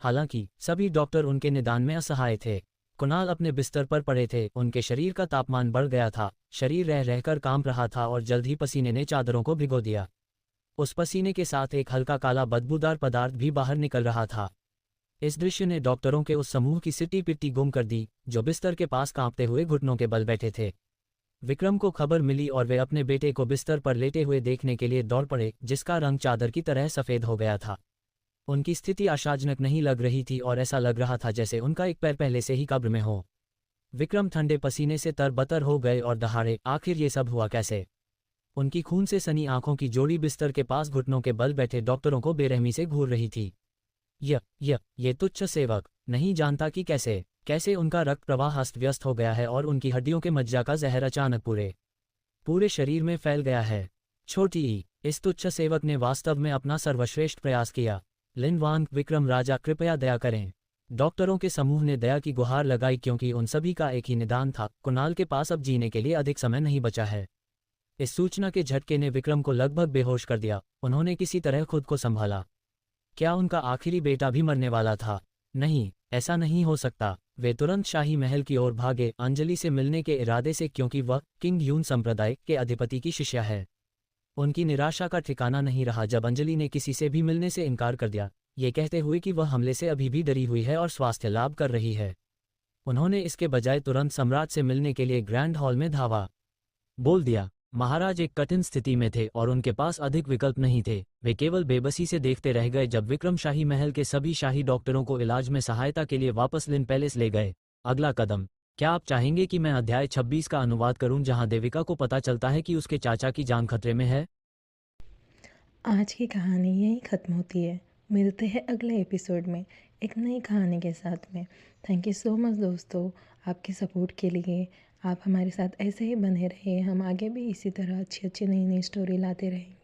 हालांकि सभी डॉक्टर उनके निदान में असहाय थे। कुणाल अपने बिस्तर पर पड़े थे, उनके शरीर का तापमान बढ़ गया था, शरीर रह रहकर कांप रहा था और जल्द ही पसीने ने चादरों को भिगो दिया। उस पसीने के साथ एक हल्का काला बदबूदार पदार्थ भी बाहर निकल रहा था। इस दृश्य ने डॉक्टरों के उस समूह की सिटी पिट्टी गुम कर दी, जो बिस्तर के पास कांपते हुए घुटनों के बल बैठे थे। विक्रम को खबर मिली और वे अपने बेटे को बिस्तर पर लेटे हुए देखने के लिए दौड़ पड़े, जिसका रंग चादर की तरह सफ़ेद हो गया था। उनकी स्थिति आशाजनक नहीं लग रही थी और ऐसा लग रहा था जैसे उनका एक पैर पहले से ही कब्र में हो। विक्रम ठंडे पसीने से तरबतर हो गए और दहाड़े, आखिर ये सब हुआ कैसे? उनकी खून से सनी आंखों की जोड़ी बिस्तर के पास घुटनों के बल बैठे डॉक्टरों को बेरहमी से घूर रही थी। ये तुच्छ सेवक नहीं जानता कि कैसे उनका रक्त प्रवाह अस्त व्यस्त हो गया है और उनकी हड्डियों के मज्जा का जहर अचानक पूरे शरीर में फैल गया है। छोटी ई, इस तुच्छ सेवक ने वास्तव में अपना सर्वश्रेष्ठ प्रयास किया। लिन वांग, विक्रम राजा, कृपया दया करें। डॉक्टरों के समूह ने दया की गुहार लगाई, क्योंकि उन सभी का एक ही निदान था, कुणाल के पास अब जीने के लिए अधिक समय नहीं बचा है। इस सूचना के झटके ने विक्रम को लगभग बेहोश कर दिया। उन्होंने किसी तरह खुद को संभाला। क्या उनका आखिरी बेटा भी मरने वाला था? नहीं, ऐसा नहीं हो सकता। वे तुरंत शाही महल की ओर भागे, अंजलि से मिलने के इरादे से, क्योंकि वह किंग यून संप्रदाय के अधिपति की शिष्या है। उनकी निराशा का ठिकाना नहीं रहा जब अंजलि ने किसी से भी मिलने से इनकार कर दिया, ये कहते हुए कि वह हमले से अभी भी डरी हुई है और स्वास्थ्य लाभ कर रही है। उन्होंने इसके बजाय तुरंत सम्राट से मिलने के लिए ग्रैंड हॉल में धावा बोल दिया। महाराज एक कठिन स्थिति में थे और उनके पास अधिक विकल्प नहीं थे। वे केवल बेबसी से देखते रह गए जब विक्रम शाही महल के सभी शाही डॉक्टरों को इलाज में सहायता के लिए वापस लिन पैलेस ले गए। अगला कदम। क्या आप चाहेंगे कि मैं अध्याय 26 का अनुवाद करूं, जहां देविका को पता चलता है कि उसके चाचा की जान खतरे में है? आज की कहानी यहीं ख़त्म होती है। मिलते हैं अगले एपिसोड में एक नई कहानी के साथ में। थैंक यू सो मच दोस्तों, आपके सपोर्ट के लिए। आप हमारे साथ ऐसे ही बने रहिए, हम आगे भी इसी तरह अच्छी अच्छी नई नई स्टोरी लाते रहेंगे।